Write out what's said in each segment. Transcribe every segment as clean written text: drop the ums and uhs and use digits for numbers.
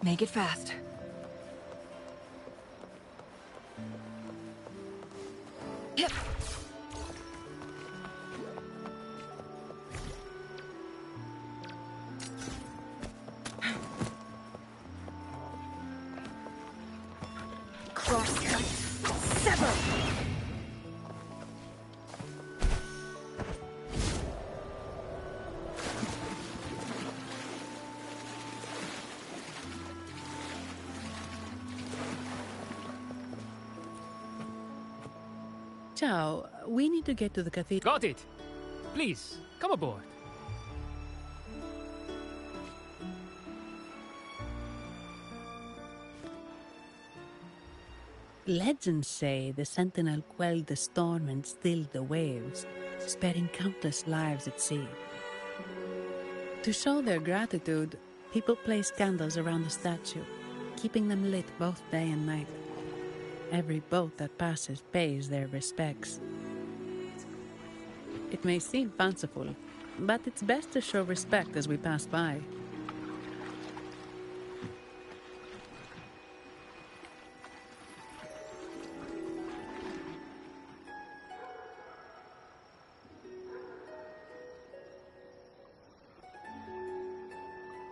Make it fast. Yep. Crosscut. Sever! Ciao, we need to get to the cathedral. Got it. Please, come aboard. Legends say the sentinel quelled the storm and stilled the waves, sparing countless lives at sea. To show their gratitude, people place candles around the statue, keeping them lit both day and night. Every boat that passes pays their respects. It may seem fanciful, but it's best to show respect as we pass by.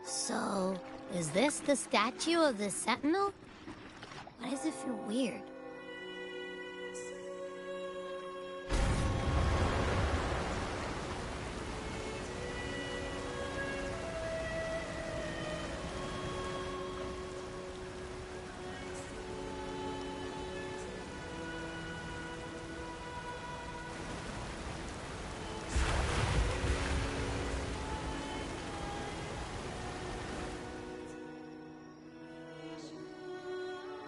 So, is this the statue of the Sentinel? Why does it feel weird?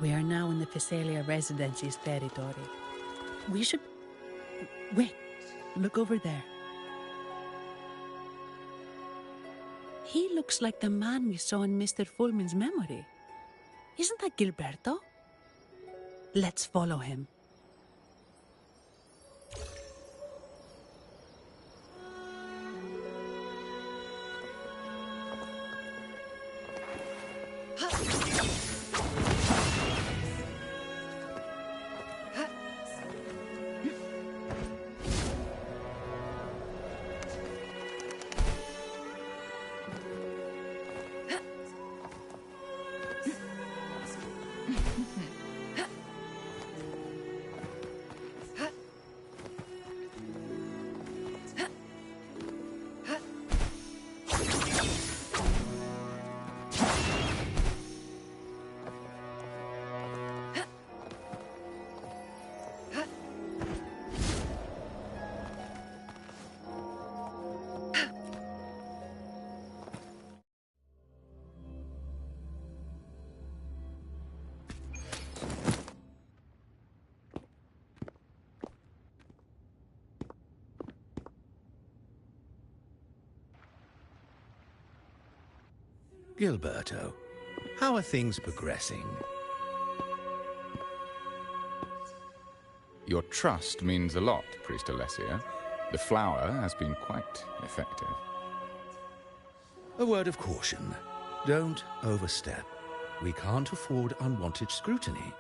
We are now in the Physalia Residency's territory. We should... Wait, look over there. He looks like the man we saw in Mr. Fulmin's memory. Isn't that Gilberto? Let's follow him. Gilberto, how are things progressing? Your trust means a lot, Priest Alessio. The flower has been quite effective. A word of caution. Don't overstep. We can't afford unwanted scrutiny.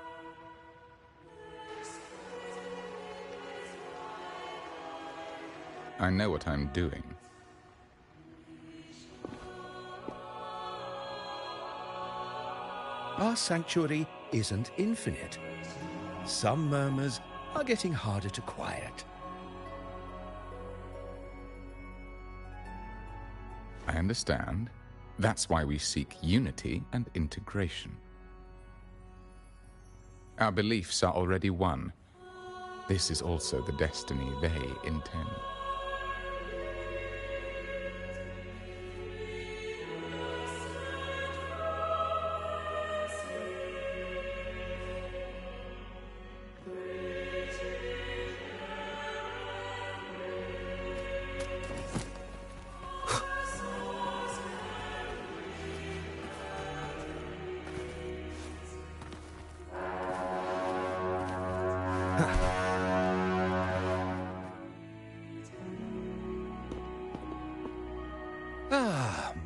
I know what I'm doing. Our sanctuary isn't infinite. Some murmurs are getting harder to quiet. I understand. That's why we seek unity and integration. Our beliefs are already one. This is also the destiny they intend.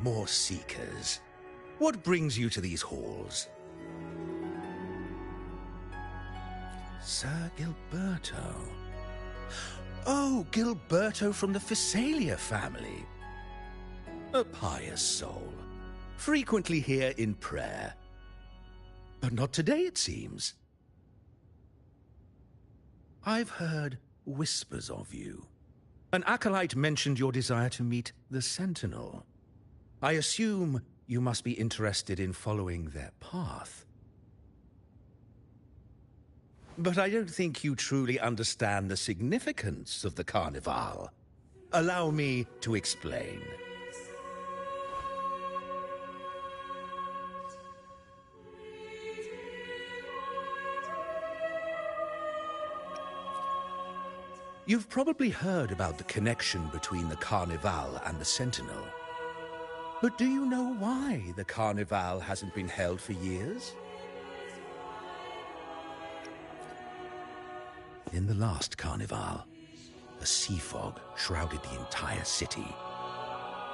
More seekers. What brings you to these halls? Sir Gilberto. Oh, Gilberto from the Physalia family. A pious soul. Frequently here in prayer. But not today, it seems. I've heard whispers of you. An acolyte mentioned your desire to meet the Sentinel. I assume you must be interested in following their path. But I don't think you truly understand the significance of the Carnival. Allow me to explain. You've probably heard about the connection between the Carnival and the Sentinel. But do you know why the Carnival hasn't been held for years? In the last Carnival, a sea fog shrouded the entire city.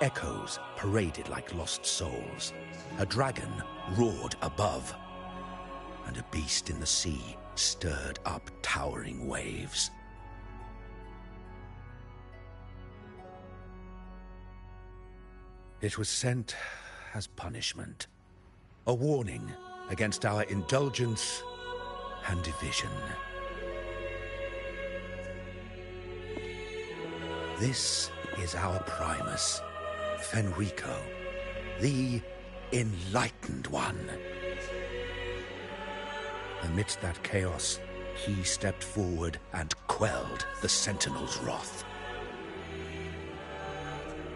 Echoes paraded like lost souls. A dragon roared above. And a beast in the sea stirred up towering waves. It was sent as punishment. A warning against our indulgence and division. This is our Primus, Fenrico, the Enlightened One. Amidst that chaos, he stepped forward and quelled the Sentinel's wrath.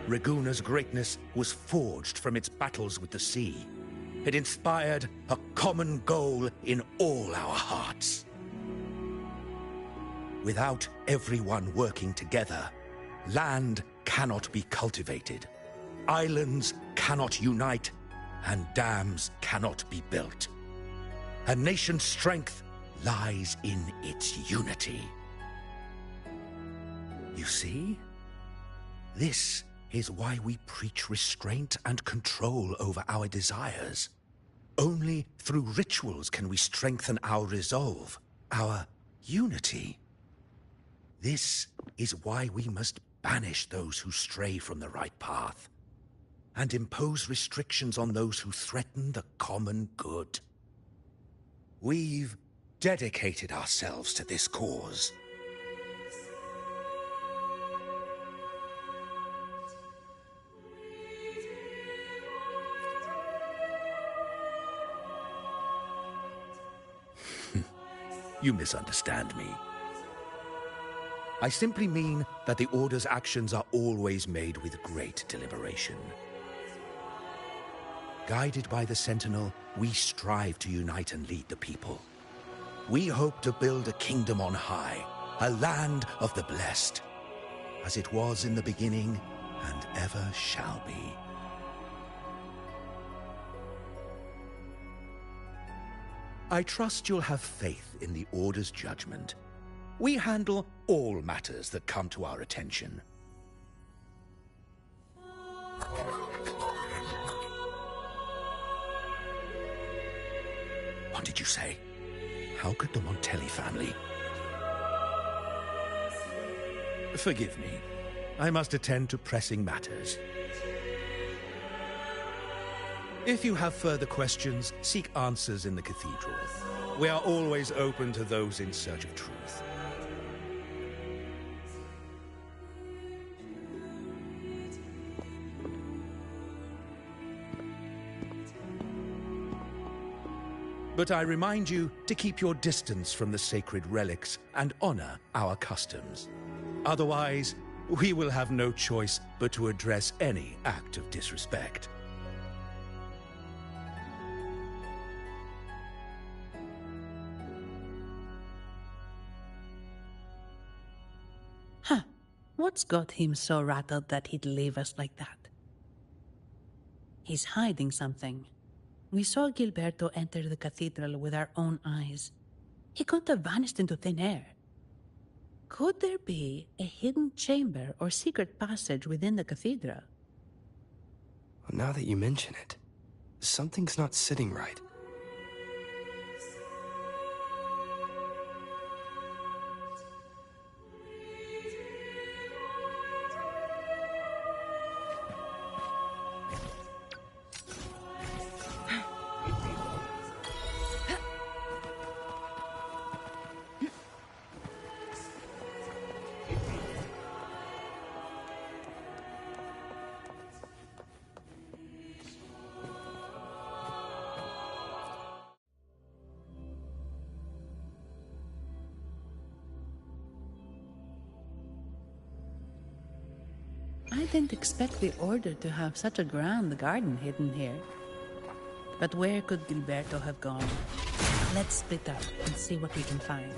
Raguna's greatness was forged from its battles with the sea. It inspired a common goal in all our hearts. Without everyone working together, land cannot be cultivated, islands cannot unite, and dams cannot be built. A nation's strength lies in its unity. You see? This is why we preach restraint and control over our desires. Only through rituals can we strengthen our resolve, our unity. This is why we must banish those who stray from the right path, and impose restrictions on those who threaten the common good. We've dedicated ourselves to this cause. You misunderstand me. I simply mean that the Order's actions are always made with great deliberation. Guided by the Sentinel, we strive to unite and lead the people. We hope to build a kingdom on high, a land of the blessed, as it was in the beginning and ever shall be. I trust you'll have faith in the Order's judgment. We handle all matters that come to our attention. What did you say? How could the Montelli family? Forgive me. I must attend to pressing matters. If you have further questions, seek answers in the cathedral. We are always open to those in search of truth. But I remind you to keep your distance from the sacred relics and honor our customs. Otherwise, we will have no choice but to address any act of disrespect. Huh. What's got him so rattled that he'd leave us like that? He's hiding something. We saw Gilberto enter the cathedral with our own eyes. He couldn't have vanished into thin air. Could there be a hidden chamber or secret passage within the cathedral? Well, now that you mention it, Something's not sitting right. I didn't expect the Order to have such a grand garden hidden here. But where could Gilberto have gone? Let's split up and see what we can find.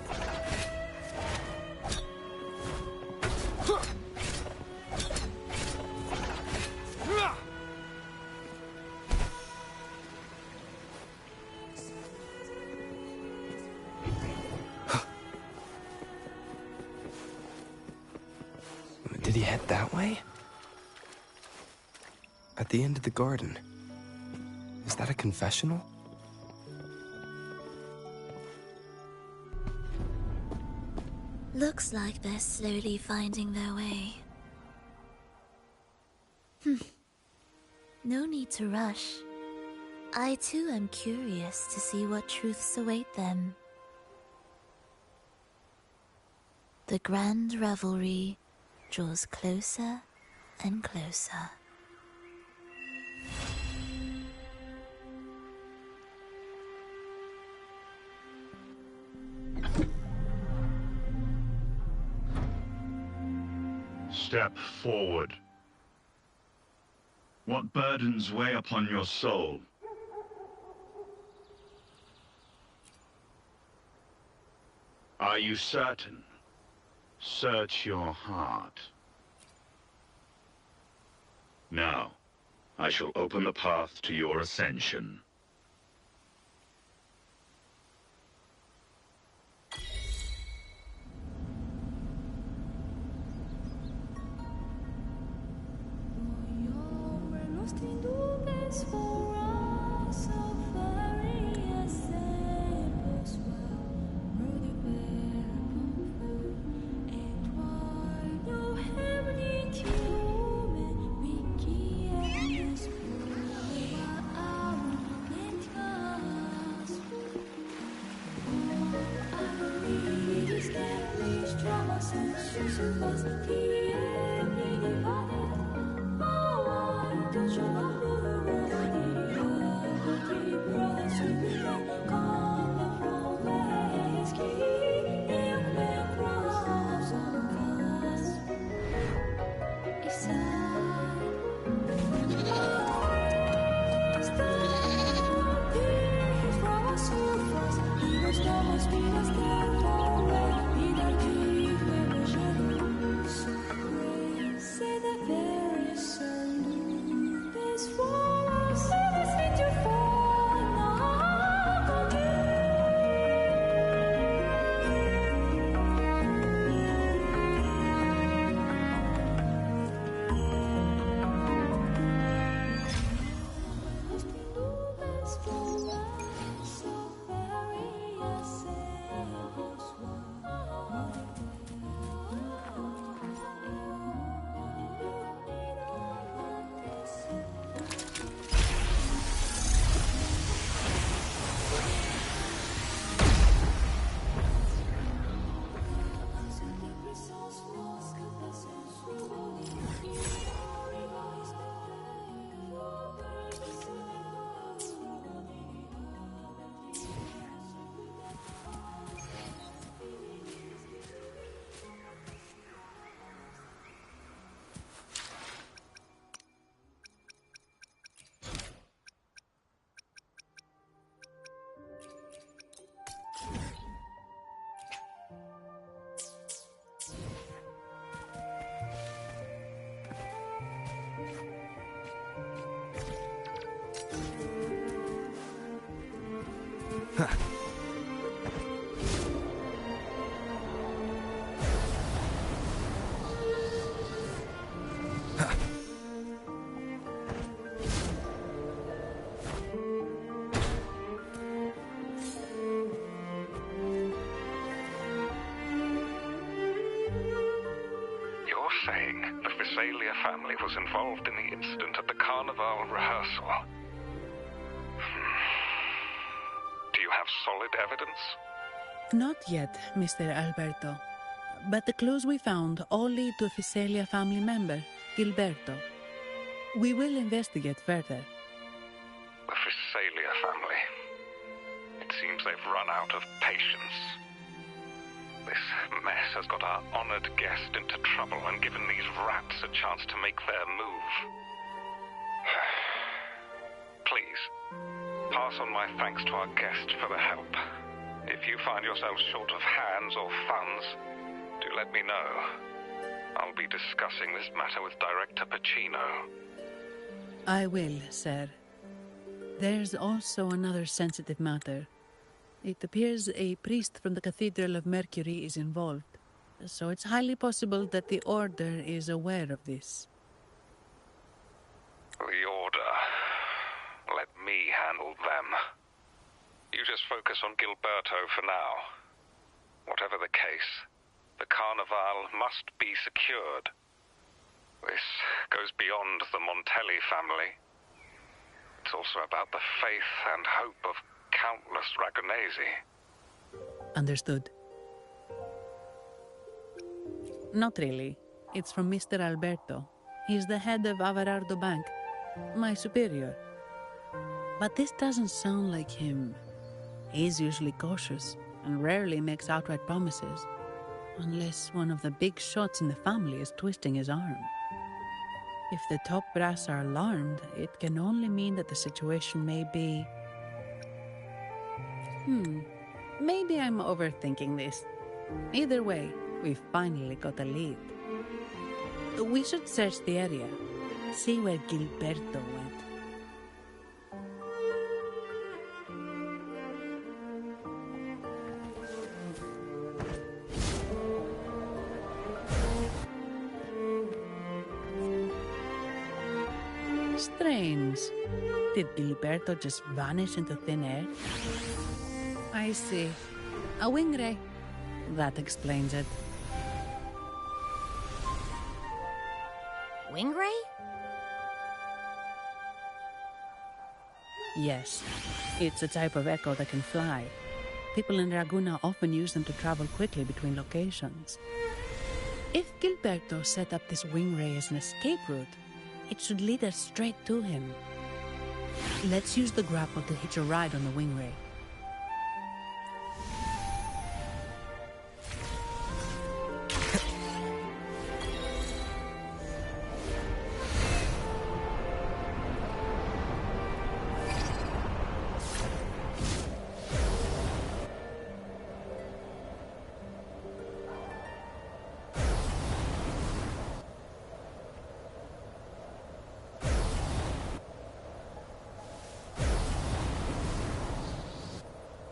Did he head that way? At the end of the garden. Is that a confessional? Looks like they're slowly finding their way. No need to rush. I too am curious to see what truths await them. The grand revelry draws closer and closer. Step forward. What burdens weigh upon your soul? Are you certain? Search your heart. Now, I shall open the path to your ascension. Physalia family was involved in the incident at the Carnival rehearsal. Do you have solid evidence? Not yet, Mr. Alberto. But the clues we found all lead to a Physalia family member, Gilberto. We will investigate further. The Physalia family. It seems they've run out of patience. This mess has got our honored guest into trouble and given these rats a chance to make their move. Please, pass on my thanks to our guest for the help. If you find yourself short of hands or funds, do let me know. I'll be discussing this matter with Director Pacino. I will, sir. There's also another sensitive matter. It appears a priest from the Cathedral of Mercury is involved, so it's highly possible that the Order is aware of this. The Order. Let me handle them. You just focus on Gilberto for now. Whatever the case, the Carnival must be secured. This goes beyond the Montelli family. It's also about the faith and hope of countless Ragonesi. Understood. Not really. It's from Mr. Alberto. He's the head of Averardo Bank, my superior. But this doesn't sound like him. He's usually cautious and rarely makes outright promises, unless one of the big shots in the family is twisting his arm. If the top brass are alarmed, it can only mean that the situation may be... Maybe I'm overthinking this. Either way, we've finally got a lead. We should search the area, see where Gilberto went. Strange. Did Gilberto just vanish into thin air? I see. A wing ray. That explains it. Wing ray? Yes. It's a type of echo that can fly. People in Raguna often use them to travel quickly between locations. If Gilberto set up this wing ray as an escape route, it should lead us straight to him. Let's use the grapple to hitch a ride on the wing ray.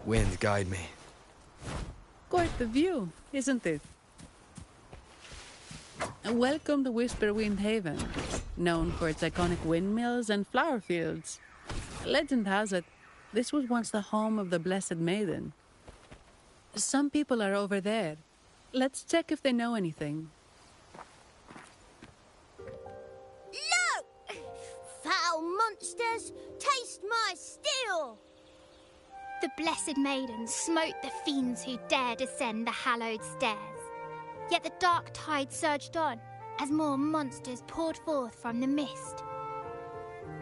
Wind, guide me. Quite the view, isn't it? Welcome to Whisperwind Haven, known for its iconic windmills and flower fields. Legend has it, this was once the home of the Blessed Maiden. Some people are over there. Let's check if they know anything. Look! Foul monsters, taste my steel! The Blessed Maiden smote the fiends who dared ascend the hallowed stairs. Yet the dark tide surged on as more monsters poured forth from the mist.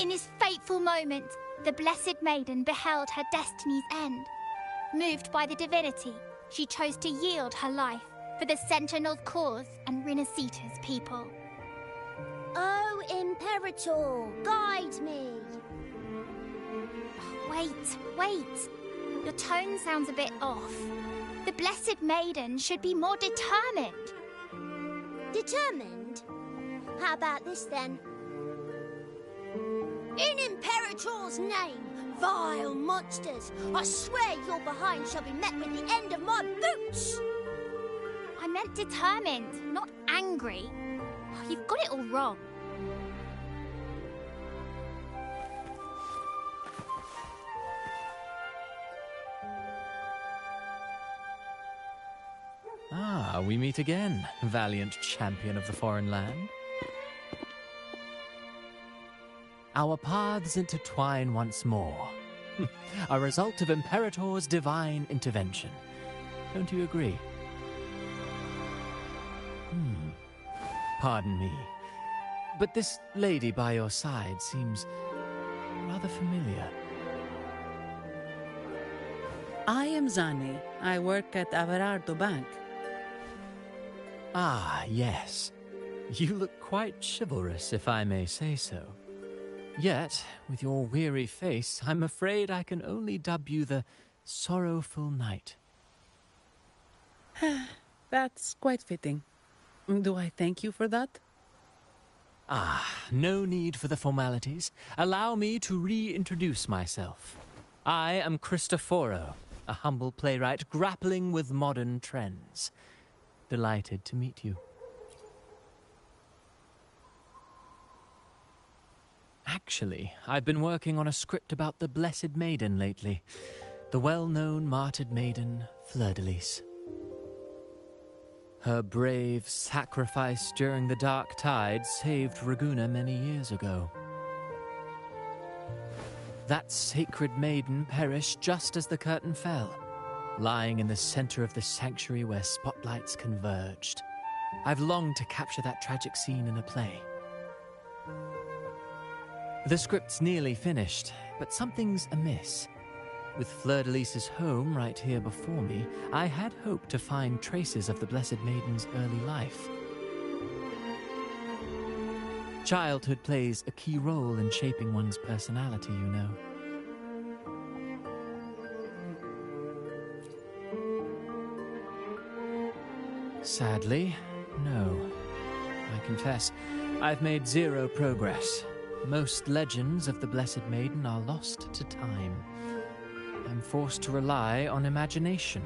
In this fateful moment, the Blessed Maiden beheld her destiny's end. Moved by the divinity, she chose to yield her life for the Sentinel's cause and Rinasitaa's people. Oh, Imperator, guide me! Wait. Your tone sounds a bit off. The Blessed Maiden should be more determined. Determined? How about this then? In Imperator's name, vile monsters, I swear your behind shall be met with the end of my boots! I meant determined, not angry. You've got it all wrong. Ah, we meet again, valiant champion of the foreign land. our paths intertwine once more. A result of Imperator's divine intervention. Don't you agree? Pardon me, but this lady by your side seems rather familiar. I am Zani. I work at Everardo Bank. Ah, yes. You look quite chivalrous, if I may say so. Yet, with your weary face, I'm afraid I can only dub you the Sorrowful Knight. That's quite fitting. Do I thank you for that? Ah, no need for the formalities. Allow me to reintroduce myself. I am Cristoforo, a humble playwright grappling with modern trends. Delighted to meet you. Actually, I've been working on a script about the Blessed Maiden lately. The well-known martyred maiden, Fleur-de-Lis. Her brave sacrifice during the Dark Tide saved Raguna many years ago. That sacred maiden perished just as the curtain fell, lying in the center of the sanctuary where spotlights converged. I've longed to capture that tragic scene in a play. The script's nearly finished, but something's amiss. With Fleur-de-Lis's home right here before me, I had hoped to find traces of the Blessed Maiden's early life. Childhood plays a key role in shaping one's personality, you know. Sadly, no. I confess, I've made zero progress. Most legends of the Blessed Maiden are lost to time. I'm forced to rely on imagination.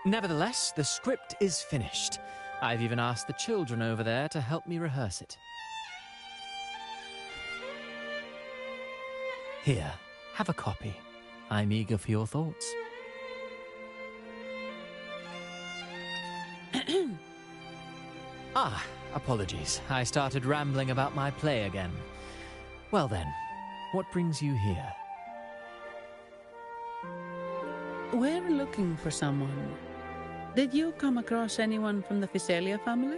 Nevertheless, the script is finished. I've even asked the children over there to help me rehearse it. Here, have a copy. I'm eager for your thoughts. Apologies. I started rambling about my play again. Well then, what brings you here? We're looking for someone. Did you come across anyone from the Physalia family?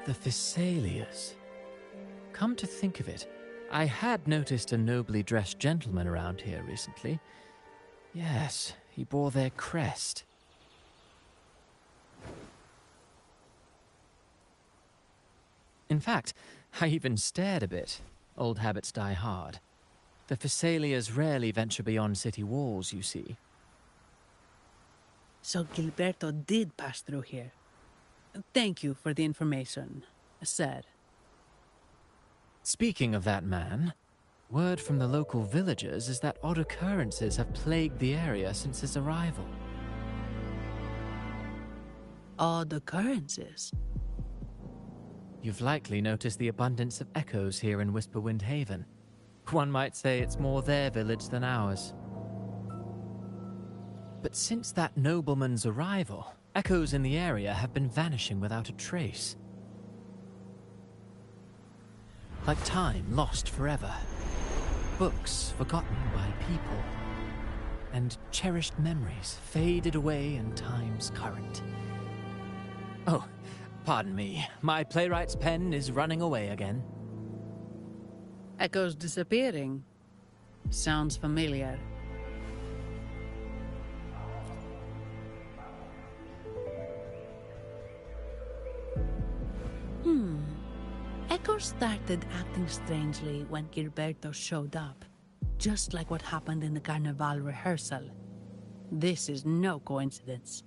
The Physalias? Come to think of it, I had noticed a nobly dressed gentleman around here recently. Yes, he bore their crest. In fact, I even stared a bit. Old habits die hard. The Physalias rarely venture beyond city walls, you see. So Gilberto did pass through here. Thank you for the information, sir. Speaking of that man, word from the local villagers is that odd occurrences have plagued the area since his arrival. Odd occurrences? You've likely noticed the abundance of echoes here in Whisperwind Haven. One might say it's more their village than ours. But since that nobleman's arrival, echoes in the area have been vanishing without a trace. Like time lost forever. Books forgotten by people. And cherished memories faded away in time's current. Oh, pardon me. My playwright's pen is running away again. Echoes disappearing. Sounds familiar. Echoes started acting strangely when Gilberto showed up. Just like what happened in the Carnival rehearsal. This is no coincidence.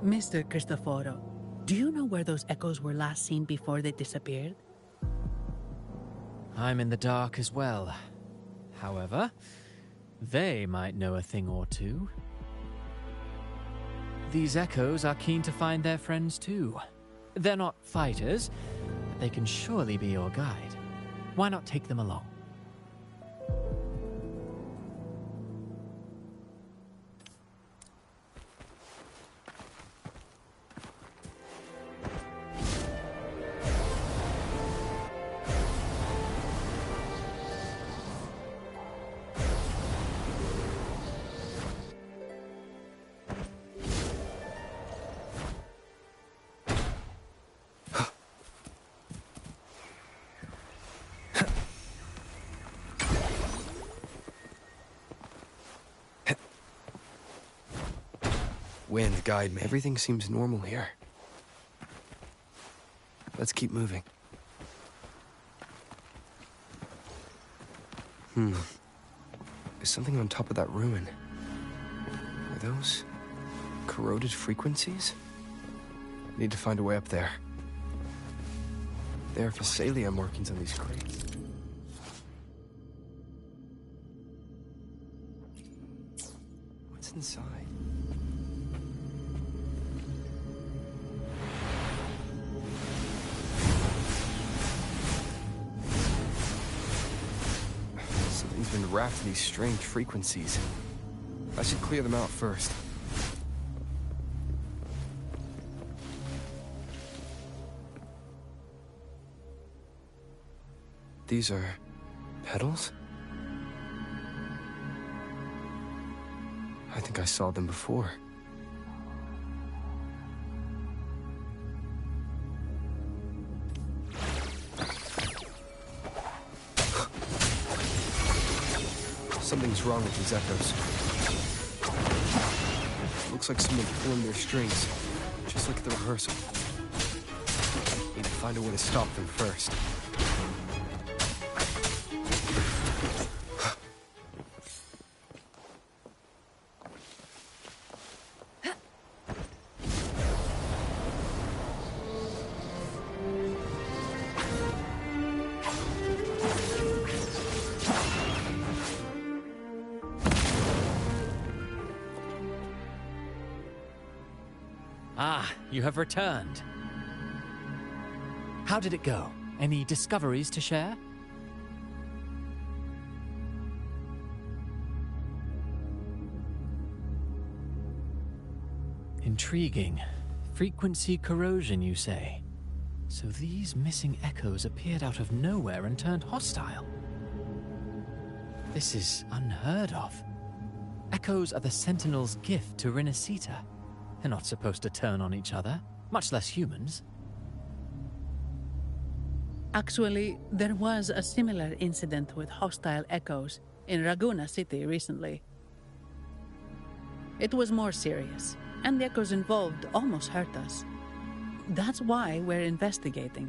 Mr. Cristoforo, do you know where those echoes were last seen before they disappeared? I'm in the dark as well. However, they might know a thing or two. These echoes are keen to find their friends too. They're not fighters, but they can surely be your guide. Why not take them along? Wind, guide me. Everything seems normal here. Let's keep moving. There's something on top of that ruin. Are those corroded frequencies? Need to find a way up there. There are Physalia markings on these crates. What's inside? Something's been wrapped in these strange frequencies. I should clear them out first. These are petals? I think I saw them before. Something's wrong with these echoes. Looks like someone pulling their strings, just like at the rehearsal. Need to find a way to stop them first. Ah, you have returned. How did it go? Any discoveries to share? Intriguing. Frequency corrosion, you say? So these missing echoes appeared out of nowhere and turned hostile. This is unheard of. Echoes are the Sentinel's gift to Rinasitaaa. They're not supposed to turn on each other, much less humans. Actually, there was a similar incident with hostile echoes in Raguna City recently. It was more serious, and the echoes involved almost hurt us. That's why we're investigating.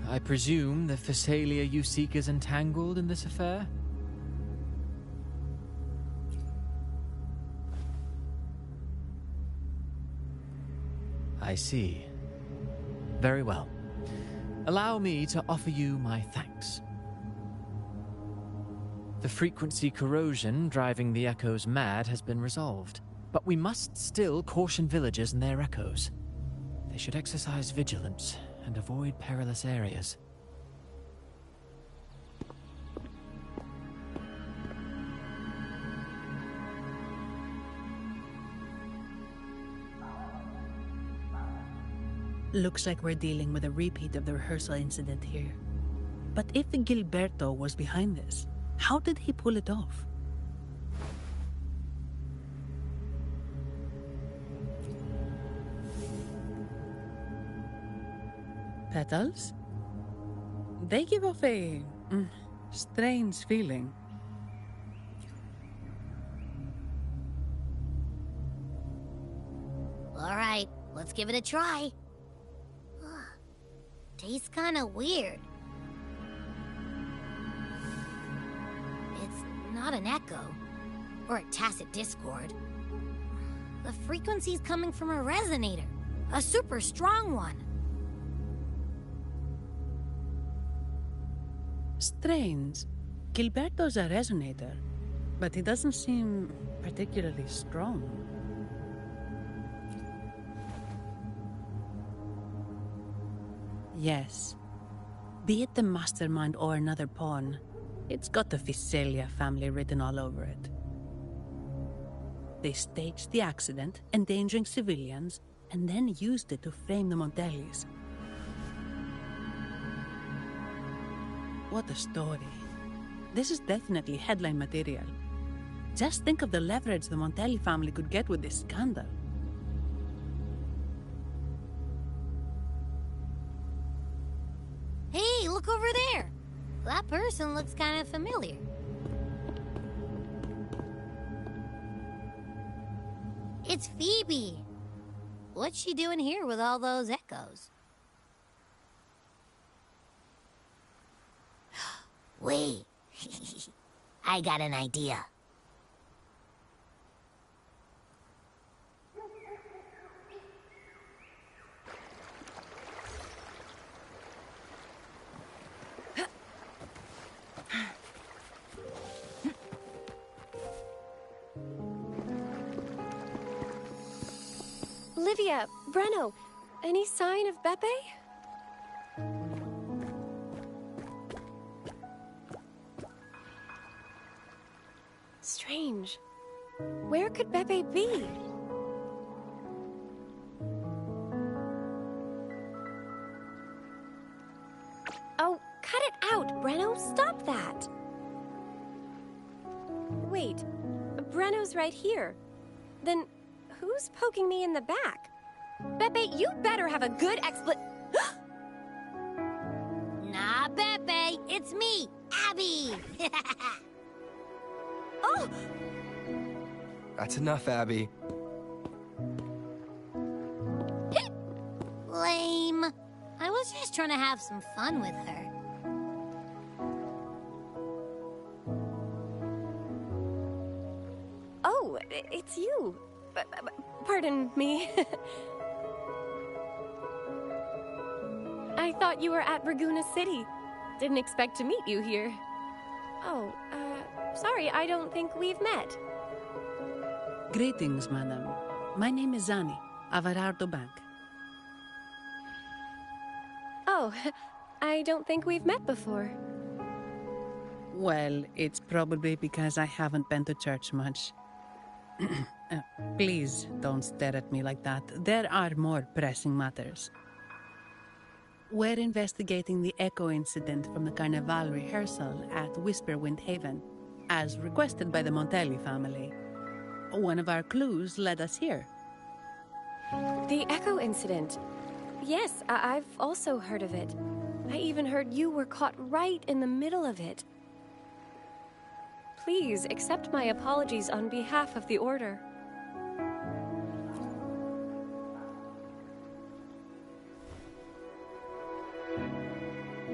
I presume the Physalia you seek is entangled in this affair? I see. Very well. Allow me to offer you my thanks. The frequency corrosion driving the echoes mad has been resolved, but we must still caution villagers and their echoes. They should exercise vigilance and avoid perilous areas. Looks like we're dealing with a repeat of the rehearsal incident here. But if Gilberto was behind this, how did he pull it off? Petals? They give off a strange feeling. All right, let's give it a try. Tastes kind of weird. It's not an echo, or a tacit discord. The frequency's coming from a resonator, a super strong one. Strange. Gilberto's a resonator, but he doesn't seem particularly strong. Yes. Be it the mastermind or another pawn, it's got the Physalia family written all over it. They staged the accident, endangering civilians, and then used it to frame the Montellis. What a story. This is definitely headline material. Just think of the leverage the Montelli family could get with this scandal. Hey, look over there! That person looks kind of familiar. It's Phoebe. What's she doing here with all those echoes? Wait. I got an idea. Olivia, Breno, any sign of Beppe? Strange. Where could Beppe be? Oh, cut it out, Breno. Stop that. Wait, Breno's right here. Then who's poking me in the back? Beppe, you better have a good Nah, Beppe, it's me, Abby. Oh! That's enough, Abby. Lame. I was just trying to have some fun with her. Oh, it's you. Pardon me. I thought you were at Raguna City. Didn't expect to meet you here. Oh, sorry, I don't think we've met. Greetings, madam. My name is Zani, of Harjuno Bank. Oh, I don't think we've met before. Well, it's probably because I haven't been to church much. Please don't stare at me like that. There are more pressing matters. We're investigating the echo incident from the Carnival rehearsal at Whisperwind Haven, as requested by the Montelli family. One of our clues led us here. The echo incident. Yes, I've also heard of it. I even heard you were caught right in the middle of it. Please accept my apologies on behalf of the Order.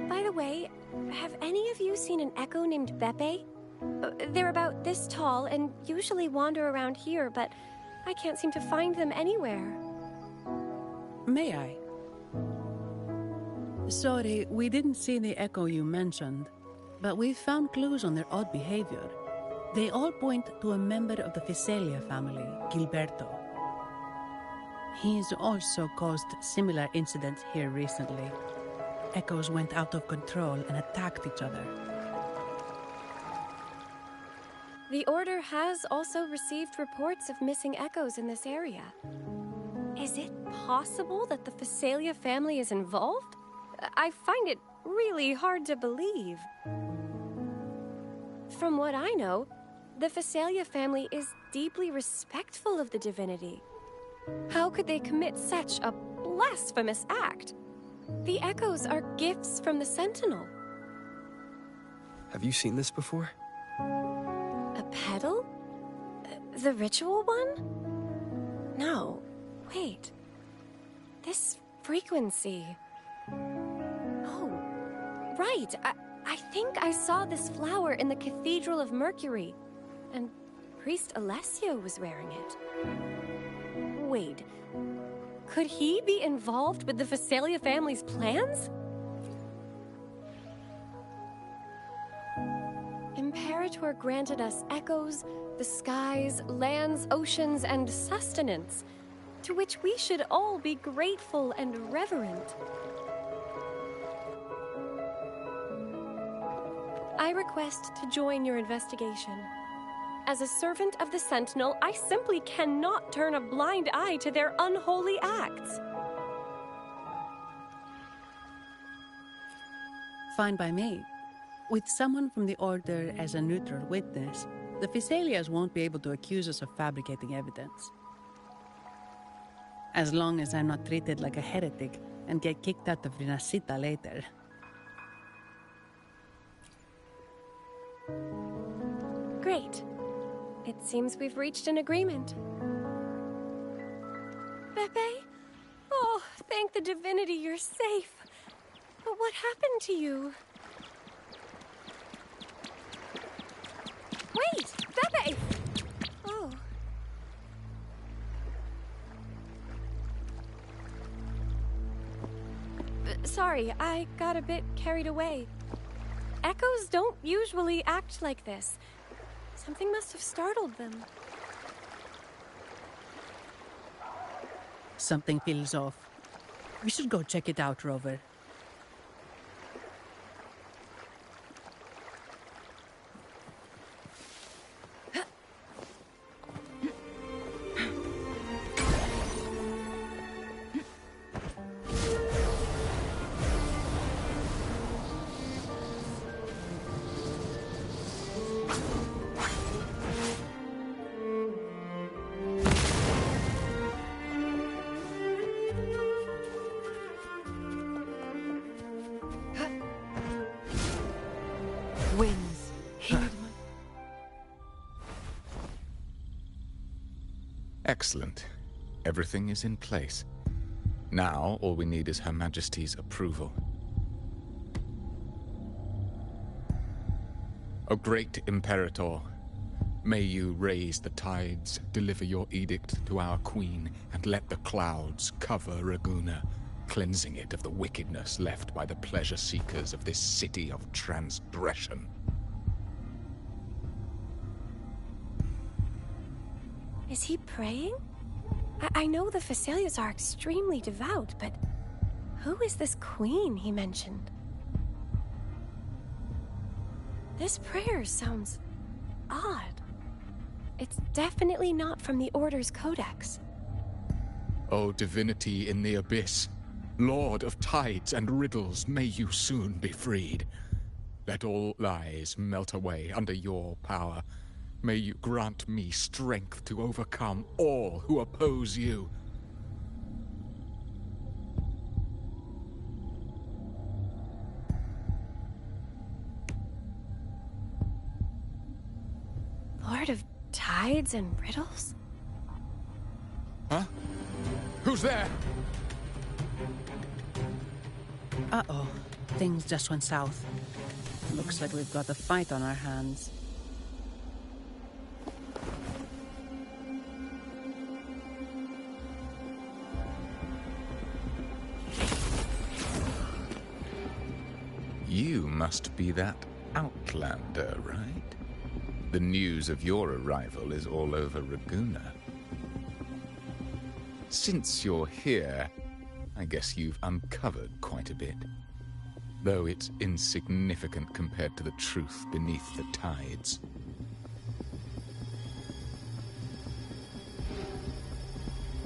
By the way, have any of you seen an echo named Beppe? They're about this tall and usually wander around here, but I can't seem to find them anywhere. May I? Sorry, we didn't see the echo you mentioned, but we've found clues on their odd behavior. They all point to a member of the Fiselia family, Gilberto. He's also caused similar incidents here recently. Echoes went out of control and attacked each other. The Order has also received reports of missing echoes in this area. Is it possible that the Fiselia family is involved? I find it really hard to believe. From what I know, the Fiselia family is deeply respectful of the divinity. How could they commit such a blasphemous act? The echoes are gifts from the Sentinel. Have you seen this before? A pedal? The ritual one? No. Wait. This frequency. Oh, right. I think I saw this flower in the Cathedral of Mercury, and Priest Alessio was wearing it. Wait. Could he be involved with the Fiselia family's plans? Imperator granted us echoes, the skies, lands, oceans, and sustenance, to which we should all be grateful and reverent. I request to join your investigation. As a servant of the Sentinel, I simply cannot turn a blind eye to their unholy acts. Fine by me. With someone from the Order as a neutral witness, the Fiselias won't be able to accuse us of fabricating evidence. As long as I'm not treated like a heretic and get kicked out of Rinasitaaa later. Great. It seems we've reached an agreement. thank the divinity you're safe. But what happened to you? Wait! Bebe! Oh. Sorry, I got a bit carried away. Echoes don't usually act like this. Something must have startled them. Something feels off. We should go check it out, Rover. Winds, heed my... Excellent. Everything is in place. Now, all we need is Her Majesty's approval. O great Imperator, may you raise the tides, deliver your edict to our queen, and let the clouds cover Raguna, cleansing it of the wickedness left by the pleasure-seekers of this city of transgression. Is he praying? I know the Fesalias are extremely devout, but who is this queen he mentioned? This prayer sounds odd. It's definitely not from the Order's codex. O divinity in the abyss, Lord of tides and riddles, may you soon be freed. Let all lies melt away under your power. May you grant me strength to overcome all who oppose you. Lord of tides and riddles? Huh? Who's there? Uh-oh. Things just went south. Looks like we've got a fight on our hands. You must be that outlander, right? The news of your arrival is all over Raguna. Since you're here, I guess you've uncovered quite a bit. Though it's insignificant compared to the truth beneath the tides.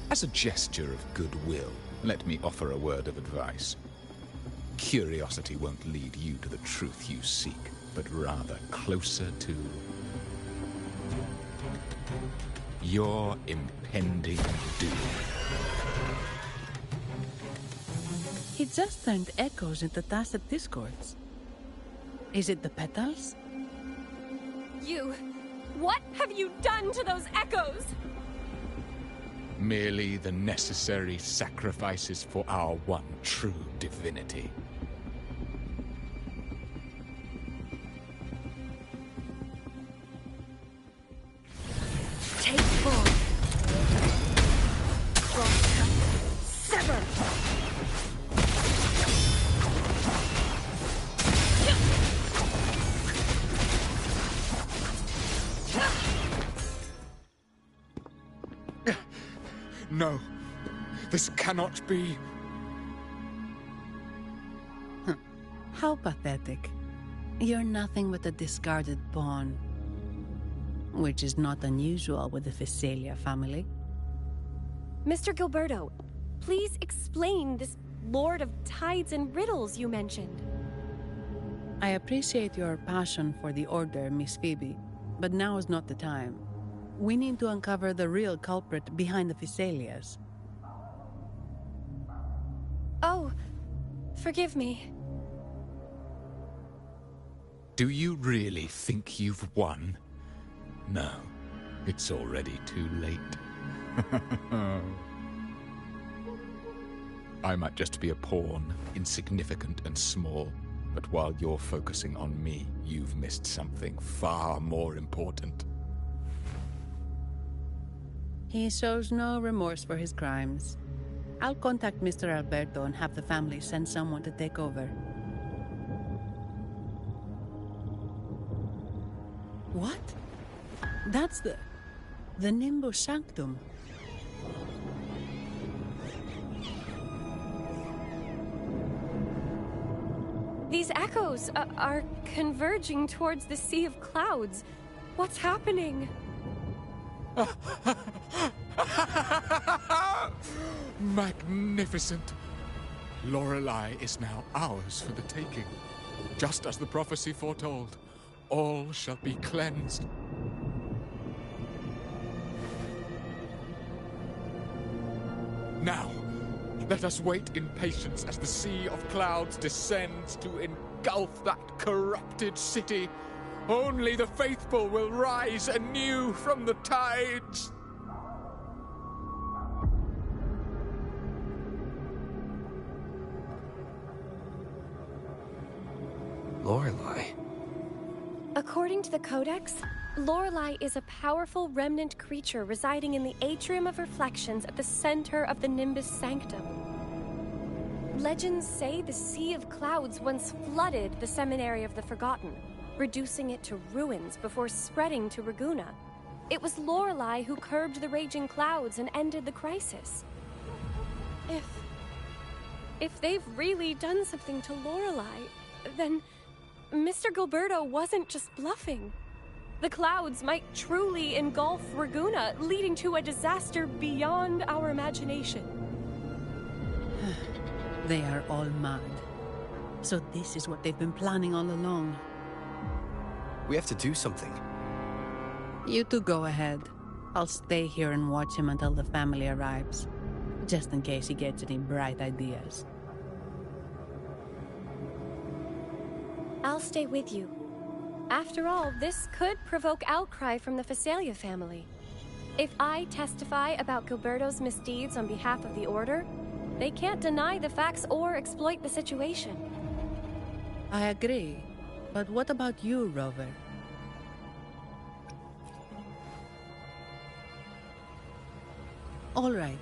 As a gesture of goodwill, let me offer a word of advice. Curiosity won't lead you to the truth you seek, but rather closer to your impending doom. He just turned echoes into tacit discords. Is it the petals? You... what have you done to those echoes? Merely the necessary sacrifices for our one true divinity. Take full. Crosscut. Sever. No, this cannot be. How pathetic. You're nothing but a discarded pawn. Which is not unusual with the Fesalia family. Mr. Gilberto, please explain this Lord of Tides and Riddles you mentioned. I appreciate your passion for the Order, Miss Phoebe, but now is not the time. We need to uncover the real culprit behind the Fesalias. Oh, forgive me. Do you really think you've won? No, it's already too late. I might just be a pawn, insignificant and small, but while you're focusing on me, you've missed something far more important. He shows no remorse for his crimes. I'll contact Mr. Alberto and have the family send someone to take over. What? That's the Nimbus Sanctum. These echoes are converging towards the Sea of Clouds. What's happening? Magnificent! Lorelei is now ours for the taking. Just as the prophecy foretold, all shall be cleansed. Now, let us wait in patience as the Sea of Clouds descends to engulf that corrupted city. Only the faithful will rise anew from the tides. Lorelei. According to the Codex, Lorelei is a powerful remnant creature residing in the Atrium of Reflections at the center of the Nimbus Sanctum. Legends say the Sea of Clouds once flooded the Seminary of the Forgotten, reducing it to ruins before spreading to Raguna. It was Lorelei who curbed the raging clouds and ended the crisis. If they've really done something to Lorelei, then Mr. Gilberto wasn't just bluffing. The clouds might truly engulf Raguna, leading to a disaster beyond our imagination. They are all mad. So this is what they've been planning all along. We have to do something. You two go ahead. I'll stay here and watch him until the family arrives, just in case he gets any bright ideas. I'll stay with you. After all, this could provoke outcry from the Phasalia family. If I testify about Gilberto's misdeeds on behalf of the Order, they can't deny the facts or exploit the situation. I agree. But what about you, Rover? All right.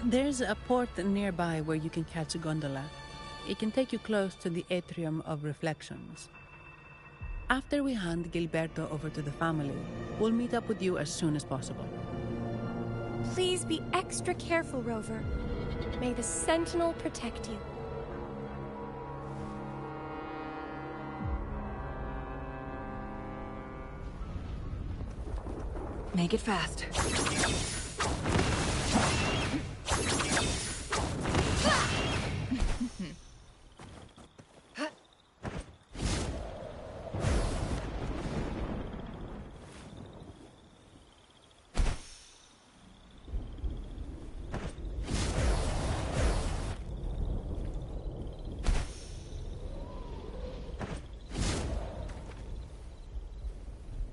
There's a port nearby where you can catch a gondola. It can take you close to the Atrium of Reflections. After we hand Gilberto over to the family, we'll meet up with you as soon as possible. Please be extra careful, Rover. May the Sentinel protect you. Make it fast.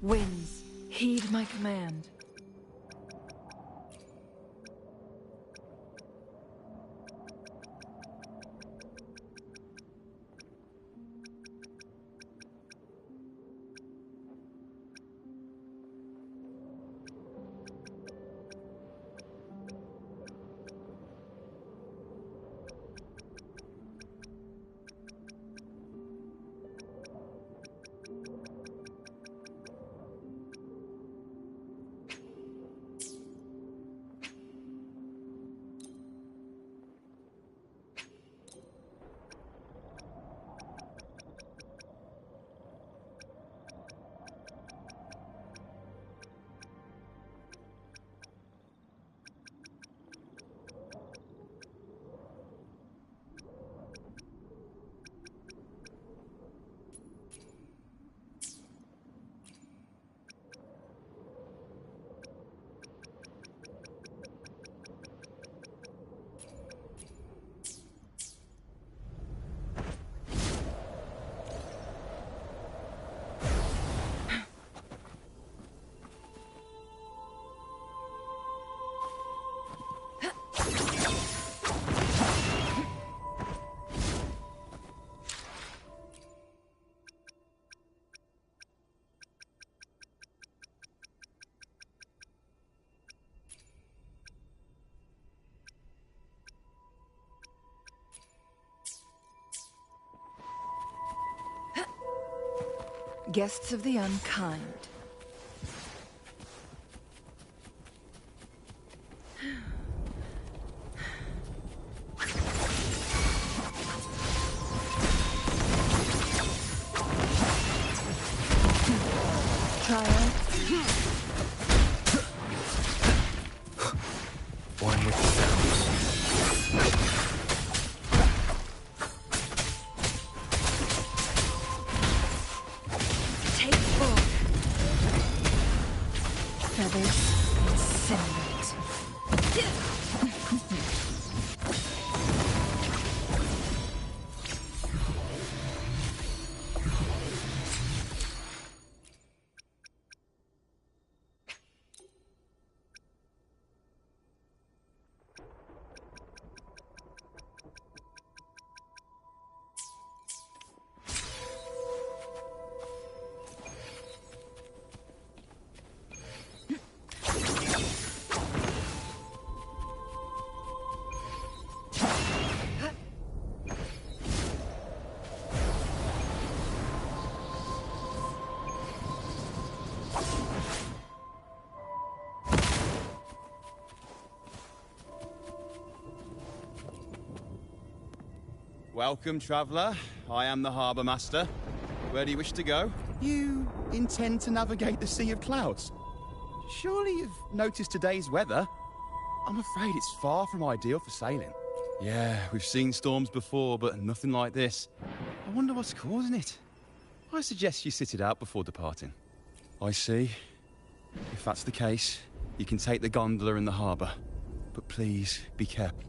Winds, heed my command. Guests of the unkind. One with the sounds. Take full. Feathers incinerate. Welcome, traveller. I am the Harbour Master. Where do you wish to go? You intend to navigate the Sea of Clouds? Surely you've noticed today's weather? I'm afraid it's far from ideal for sailing. Yeah, we've seen storms before, but nothing like this. I wonder what's causing it. I suggest you sit it out before departing. I see. If that's the case, you can take the gondola in the harbour. But please, be careful.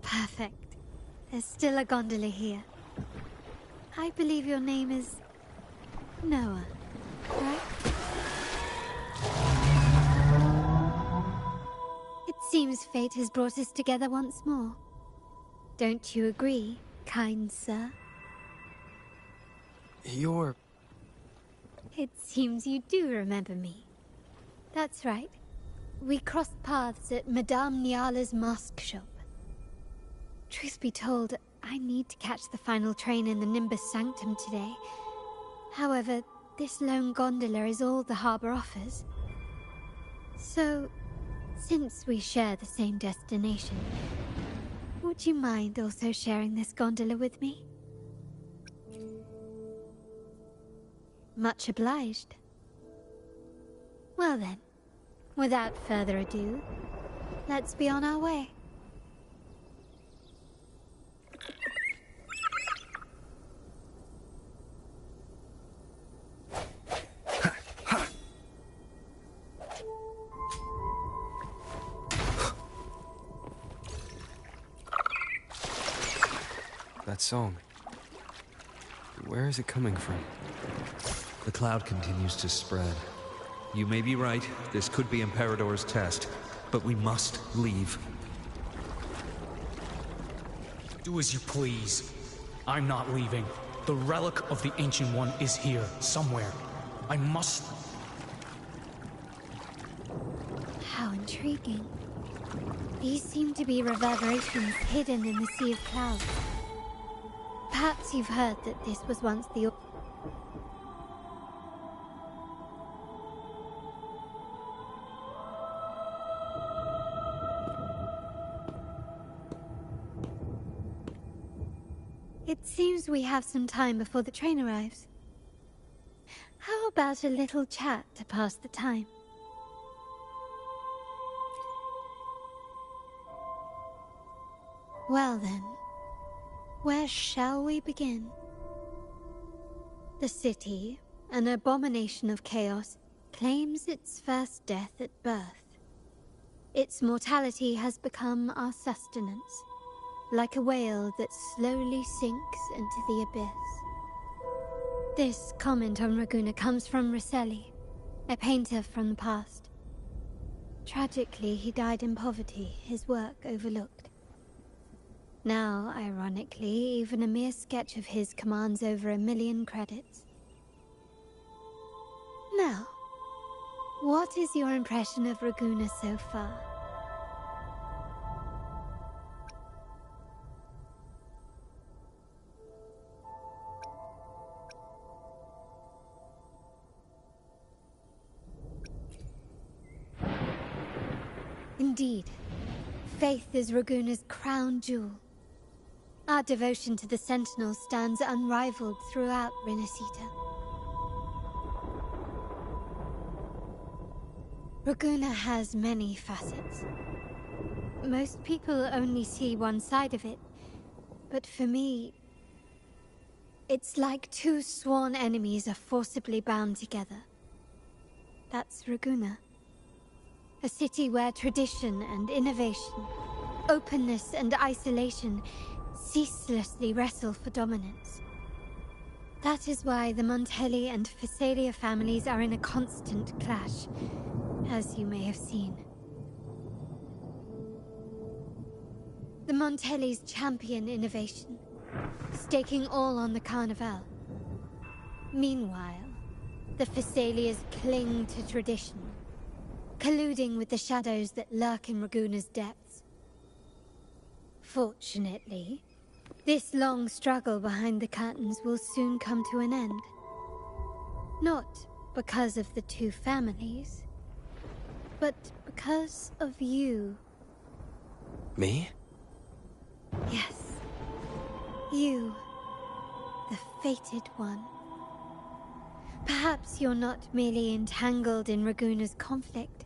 Perfect. There's still a gondola here. I believe your name is Noah, right? It seems fate has brought us together once more. Don't you agree, kind sir? You're... It seems you do remember me. That's right. We crossed paths at Madame Niala's mask shop. Truth be told, I need to catch the final train in the Nimbus Sanctum today. However, this lone gondola is all the harbour offers. So, since we share the same destination, would you mind also sharing this gondola with me? Much obliged. Well then, without further ado, let's be on our way. That song. Where is it coming from? The cloud continues to spread. You may be right, this could be Imperador's test, but we must leave. Do as you please. I'm not leaving. The relic of the Ancient One is here, somewhere. I must... How intriguing. These seem to be reverberations hidden in the Sea of Clouds. Perhaps you've heard that this was once the... It seems we have some time before the train arrives. How about a little chat to pass the time? Well then, where shall we begin? The city, an abomination of chaos, claims its first death at birth. Its mortality has become our sustenance, like a whale that slowly sinks into the abyss. This comment on Raguna comes from Rosselli, a painter from the past. Tragically, he died in poverty, his work overlooked. Now, ironically, even a mere sketch of his commands over 1 million credits. Now, what is your impression of Raguna so far? Indeed, faith is Raguna's crown jewel. Our devotion to the Sentinel stands unrivaled throughout Rinasitaaa. Raguna has many facets. Most people only see one side of it, but for me, it's like two sworn enemies are forcibly bound together. That's Raguna. A city where tradition and innovation, openness and isolation ceaselessly wrestle for dominance. That is why the Montelli and Phasalia families are in a constant clash, as you may have seen. The Montellis champion innovation, staking all on the Carnival. Meanwhile, the Phasalias cling to tradition, colluding with the shadows that lurk in Raguna's depths. Fortunately, this long struggle behind the curtains will soon come to an end. Not because of the two families, but because of you. Me? Yes. You, the fated one. Perhaps you're not merely entangled in Raguna's conflict,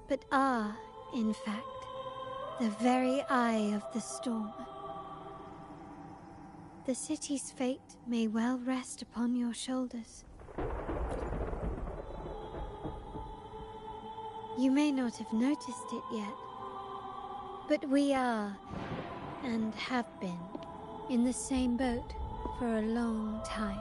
but are, in fact, the very eye of the storm. The city's fate may well rest upon your shoulders. You may not have noticed it yet, but we are, and have been, in the same boat for a long time.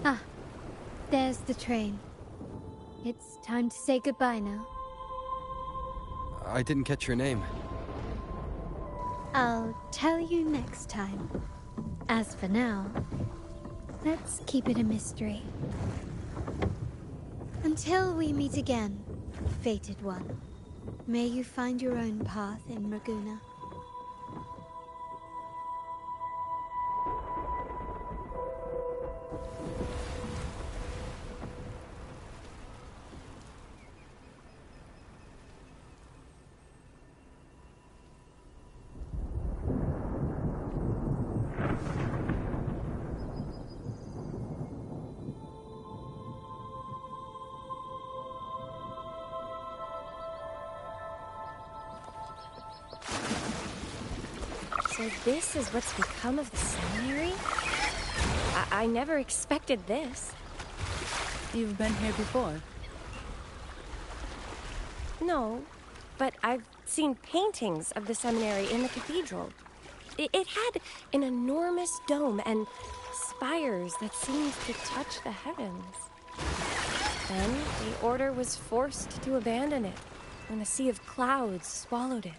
Ah, there's the train. It's time to say goodbye now. I didn't catch your name. I'll tell you next time. As for now, let's keep it a mystery. Until we meet again, fated one, may you find your own path in Raguna. So this is what's become of the seminary? I never expected this. You've been here before? No, but I've seen paintings of the seminary in the cathedral. It had an enormous dome and spires that seemed to touch the heavens. Then the order was forced to abandon it when a sea of clouds swallowed it.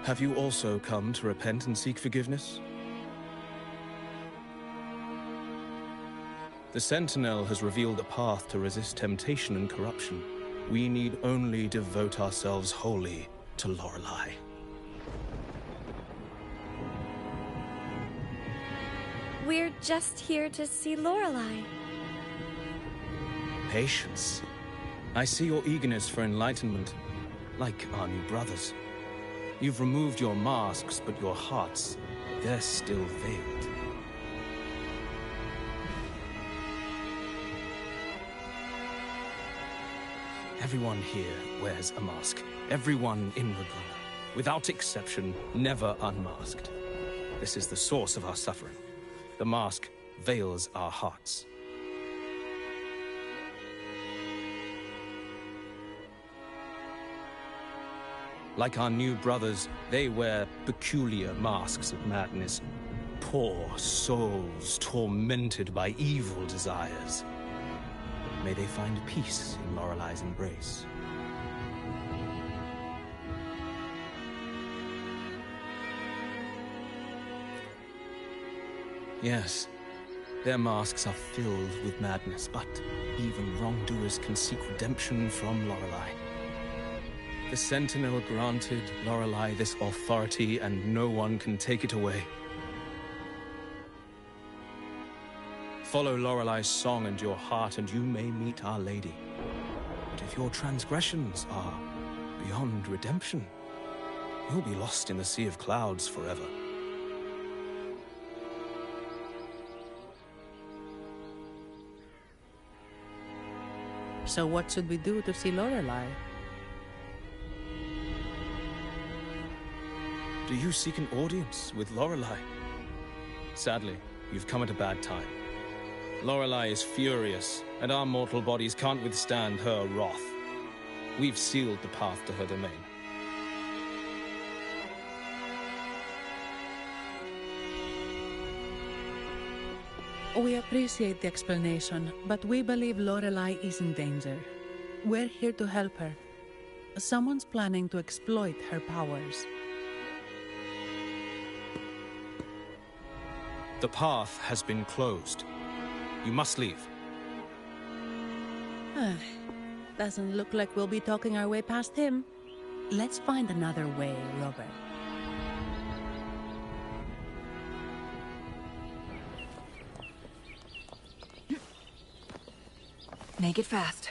Have you also come to repent and seek forgiveness? The Sentinel has revealed a path to resist temptation and corruption. We need only devote ourselves wholly to Lorelei. We're just here to see Lorelei. Patience. I see your eagerness for enlightenment, like our new brothers. You've removed your masks, but your hearts, they're still veiled. Everyone here wears a mask. Everyone in Rabruna, without exception, never unmasked. This is the source of our suffering. The mask veils our hearts. Like our new brothers, they wear peculiar masks of madness. Poor souls tormented by evil desires. May they find peace in Lorelei's embrace. Yes, their masks are filled with madness, but even wrongdoers can seek redemption from Lorelei. The Sentinel granted Lorelei this authority, and no one can take it away. Follow Lorelei's song and your heart, and you may meet Our Lady. But if your transgressions are beyond redemption, you'll be lost in the sea of clouds forever. So what should we do to see Lorelei? Do you seek an audience with Lorelei? Sadly, you've come at a bad time. Lorelei is furious, and our mortal bodies can't withstand her wrath. We've sealed the path to her domain. We appreciate the explanation, but we believe Lorelei is in danger. We're here to help her. Someone's planning to exploit her powers. The path has been closed. You must leave. Doesn't look like we'll be talking our way past him. Let's find another way, Robert. Make it fast.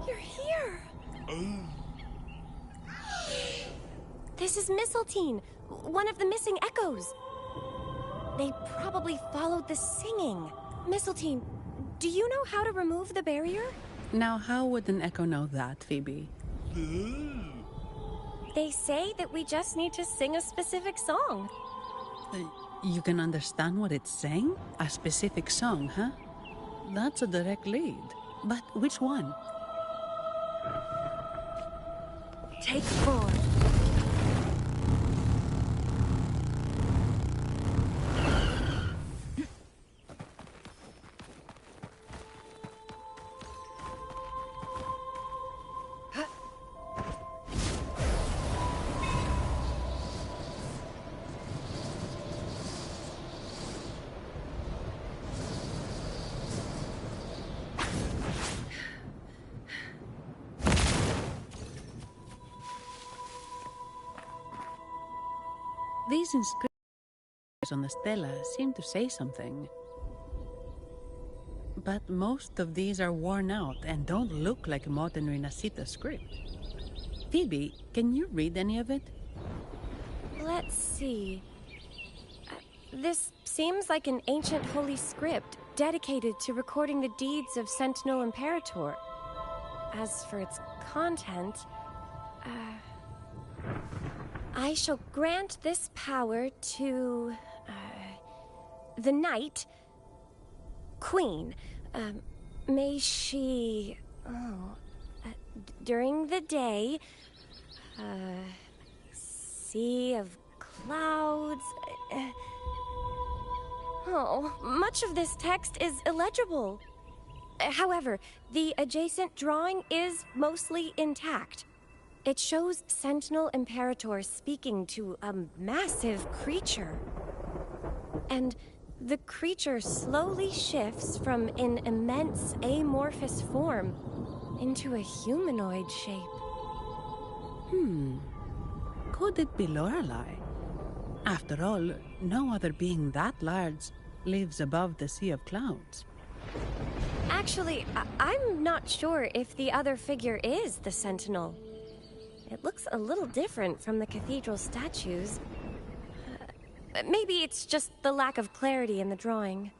You're here! This is Mistletoe, one of the missing echoes. They probably followed the singing. Mistletoe, do you know how to remove the barrier? Now, how would an echo know that, Phoebe? They say that we just need to sing a specific song. You can understand what it's saying? A specific song, huh? That's a direct lead. But which one? Take 4. These inscriptions on the stela seem to say something. But most of these are worn out and don't look like modern Rinasitaaa script. Phoebe, can you read any of it? Let's see. This seems like an ancient holy script dedicated to recording the deeds of Sentinel Imperator. As for its content, I shall grant this power to the Knight Queen. May she, during the day, sea of clouds, Oh, much of this text is illegible. However, the adjacent drawing is mostly intact. It shows Sentinel Imperator speaking to a massive creature. And the creature slowly shifts from an immense amorphous form into a humanoid shape. Could it be Lorelei? After all, no other being that large lives above the sea of clouds. Actually, I'm not sure if the other figure is the Sentinel. It looks a little different from the cathedral statues. Maybe it's just the lack of clarity in the drawing.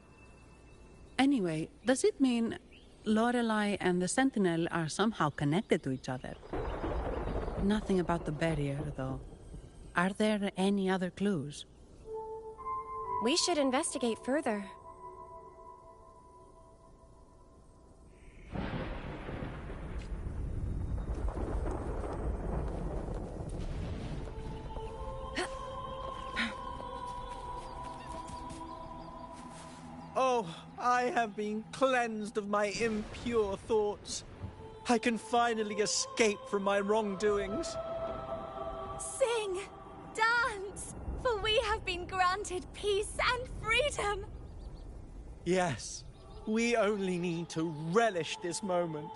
Anyway, does it mean Lorelei and the Sentinel are somehow connected to each other? Nothing about the barrier, though. Are there any other clues? We should investigate further. Oh, I have been cleansed of my impure thoughts. I can finally escape from my wrongdoings. Sing, dance, for we have been granted peace and freedom. Yes, we only need to relish this moment.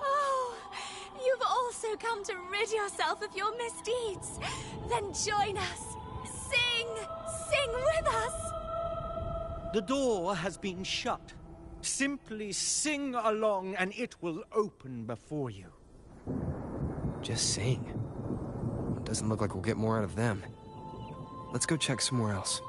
Oh, you've also come to rid yourself of your misdeeds. Then join us. Sing with us. The door has been shut. Simply sing along and it will open before you. Just sing. It doesn't look like we'll get more out of them. Let's go check somewhere else.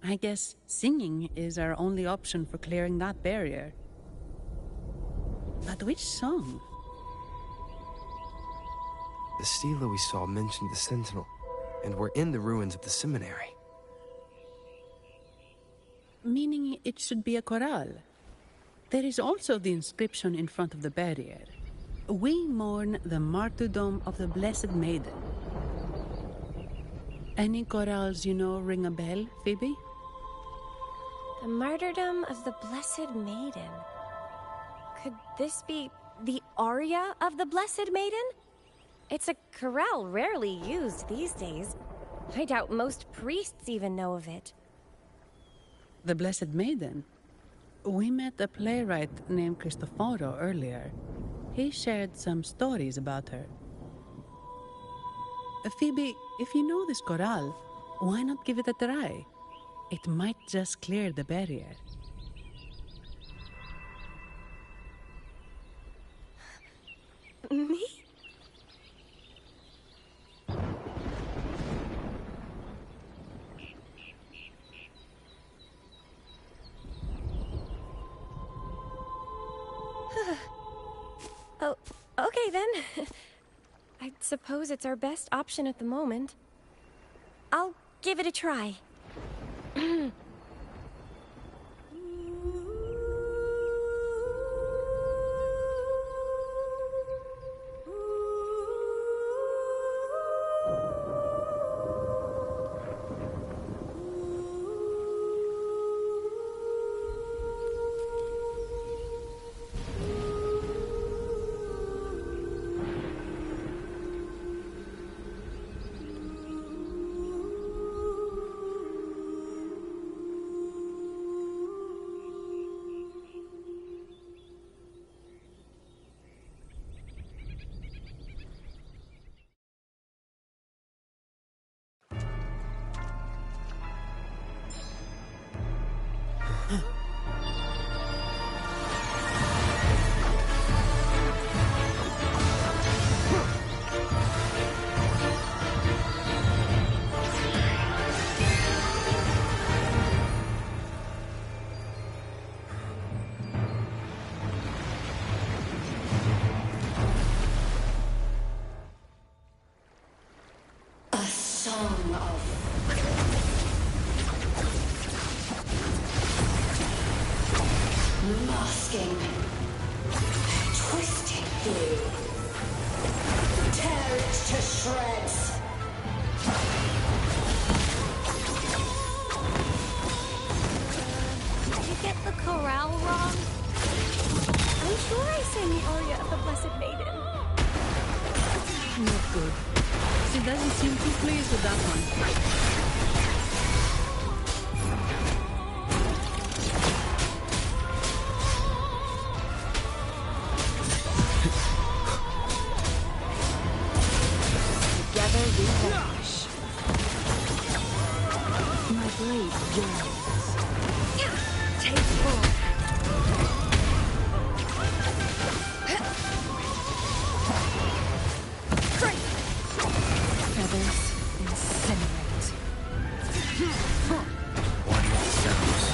I guess singing is our only option for clearing that barrier. But which song? The stela we saw mentioned the Sentinel, and we're in the ruins of the seminary. Meaning it should be a chorale. There is also the inscription in front of the barrier. We mourn the martyrdom of the Blessed Maiden. Any chorales you know ring a bell, Phoebe? The martyrdom of the Blessed Maiden. Could this be the aria of the Blessed Maiden? It's a chorale rarely used these days. I doubt most priests even know of it. The Blessed Maiden? We met a playwright named Cristoforo earlier. He shared some stories about her. Phoebe, if you know this chorale, why not give it a try? It might just clear the barrier. Me? Oh, okay then. I suppose it's our best option at the moment. I'll give it a try. Softly. Tear it to shreds. Did you get the chorale wrong? I'm sure I sang the aria of the Blessed Maiden. Not good. She doesn't seem too pleased with that one. Together we vanish. My blade yearns. Take full. Feathers incinerate. One with sounds.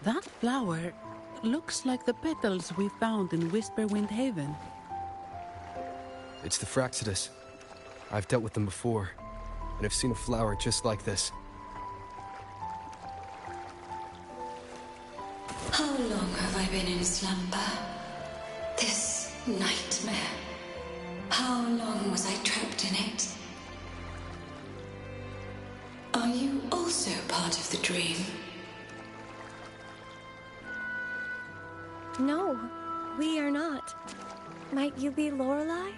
That flower looks like the petals we found in Whisperwind Haven. It's the Fraxidus. I've dealt with them before, and I've seen a flower just like this. How long have I been in slumber? This nightmare. How long was I trapped in it? Are you also part of the dream? No, we are not. Might you be Lorelei?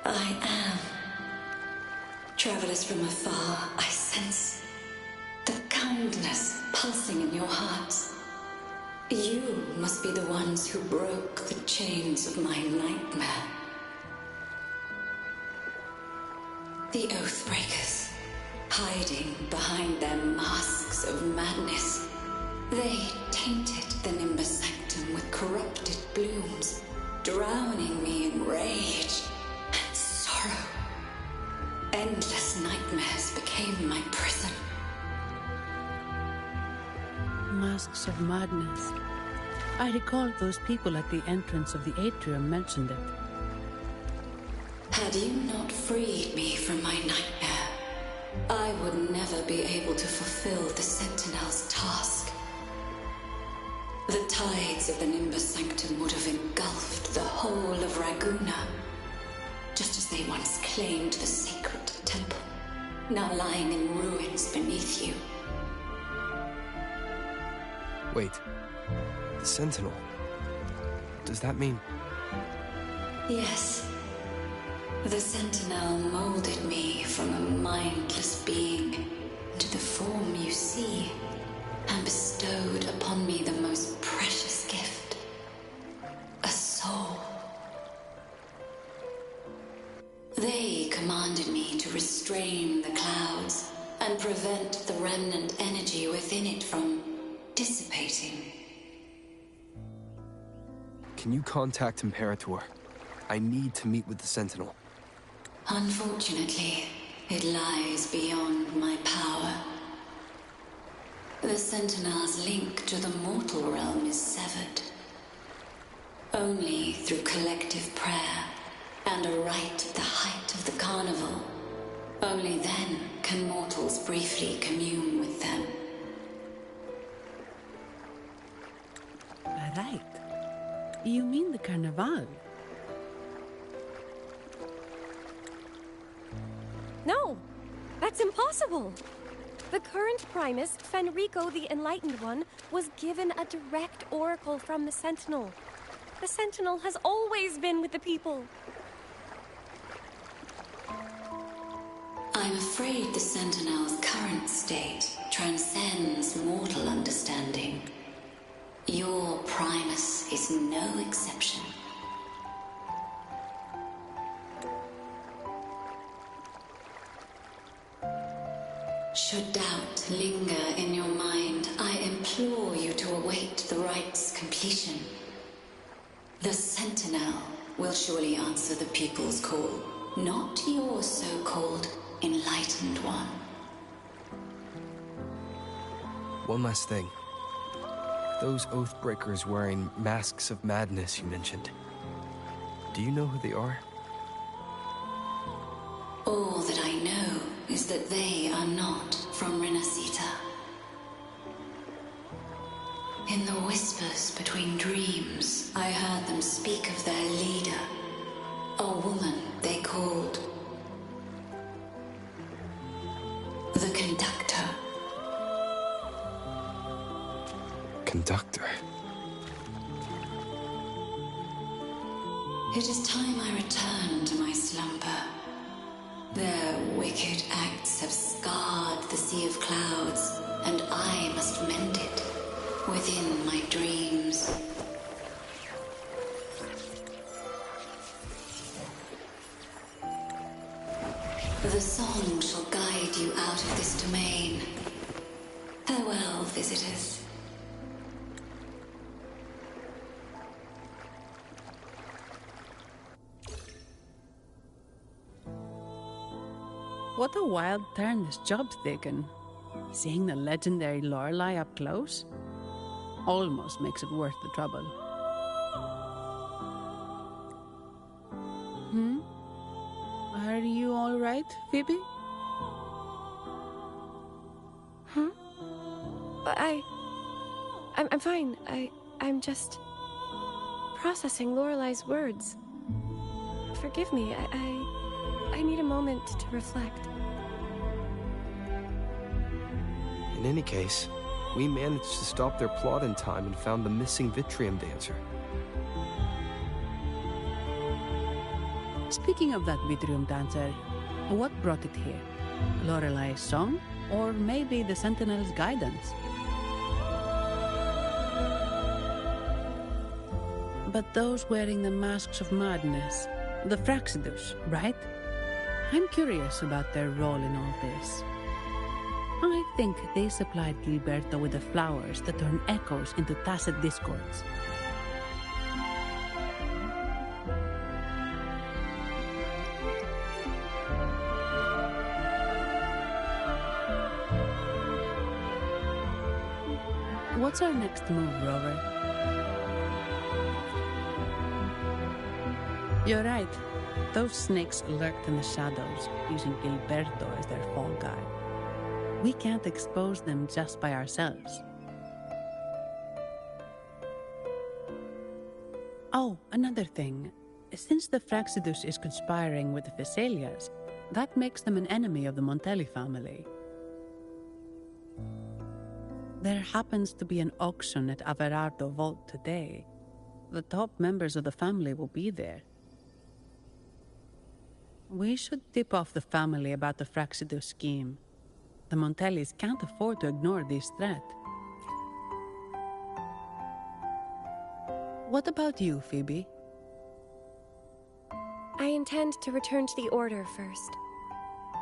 I am. Travelers from afar, I sense the kindness pulsing in your hearts. You must be the ones who broke the chains of my nightmare. The Oathbreakers, hiding behind their masks of madness. They tainted the Nimbus Sanctum with corrupted blooms, drowning me in rage and sorrow. Endless nightmares became my prison. Masks of madness. I recall those people at the entrance of the atrium mentioned it. Had you not freed me from my nightmare, I would never be able to fulfill the Sentinel's task. The tides of the Nimbus Sanctum would have engulfed the whole of Raguna, just as they once claimed the sacred temple, now lying in ruins beneath you. Wait. The Sentinel. Does that mean... Yes. The Sentinel molded me from a mindless being to the form you see, and bestowed upon me the most precious gift, a soul. They commanded me to restrain the clouds and prevent the remnant energy within it from dissipating. Can you contact Imperator? I need to meet with the Sentinel. Unfortunately, it lies beyond my power. The Sentinel's link to the mortal realm is severed. Only through collective prayer and a rite at the height of the carnival, only then can mortals briefly commune with them. Right. You mean the Carnival? No, that's impossible. The current Primus, Fenrico the Enlightened One, was given a direct oracle from the Sentinel. The Sentinel has always been with the people. I'm afraid the Sentinel's current state transcends mortal understanding. Your Primus is no exception. Should doubt linger in your mind, I implore you to await the rite's completion. The Sentinel will surely answer the people's call, not your so-called enlightened one. One last thing. Those Oathbreakers wearing masks of madness you mentioned. Do you know who they are? All that I know is that they are not from Rinasitaaa. In the whispers between dreams, I heard them speak of their leader, a woman they called the Conductor. Conductor? It is time I return to my slumber. Their wicked acts have scarred the Sea of Clouds, and I must mend it within my dreams. The song shall guide you out of this domain. Farewell, visitors. What a wild turn this job's taken. Seeing the legendary Lorelei up close almost makes it worth the trouble. Are you all right, Phoebe? Huh? I'm fine. I'm just processing Lorelei's words. Forgive me. I need a moment to reflect. In any case, we managed to stop their plot in time and found the missing Vitrium dancer. Speaking of that Vitrium dancer, what brought it here? Lorelei's song? Or maybe the Sentinel's guidance? But those wearing the masks of madness, the Fraxidus, right? I'm curious about their role in all this. I think they supplied Gilberto with the flowers that turn echoes into tacit discords. What's our next move, Rover? You're right. Those snakes lurked in the shadows, using Gilberto as their fall guy. We can't expose them just by ourselves. Oh, another thing. Since the Fraxidus is conspiring with the Phassalias, that makes them an enemy of the Montelli family. There happens to be an auction at Averardo Vault today. The top members of the family will be there. We should tip off the family about the Fraxidus scheme. The Montellis can't afford to ignore this threat. What about you, Phoebe? I intend to return to the Order first.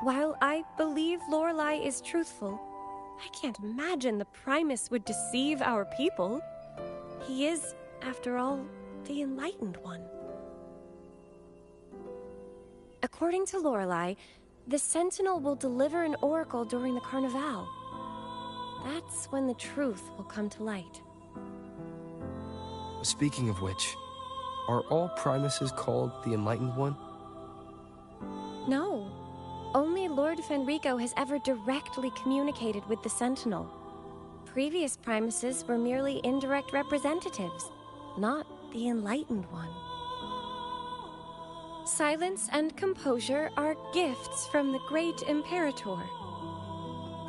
While I believe Lorelei is truthful, I can't imagine the Primus would deceive our people. He is, after all, the Enlightened One. According to Lorelei, the Sentinel will deliver an oracle during the Carnival. That's when the truth will come to light. Speaking of which, are all Primuses called the Enlightened One? No. Only Lord Fenrico has ever directly communicated with the Sentinel. Previous Primuses were merely indirect representatives, not the Enlightened One. Silence and composure are gifts from the great Imperator.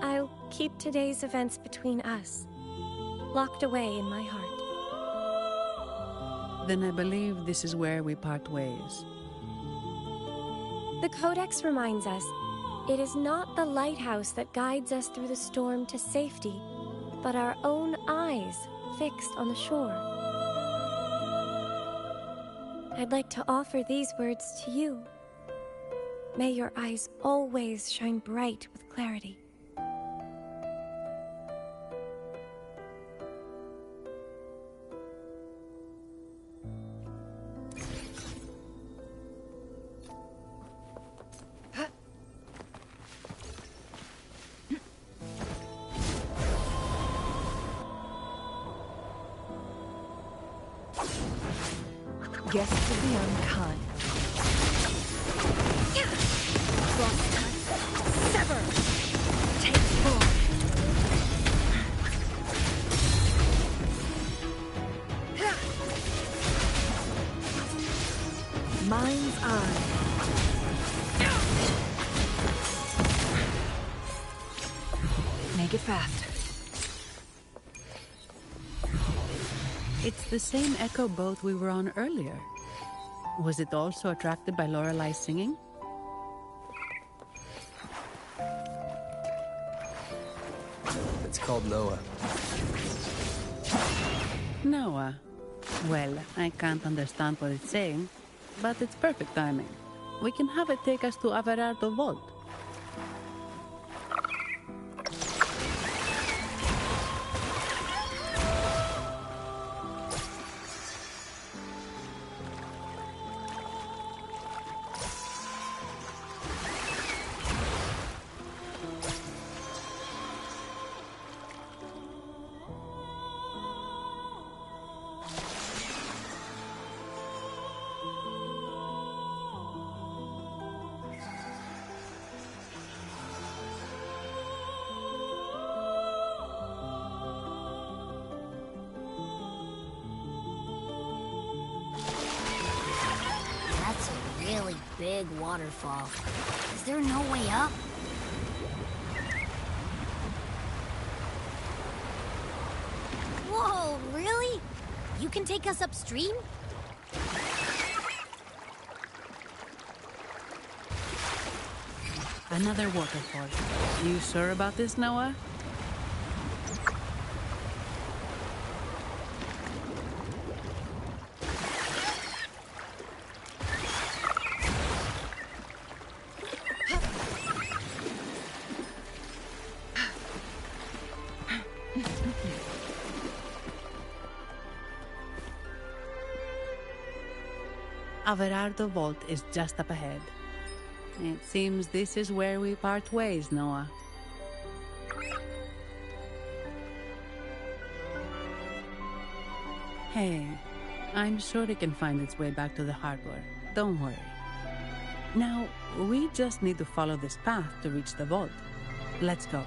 I'll keep today's events between us, locked away in my heart. Then I believe this is where we part ways. The Codex reminds us, it is not the lighthouse that guides us through the storm to safety, but our own eyes fixed on the shore. I'd like to offer these words to you. May your eyes always shine bright with clarity. Guests of the unkind. Cross cut. Sever. Take full. Mind's eye. Make it fast. It's the same echo boat we were on earlier. Was it also attracted by Lorelai's singing? It's called Noah. Noah. Well, I can't understand what it's saying, but it's perfect timing. We can have it take us to Averardo Vault. That's a really big waterfall. Is there no way up? Whoa, really? You can take us upstream? Another waterfall. You sure about this, Noah? Averardo Vault is just up ahead. It seems this is where we part ways, Noah. Hey, I'm sure it can find its way back to the harbor. Don't worry. Now, we just need to follow this path to reach the vault. Let's go.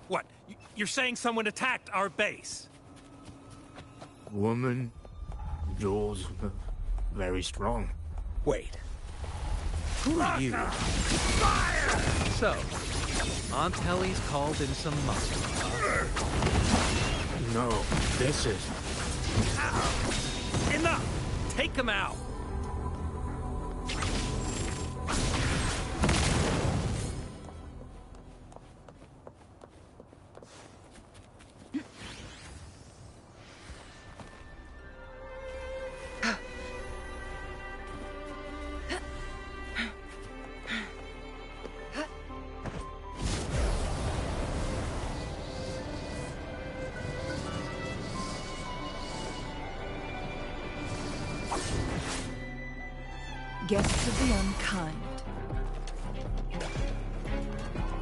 What? You're saying someone attacked our base? Woman, Jules, very strong. Wait. Who are you? Fire! So, Aunt Helly's called in some muscle, huh? No, this is... Ow. Enough! Take him out! Guests of the unkind.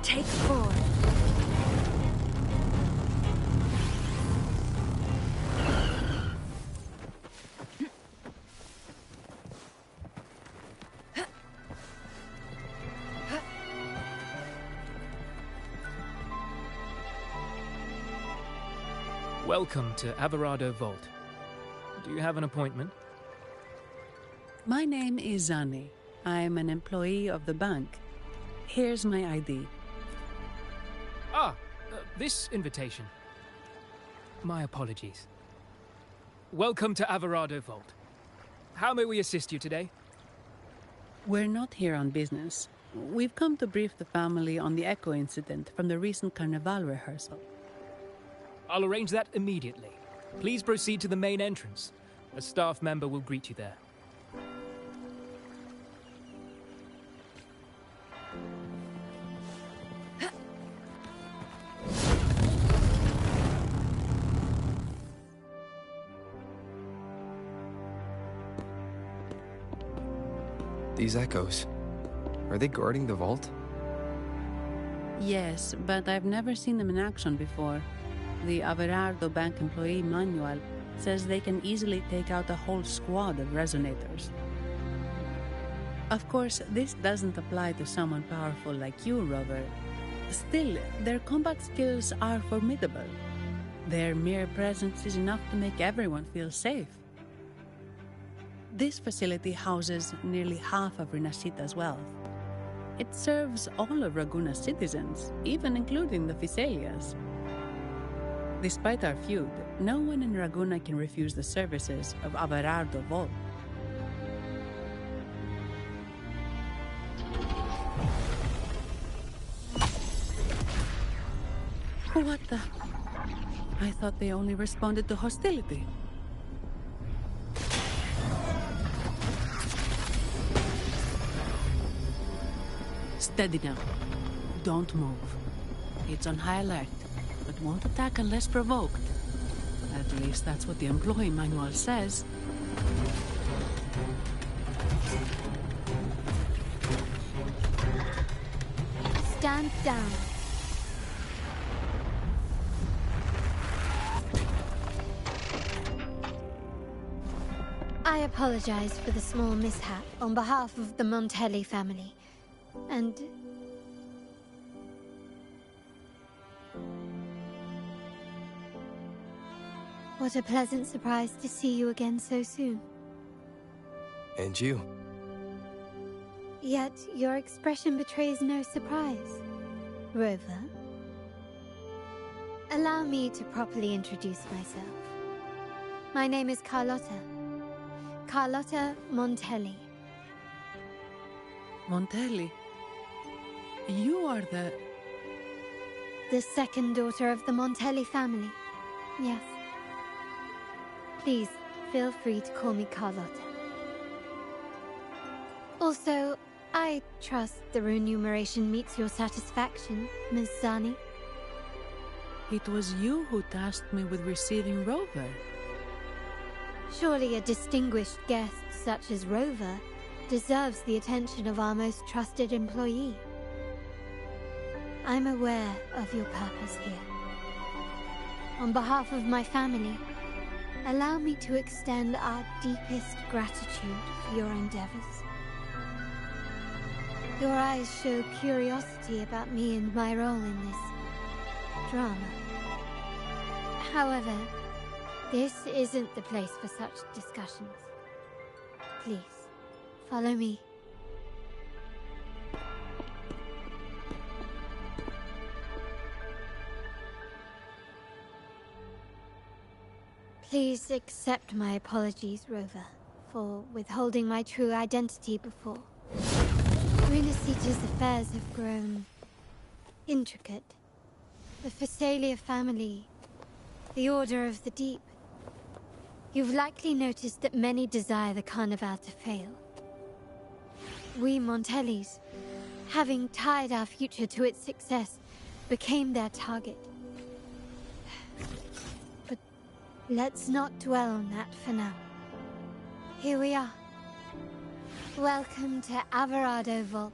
Take four. Welcome to Averardo Vault. Do you have an appointment? My name is Zani. I'm an employee of the bank. Here's my ID. This invitation. My apologies. Welcome to Averardo Vault. How may we assist you today? We're not here on business. We've come to brief the family on the Echo incident from the recent Carnival rehearsal. I'll arrange that immediately. Please proceed to the main entrance. A staff member will greet you there. These echoes, are they guarding the vault? Yes, but I've never seen them in action before. The Averardo Bank employee manual says they can easily take out a whole squad of resonators. Of course, this doesn't apply to someone powerful like you, Rover. Still, their combat skills are formidable. Their mere presence is enough to make everyone feel safe. This facility houses nearly half of Rinasitaa's wealth. It serves all of Raguna's citizens, even including the Physaelias. Despite our feud, no one in Raguna can refuse the services of Averardo Vault. What the? I thought they only responded to hostility. Steady now. Don't move. It's on high alert, but won't attack unless provoked. At least that's what the employee manual says. Stand down. I apologize for the small mishap on behalf of the Montelli family. And... what a pleasant surprise to see you again so soon. And you. Yet your expression betrays no surprise, Rover. Allow me to properly introduce myself. My name is Carlotta. Carlotta Montelli. Montelli? You are the second daughter of the Montelli family. Yes. Please, feel free to call me Carlotta. Also, I trust the remuneration meets your satisfaction, Ms. Zani. It was you who tasked me with receiving Rover. Surely a distinguished guest such as Rover deserves the attention of our most trusted employee. I'm aware of your purpose here. On behalf of my family, allow me to extend our deepest gratitude for your endeavors. Your eyes show curiosity about me and my role in this drama. However, this isn't the place for such discussions. Please, follow me. Please accept my apologies, Rover, for withholding my true identity before. Rinasita's affairs have grown intricate. The Physaelia family, the Order of the Deep. You've likely noticed that many desire the Carnival to fail. We Montellis, having tied our future to its success, became their target. But let's not dwell on that for now. Here we are. Welcome to Averardo Vault,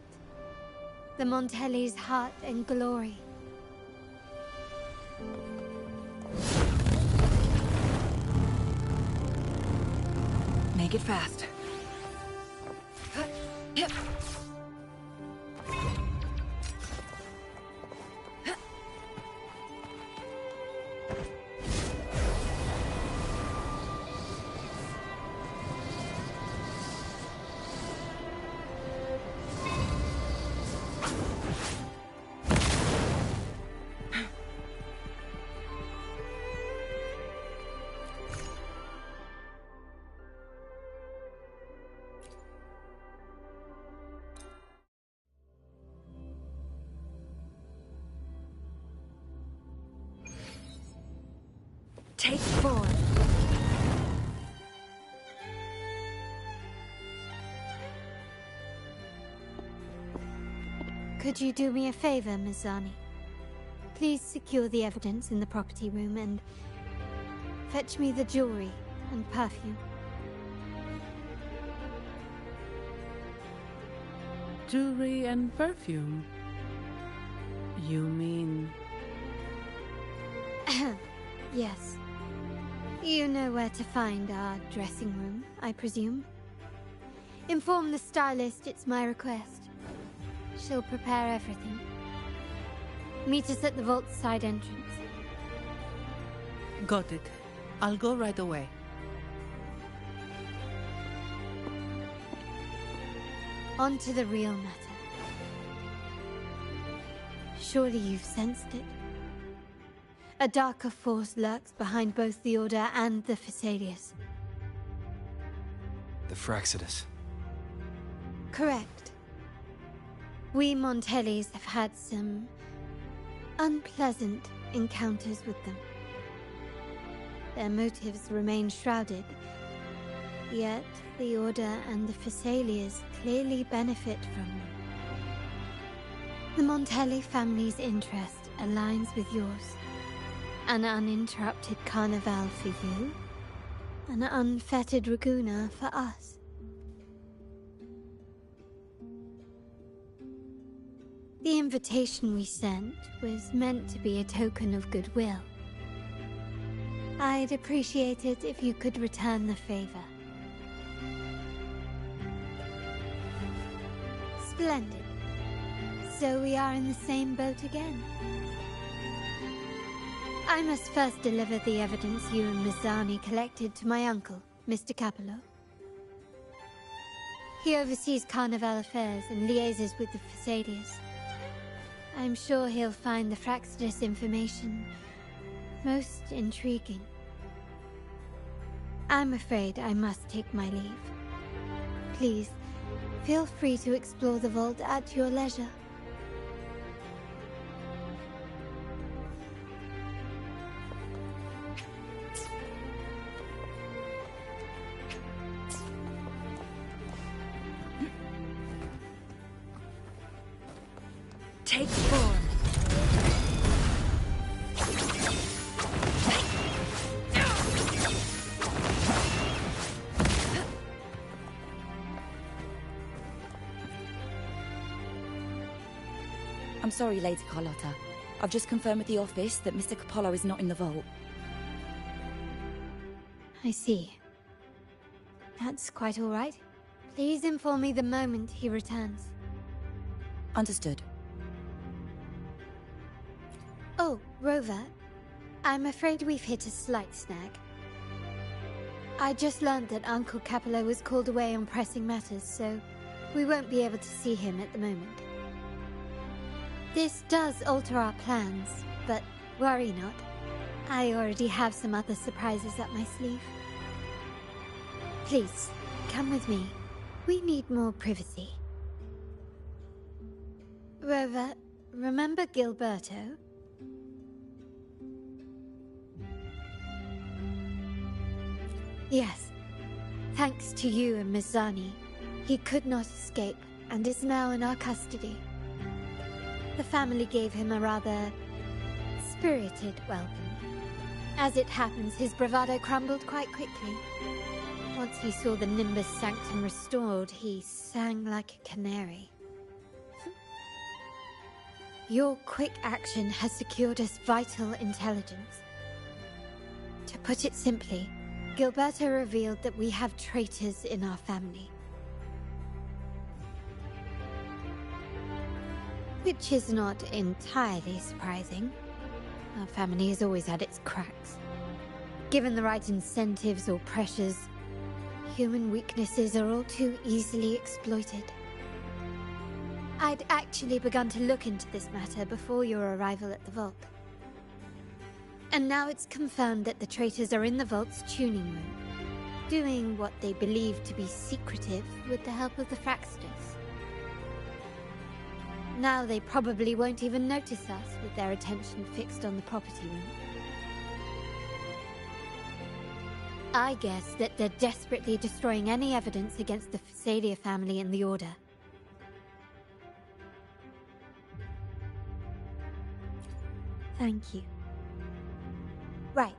the Montelli's heart and glory. Make it fast. Take 4. Could you do me a favor, Ms. Zani? Please secure the evidence in the property room and fetch me the jewelry and perfume. Jewelry and perfume. You mean... Yes. You know where to find our dressing room, I presume. Inform the stylist it's my request. She'll prepare everything. Meet us at the vault's side entrance. Got it. I'll go right away. On to the real matter. Surely you've sensed it. A darker force lurks behind both the Order and the Phasaelius. The Fraxidus. Correct. We Montellis have had some unpleasant encounters with them. Their motives remain shrouded, yet the Order and the Phasaelius clearly benefit from them. The Montelli family's interest aligns with yours. An uninterrupted carnival for you, an unfettered Raguna for us. The invitation we sent was meant to be a token of goodwill. I'd appreciate it if you could return the favor. Splendid. So we are in the same boat again. I must first deliver the evidence you and Mizani collected to my uncle, Mr. Capello. He oversees Carnival affairs and liaises with the Phasaelius. I'm sure he'll find the Fraxidus information most intriguing. I'm afraid I must take my leave. Please, feel free to explore the vault at your leisure. Take form. I'm sorry, Lady Carlotta. I've just confirmed with the office that Mr. Capello is not in the vault. I see. That's quite all right. Please inform me the moment he returns. Understood. Oh, Rover, I'm afraid we've hit a slight snag. I just learned that Uncle Capello was called away on pressing matters, so we won't be able to see him at the moment. This does alter our plans, but worry not. I already have some other surprises up my sleeve. Please, come with me. We need more privacy. Rover, remember Gilberto? Yes. Thanks to you and Mizani, he could not escape and is now in our custody. The family gave him a rather spirited welcome. As it happens, his bravado crumbled quite quickly. Once he saw the Nimbus Sanctum restored, he sang like a canary. Your quick action has secured us vital intelligence. To put it simply, Gilberto revealed that we have traitors in our family. Which is not entirely surprising. Our family has always had its cracks. Given the right incentives or pressures, human weaknesses are all too easily exploited. I'd actually begun to look into this matter before your arrival at the vault. And now it's confirmed that the traitors are in the vault's tuning room, doing what they believe to be secretive with the help of the Fraxidus. Now they probably won't even notice us with their attention fixed on the property room. I guess that they're desperately destroying any evidence against the Phasalia family and the Order. Thank you. Right.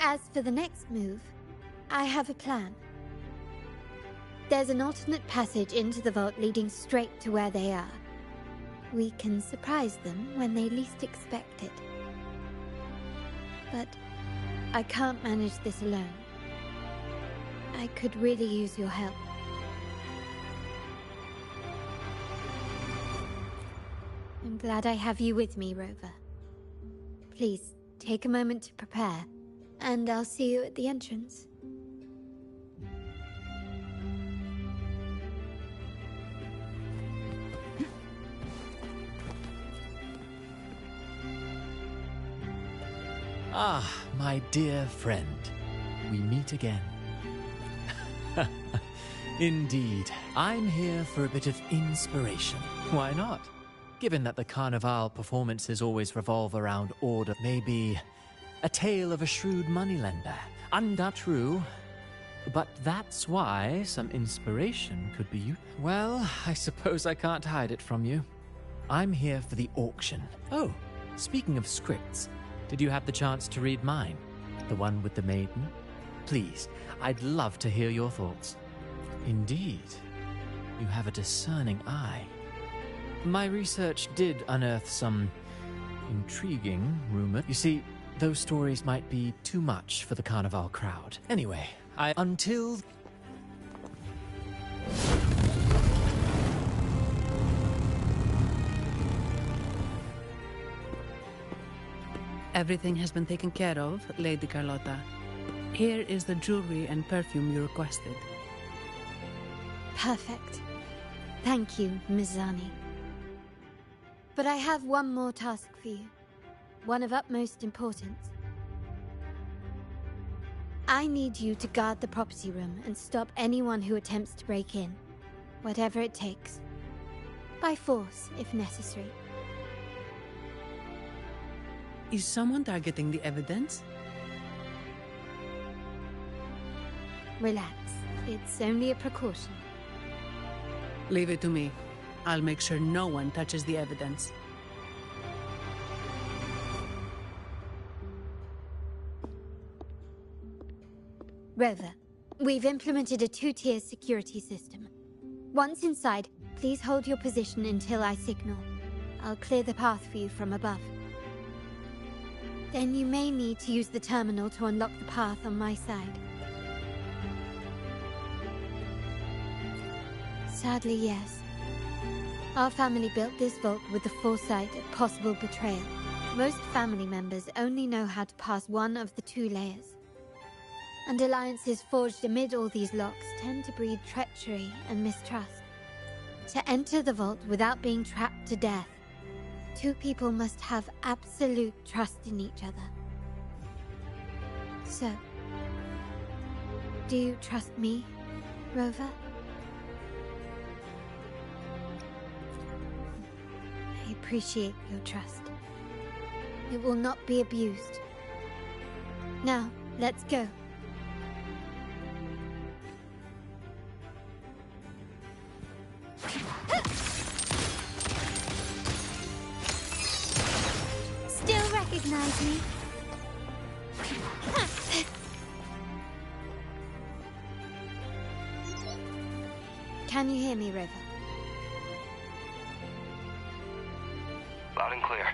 As for the next move, I have a plan. There's an alternate passage into the vault leading straight to where they are. We can surprise them when they least expect it. But I can't manage this alone. I could really use your help. I'm glad I have you with me, Rover. Please, take a moment to prepare, and I'll see you at the entrance. Ah, my dear friend. We meet again. Indeed, I'm here for a bit of inspiration. Why not? Given that the Carnival performances always revolve around order, maybe a tale of a shrewd moneylender. Not true. But that's why some inspiration could be useful. Well, I suppose I can't hide it from you. I'm here for the auction. Oh, speaking of scripts, did you have the chance to read mine? The one with the maiden? Please, I'd love to hear your thoughts. Indeed, you have a discerning eye. My research did unearth some intriguing rumors. You see, those stories might be too much for the Carnival crowd. Anyway, until... Everything has been taken care of, Lady Carlotta. Here is the jewelry and perfume you requested. Perfect. Thank you, Ms. Zani. But I have one more task for you. One of utmost importance. I need you to guard the property room and stop anyone who attempts to break in. Whatever it takes. By force, if necessary. Is someone targeting the evidence? Relax. It's only a precaution. Leave it to me. I'll make sure no one touches the evidence. Rover, we've implemented a two-tier security system. Once inside, please hold your position until I signal. I'll clear the path for you from above. Then you may need to use the terminal to unlock the path on my side. Sadly, yes. Our family built this vault with the foresight of possible betrayal. Most family members only know how to pass one of the two layers. And alliances forged amid all these locks tend to breed treachery and mistrust. To enter the vault without being trapped to death, two people must have absolute trust in each other. So, do you trust me, Rover? I appreciate your trust. It will not be abused. Now, let's go. Still recognize me? Can you hear me, Rover? Loud and clear.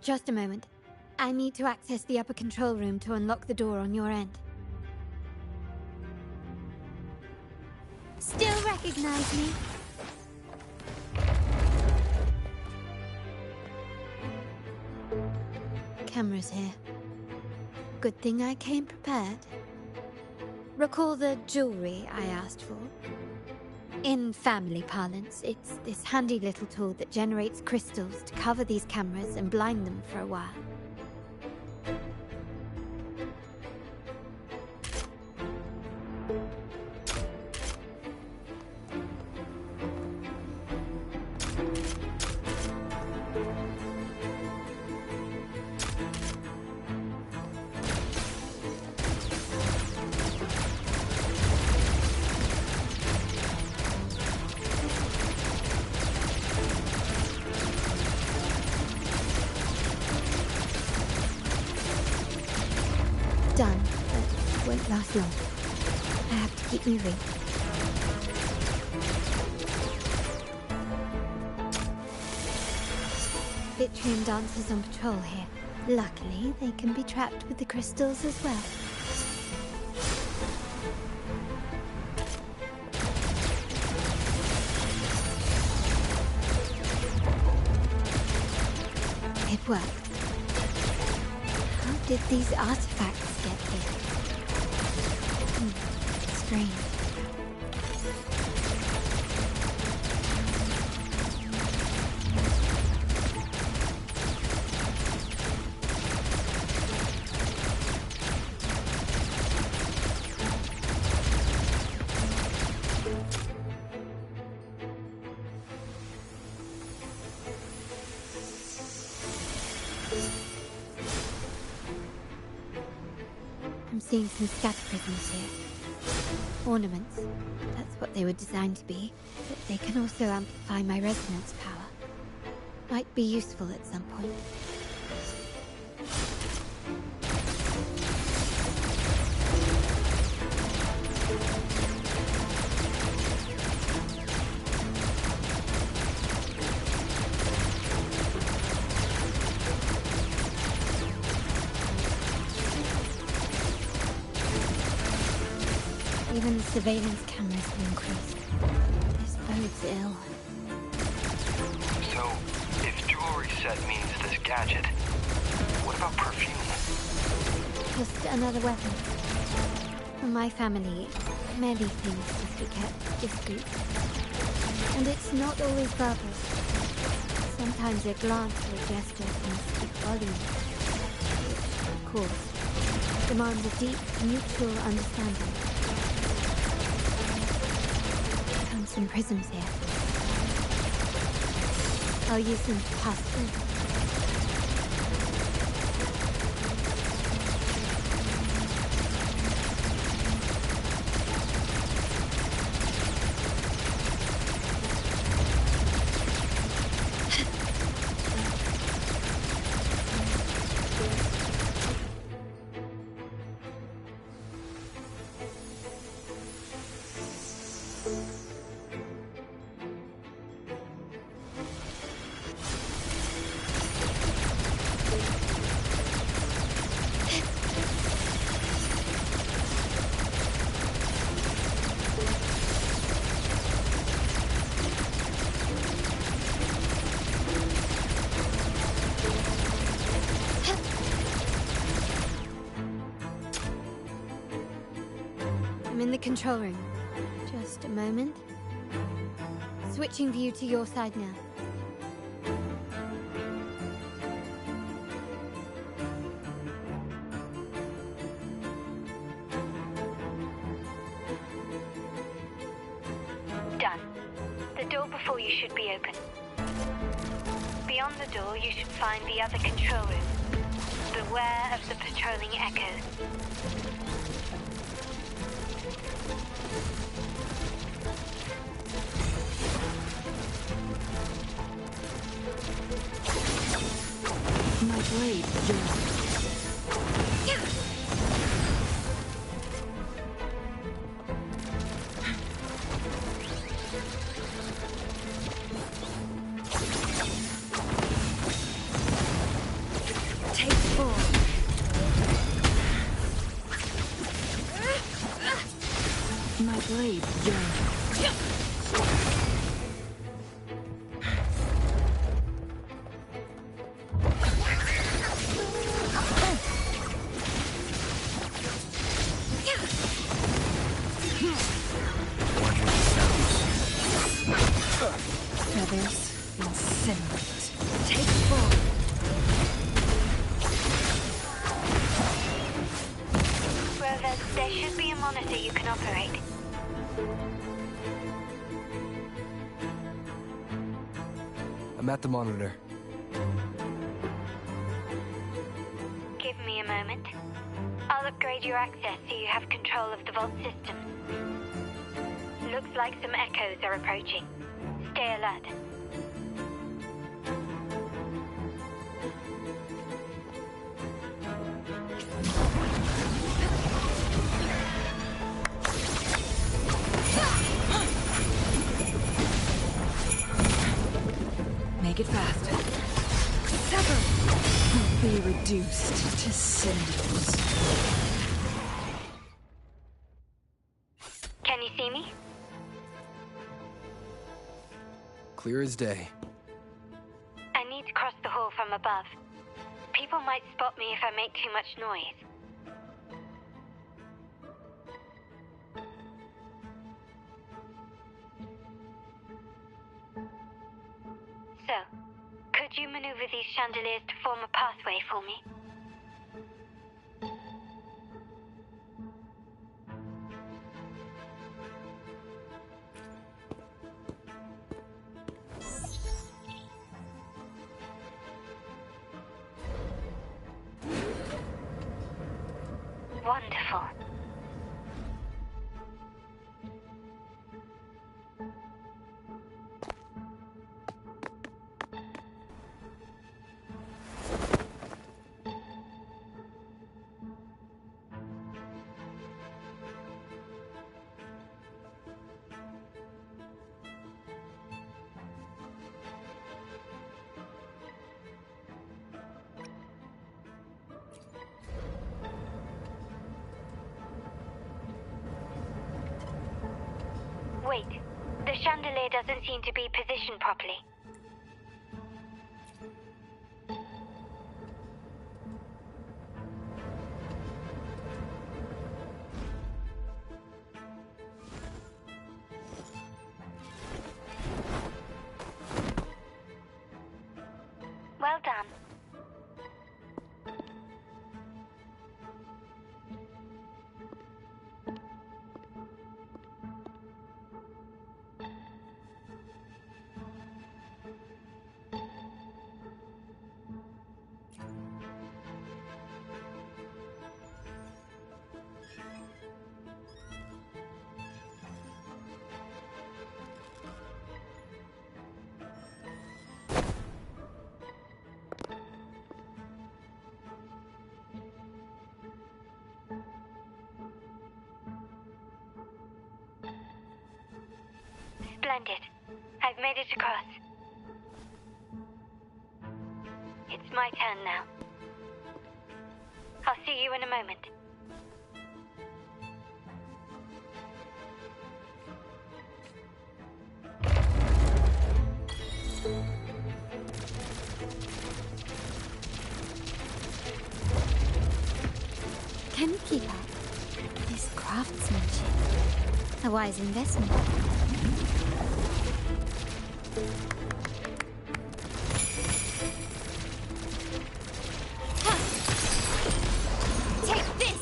Just a moment. I need to access the upper control room to unlock the door on your end. Still recognize me? Cameras here. Good thing I came prepared. Recall the jewelry I asked for? In family parlance, it's this handy little tool that generates crystals to cover these cameras and blind them for a while. last long. I have to keep moving. Vitrium dancers on patrol here. Luckily, they can be trapped with the crystals as well. It worked. How did these artifacts get here? Strange. I'm seeing some scatter prisms here. Ornaments. That's what they were designed to be, but they can also amplify my resonance power. Might be useful at some point. Even the surveillance cameras have increased. This bodes ill. So, if jewelry set means this gadget, what about perfume? Just another weapon. For my family, many things must be kept discreet. And it's not always verbal. Sometimes a glance or a gesture can speak volumes. Which, of course, demands a deep mutual understanding. Some prisms here. I'll use them to pass through. I'm in the control room. Just a moment. Switching view to your side now. Done. The door before you should be open. Beyond the door, you should find the other control room. Beware of the patrolling echoes. My blade yearns. Take 4. My blade yearns. Feathers incinerate. Take 4. Rover, there should be a monitor you can operate. I'm at the monitor. Give me a moment. I'll upgrade your access so you have control of the vault system. Looks like some echoes are approaching. Stay alert. Make it fast. Sever! Be reduced to cinders. Can you see me? Clear as day. I need to cross the hall from above. People might spot me if I make too much noise. So, could you maneuver these chandeliers to form a pathway for me? Wonderful. Wait, the chandelier doesn't seem to be positioned properly. Well done. Splendid. I've made it across. It's my turn now. I'll see you in a moment. Can you keep up? This craftsmanship. A wise investment. Take this!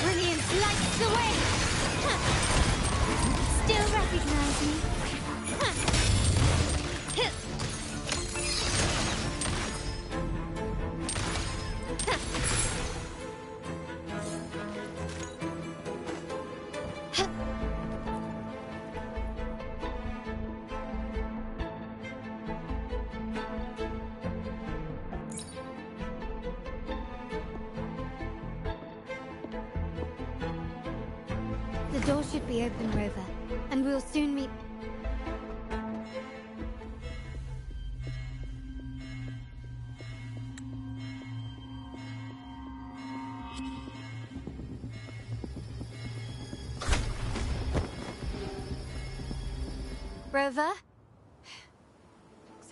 Brilliant lights the way! Still recognize me? The door should be open, Rover, and we'll soon meet... Rover? Looks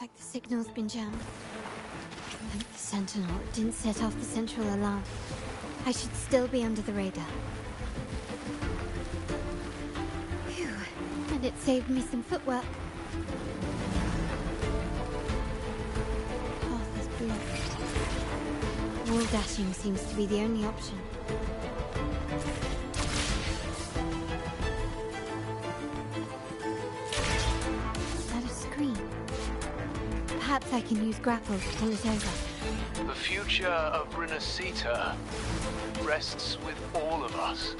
like the signal's been jammed. Thank the Sentinel it didn't set off the central alarm. I should still be under the radar. Phew. And it saved me some footwork. Path is blocked. Wall dashing seems to be the only option. Is that a screen? Perhaps I can use grapple to pull it over. The future of Rinasitaaa rests with all of us.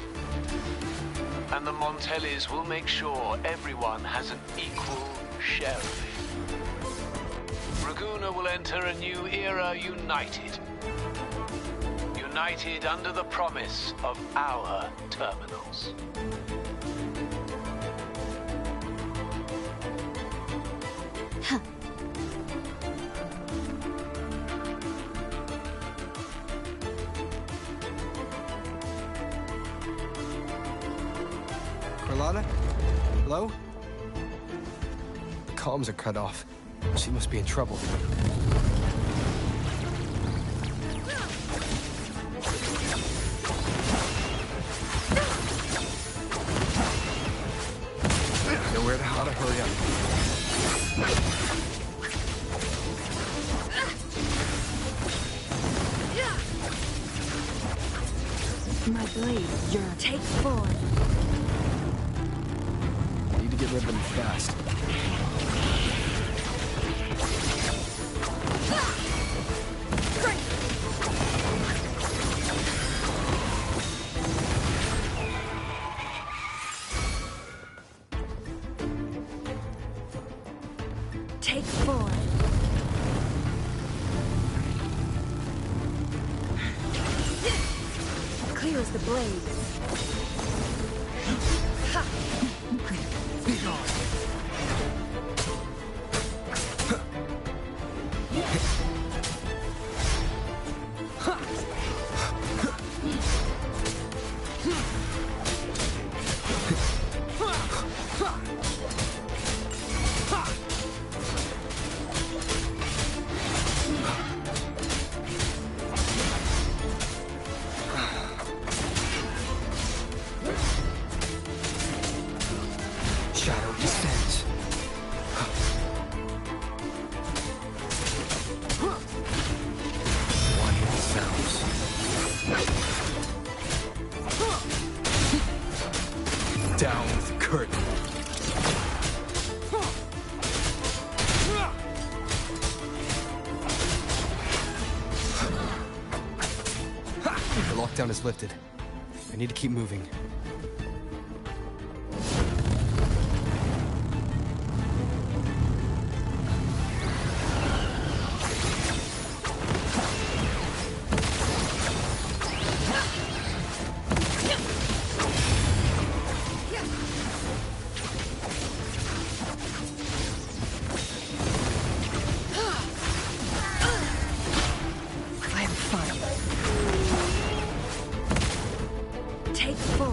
and the Montellis will make sure everyone has an equal share of it. Raguna will enter a new era united. United under the promise of our terminals. Huh. Carlotta? Hello? The comms are cut off. She must be in trouble. Nowhere to how to hurry up. My blade, take 4. Need to get rid of them fast. Take 4. Clears the blades. Be gone. Shadow descends. One sounds. Down with curtain. The lockdown is lifted. I need to keep moving. I'm fine. Take 4.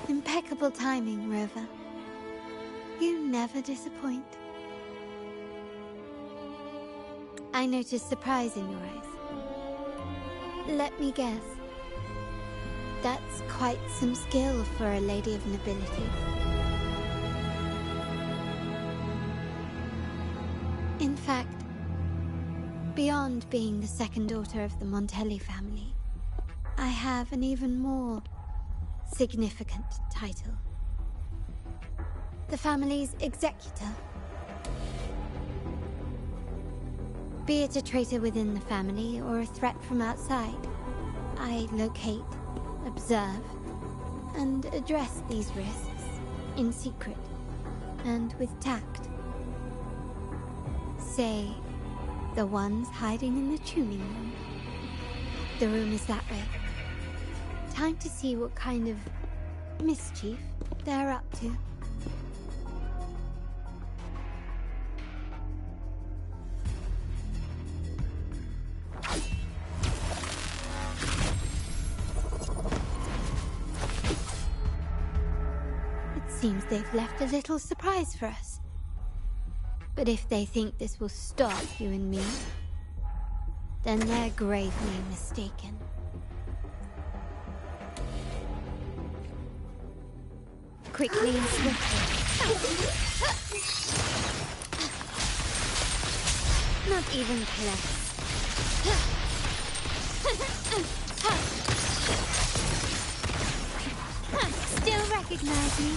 Impeccable timing, Rover. You never disappoint. I noticed surprise in your eyes. Let me guess. That's quite some skill for a lady of nobility. In fact, beyond being the second daughter of the Montelli family, I have an even more significant title. The family's executor. Be it a traitor within the family or a threat from outside, I locate, observe, and address these risks in secret and with tact. Say, the ones hiding in the tuning room. The room is that way. Time to see what kind of mischief they're up to. It seems they've left a little surprise for us. But if they think this will stop you and me, then they're gravely mistaken. Quickly and swiftly. Not even close. Still recognize me?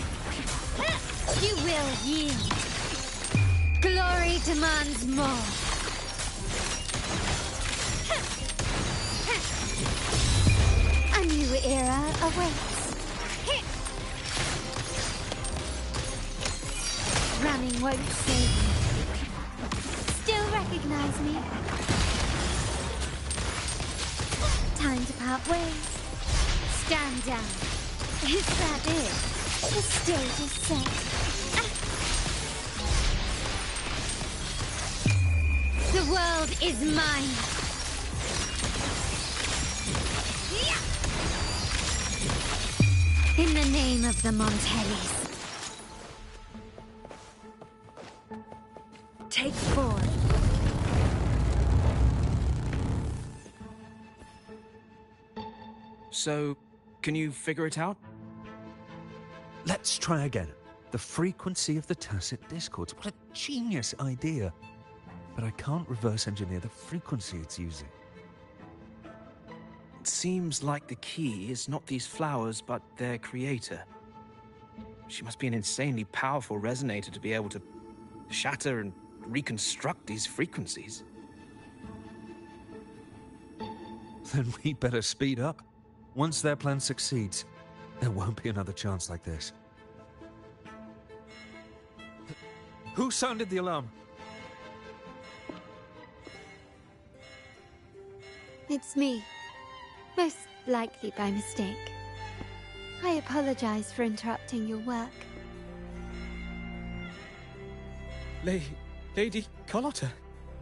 You will yield. Glory demands more. A new era awaits. Running won't save me. Still recognize me? Time to part ways. Stand down. Is that it? The stage is set. The world is mine. In the name of the Montellis. Take 4. So, can you figure it out? Let's try again. The frequency of the tacit discords. What a genius idea. But I can't reverse engineer the frequency it's using. It seems like the key is not these flowers, but their creator. She must be an insanely powerful resonator to be able to shatter and reconstruct these frequencies. Then we better speed up. Once their plan succeeds, there won't be another chance like this. Who sounded the alarm? It's me. Most likely by mistake. I apologize for interrupting your work. Lady Carlotta,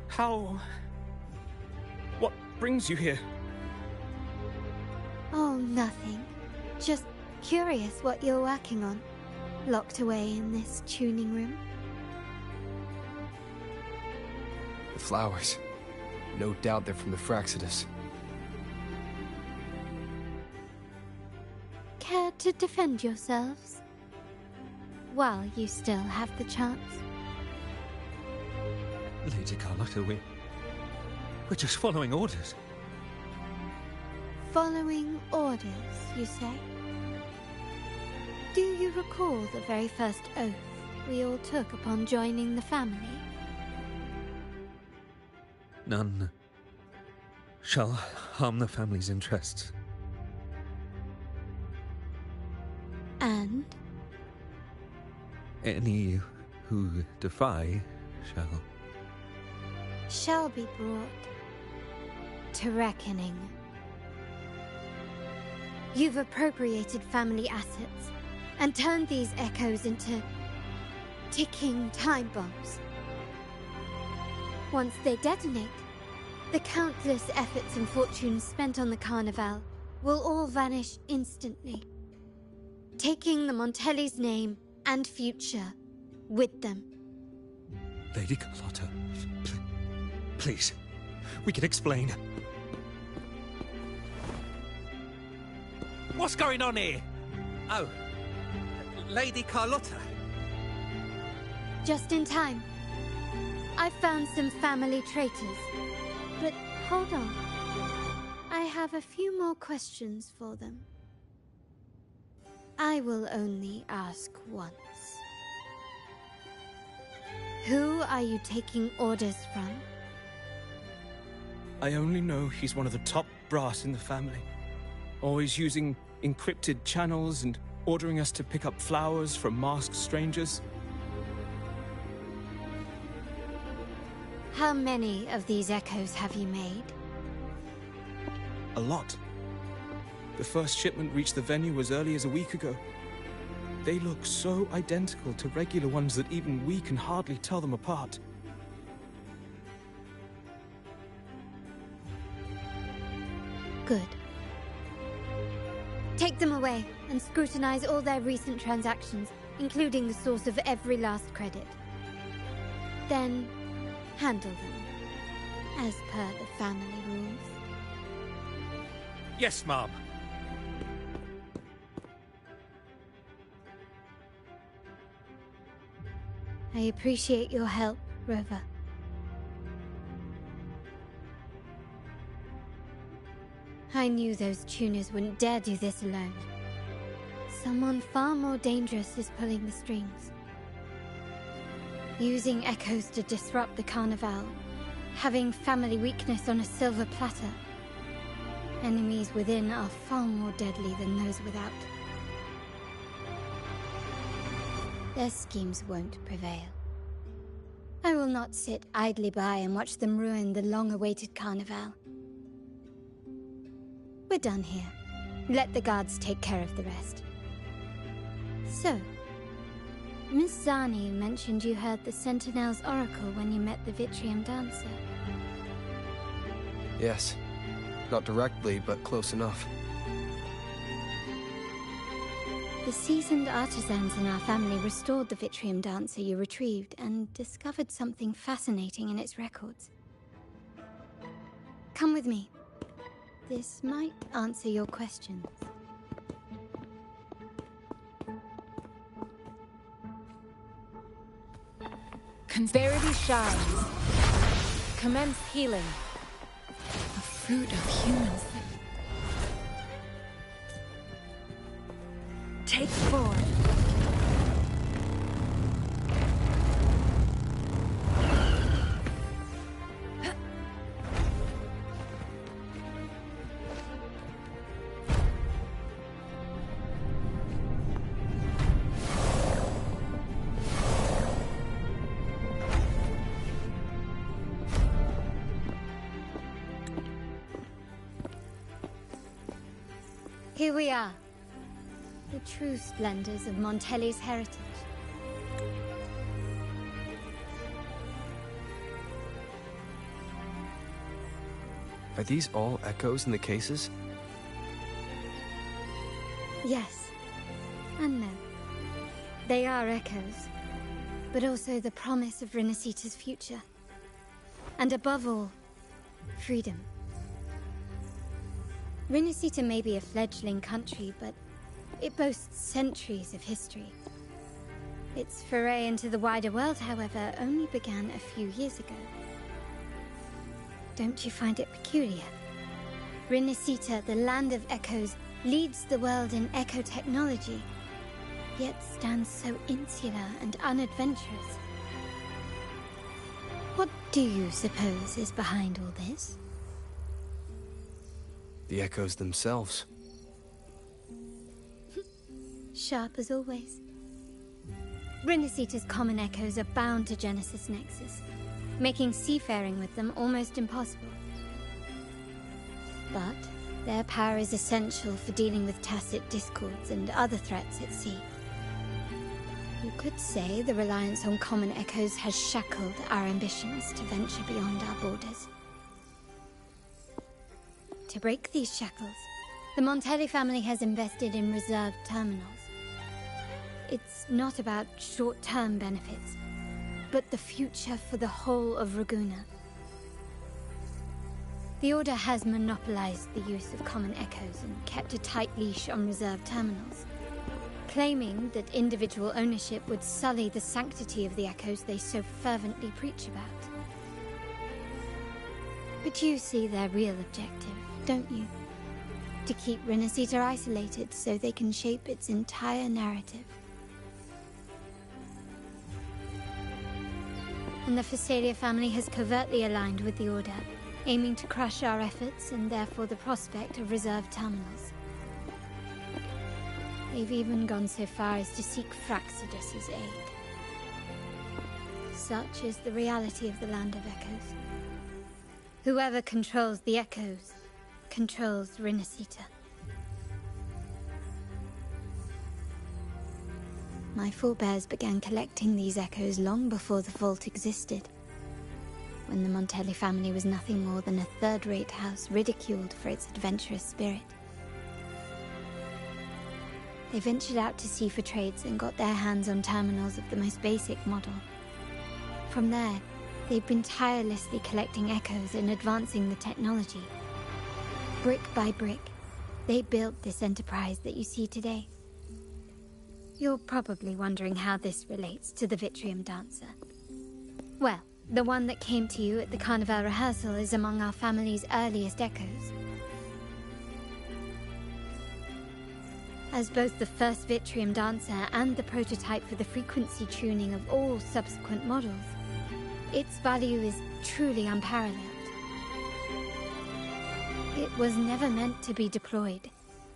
how... What brings you here? Oh, nothing. Just curious what you're working on. Locked away in this tuning room. The flowers. No doubt they're from the Fraxidus. Care to defend yourselves? While you still have the chance. Lady Carlotta, we're just following orders. Following orders, you say? Do you recall the very first oath we all took upon joining the family? None shall harm the family's interests. And? Any who defy shall be brought to reckoning. You've appropriated family assets and turned these echoes into ticking time bombs. Once they detonate, the countless efforts and fortunes spent on the Carnival will all vanish instantly, taking the Montelli's name and future with them. Lady Carlotta, please, we can explain. What's going on here? Oh, Lady Carlotta. Just in time. I found some family traitors. But hold on. I have a few more questions for them. I will only ask once. Who are you taking orders from? I only know he's one of the top brass in the family. Always using encrypted channels and ordering us to pick up flowers from masked strangers. How many of these echoes have you made? A lot. The first shipment reached the venue as early as a week ago. They look so identical to regular ones that even we can hardly tell them apart. Good. Take them away and scrutinize all their recent transactions, including the source of every last credit. Then, handle them, as per the family rules. Yes, Mom. I appreciate your help, Rover. I knew those tuners wouldn't dare do this alone. Someone far more dangerous is pulling the strings. Using echoes to disrupt the Carnival. Having family weakness on a silver platter. Enemies within are far more deadly than those without. Their schemes won't prevail. I will not sit idly by and watch them ruin the long-awaited Carnival. We're done here. Let the guards take care of the rest. So, Miss Zani mentioned you heard the Sentinel's oracle when you met the Vitrium Dancer. Yes. Not directly, but close enough. The seasoned artisans in our family restored the Vitrium Dancer you retrieved and discovered something fascinating in its records. Come with me. This might answer your questions. Conspiracy shines. Commence healing. A fruit of humans. Take 4. Here we are. The true splendors of Montelli's heritage. Are these all echoes in the cases? Yes. And no. They are echoes. But also the promise of Rinasita's future. And above all, freedom. Rinasita may be a fledgling country, but it boasts centuries of history. Its foray into the wider world, however, only began a few years ago. Don't you find it peculiar? Rinasita, the land of echoes, leads the world in echo technology, yet stands so insular and unadventurous. What do you suppose is behind all this? The echoes themselves. Sharp as always. Rinasita's common echoes are bound to Genesis Nexus, making seafaring with them almost impossible. But their power is essential for dealing with tacit discords and other threats at sea. You could say the reliance on common echoes has shackled our ambitions to venture beyond our borders. To break these shackles, the Montelli family has invested in reserved terminals. It's not about short-term benefits, but the future for the whole of Raguna. The Order has monopolized the use of common echoes and kept a tight leash on reserved terminals, claiming that individual ownership would sully the sanctity of the echoes they so fervently preach about. But you see their real objective, don't you? To keep Rinasita isolated so they can shape its entire narrative. And the Phasalia family has covertly aligned with the Order, aiming to crush our efforts and therefore the prospect of reserved terminals. They've even gone so far as to seek Fraxidus's aid. Such is the reality of the Land of Echoes. Whoever controls the Echoes controls Rinasita. My forebears began collecting these echoes long before the vault existed, when the Montelli family was nothing more than a third-rate house ridiculed for its adventurous spirit. They ventured out to sea for trades and got their hands on terminals of the most basic model. From there, they've been tirelessly collecting echoes and advancing the technology. Brick by brick, they built this enterprise that you see today. You're probably wondering how this relates to the Vitrium Dancer. Well, the one that came to you at the Carnival rehearsal is among our family's earliest echoes. As both the first Vitrium dancer and the prototype for the frequency tuning of all subsequent models, its value is truly unparalleled. It was never meant to be deployed,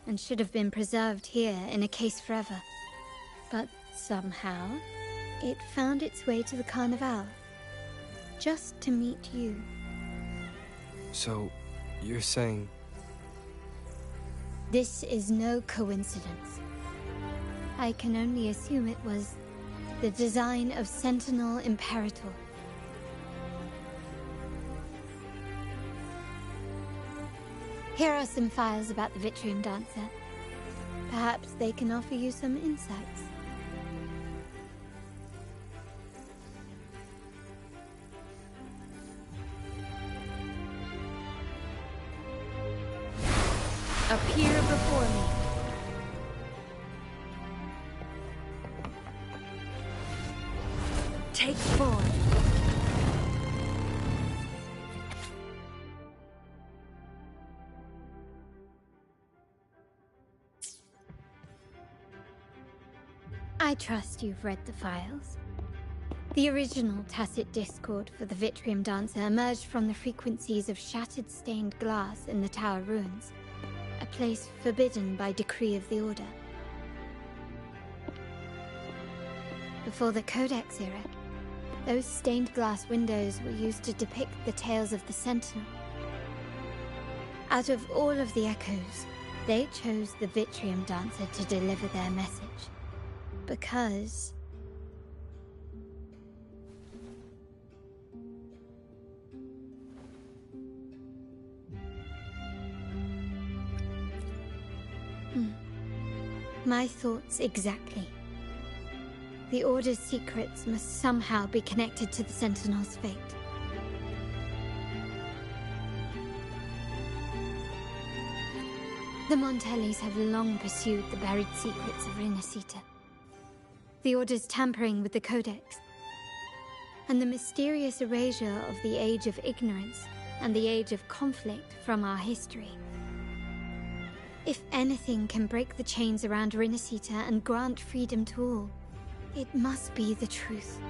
and should have been preserved here in a case forever. But somehow, it found its way to the Carnival, just to meet you. So, you're saying... This is no coincidence. I can only assume it was the design of Sentinel Imperator. Here are some files about the Vitrium Dancer. Perhaps they can offer you some insights. Appear before me. Take form. I trust you've read the files. The original tacit discord for the Vitrium Dancer emerged from the frequencies of shattered stained glass in the Tower Ruins, a place forbidden by decree of the Order. Before the Codex era, those stained glass windows were used to depict the tales of the Sentinel. Out of all of the echoes, they chose the Vitrium Dancer to deliver their message. Because... My thoughts exactly. The Order's secrets must somehow be connected to the Sentinel's fate. The Montellis have long pursued the buried secrets of Rinasitaaa. The Order's tampering with the Codex, and the mysterious erasure of the Age of Ignorance and the Age of Conflict from our history. If anything can break the chains around Rinasitaaa and grant freedom to all, it must be the truth.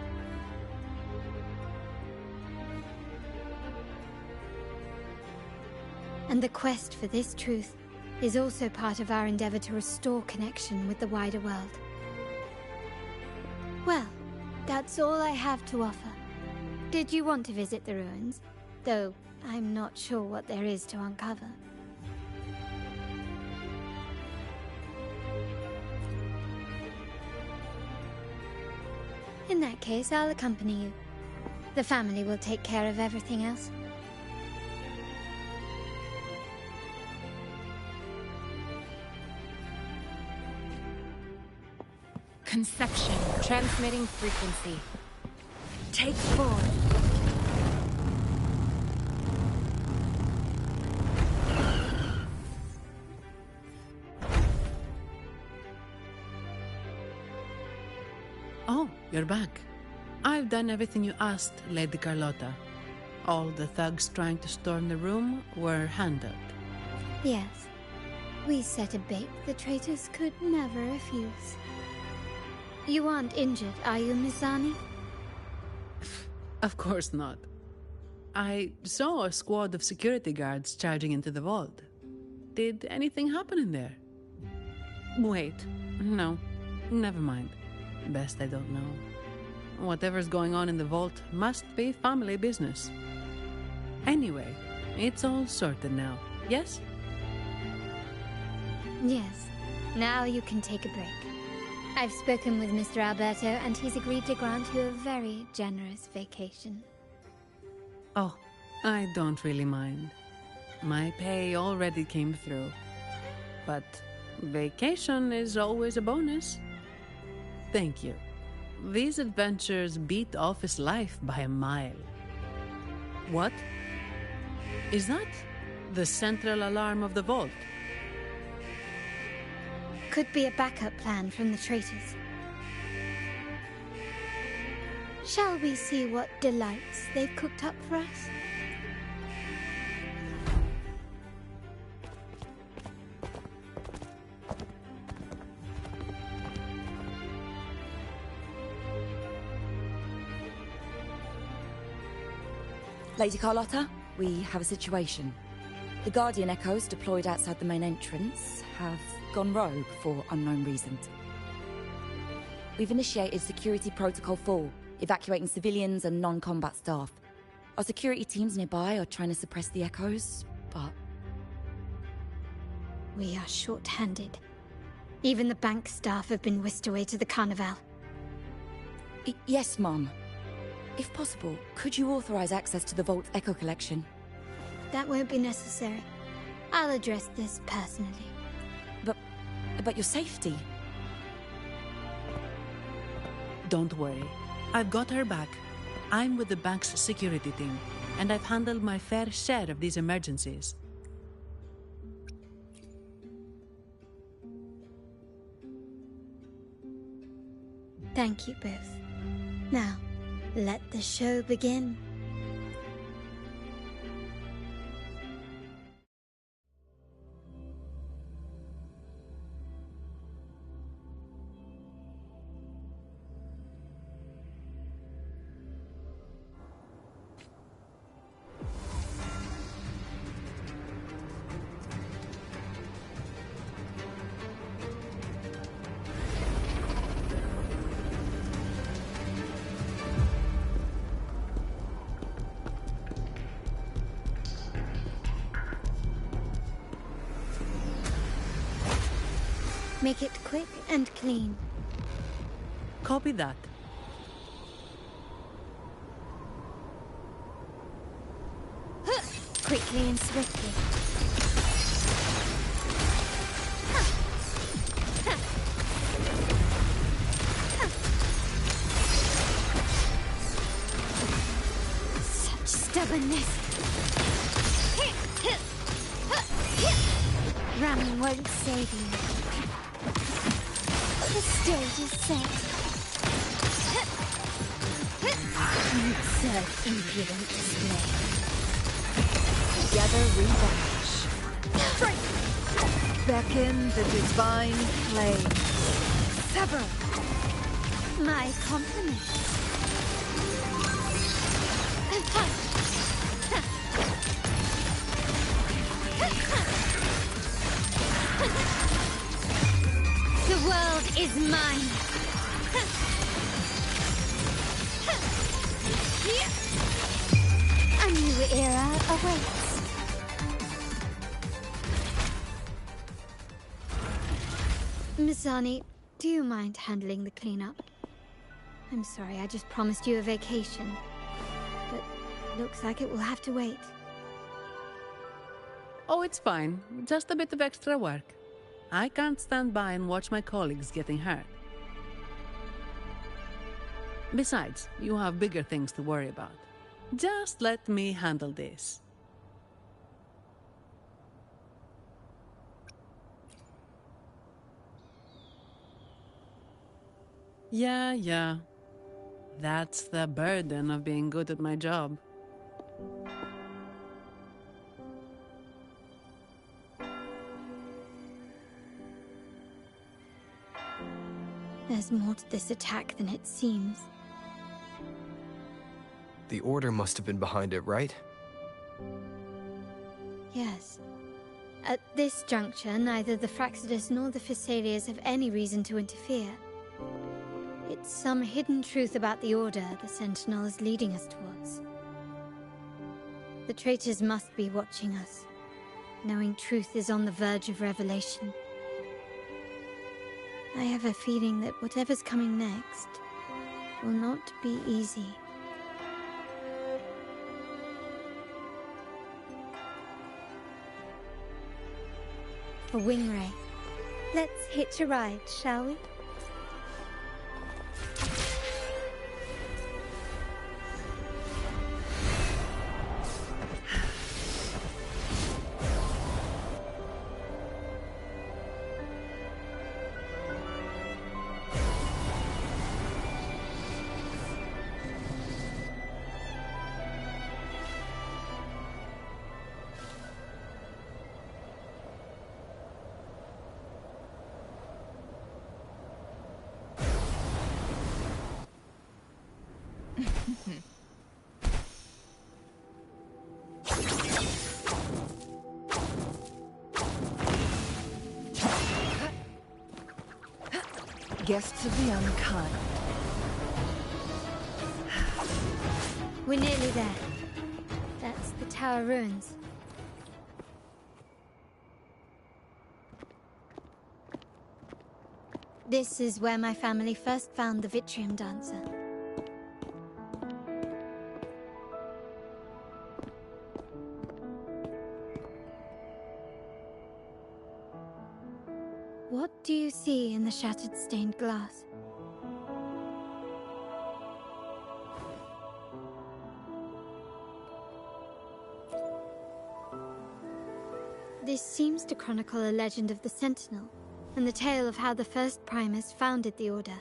And the quest for this truth is also part of our endeavor to restore connection with the wider world. Well, that's all I have to offer. Did you want to visit the ruins? Though I'm not sure what there is to uncover. In that case, I'll accompany you. The family will take care of everything else. Conception. Transmitting frequency. Take form. Oh, you're back. I've done everything you asked, Lady Carlotta. All the thugs trying to storm the room were handled. Yes. We set a bait the traitors could never refuse. You aren't injured, are you, Miss Arnie? Of course not. I saw a squad of security guards charging into the vault. Did anything happen in there? Wait, no, never mind. Best I don't know. Whatever's going on in the vault must be family business. Anyway, it's all sorted now, yes? Yes. Now you can take a break. I've spoken with Mr. Alberto, and he's agreed to grant you a very generous vacation. Oh, I don't really mind. My pay already came through. But vacation is always a bonus. Thank you. These adventures beat office life by a mile. What? Is that the central alarm of the vault? Could be a backup plan from the traitors. Shall we see what delights they've cooked up for us? Lady Carlotta, we have a situation. The Guardian Echoes deployed outside the main entrance have gone rogue for unknown reasons. We've initiated Security Protocol 4, evacuating civilians and non-combat staff. Our security teams nearby are trying to suppress the Echoes, but... We are short-handed. Even the bank staff have been whisked away to the Carnival. Yes, Mom. If possible, could you authorize access to the Vault's Echo collection? That won't be necessary. I'll address this personally. But your safety? Don't worry. I've got her back. I'm with the bank's security team, and I've handled my fair share of these emergencies. Thank you both. Now, let the show begin. Make it quick and clean. Copy that. Quickly and swiftly. Such stubbornness. Ramming won't save you. The stage is set. Absurd, impudent display. Together we vanish. Beckon the divine flame. Sever. My compliments. The world is mine. A new era awaits. Mizani, do you mind handling the cleanup? I'm sorry, I just promised you a vacation. But looks like it will have to wait. Oh, it's fine. Just a bit of extra work. I can't stand by and watch my colleagues getting hurt. Besides, you have bigger things to worry about. Just let me handle this. Yeah. That's the burden of being good at my job. There's more to this attack than it seems. The Order must have been behind it, right? Yes. At this juncture, neither the Fraxidus nor the Phassalias have any reason to interfere. It's some hidden truth about the Order the Sentinel is leading us towards. The traitors must be watching us, knowing truth is on the verge of revelation. I have a feeling that whatever's coming next will not be easy. A wing ray. Let's hitch a ride, shall we? Guests of the unkind. We're nearly there. That's the tower ruins. This is where my family first found the Vitrium Dancer. What do you see in the shattered stained glass? This seems to chronicle a legend of the Sentinel, and the tale of how the first Primus founded the Order.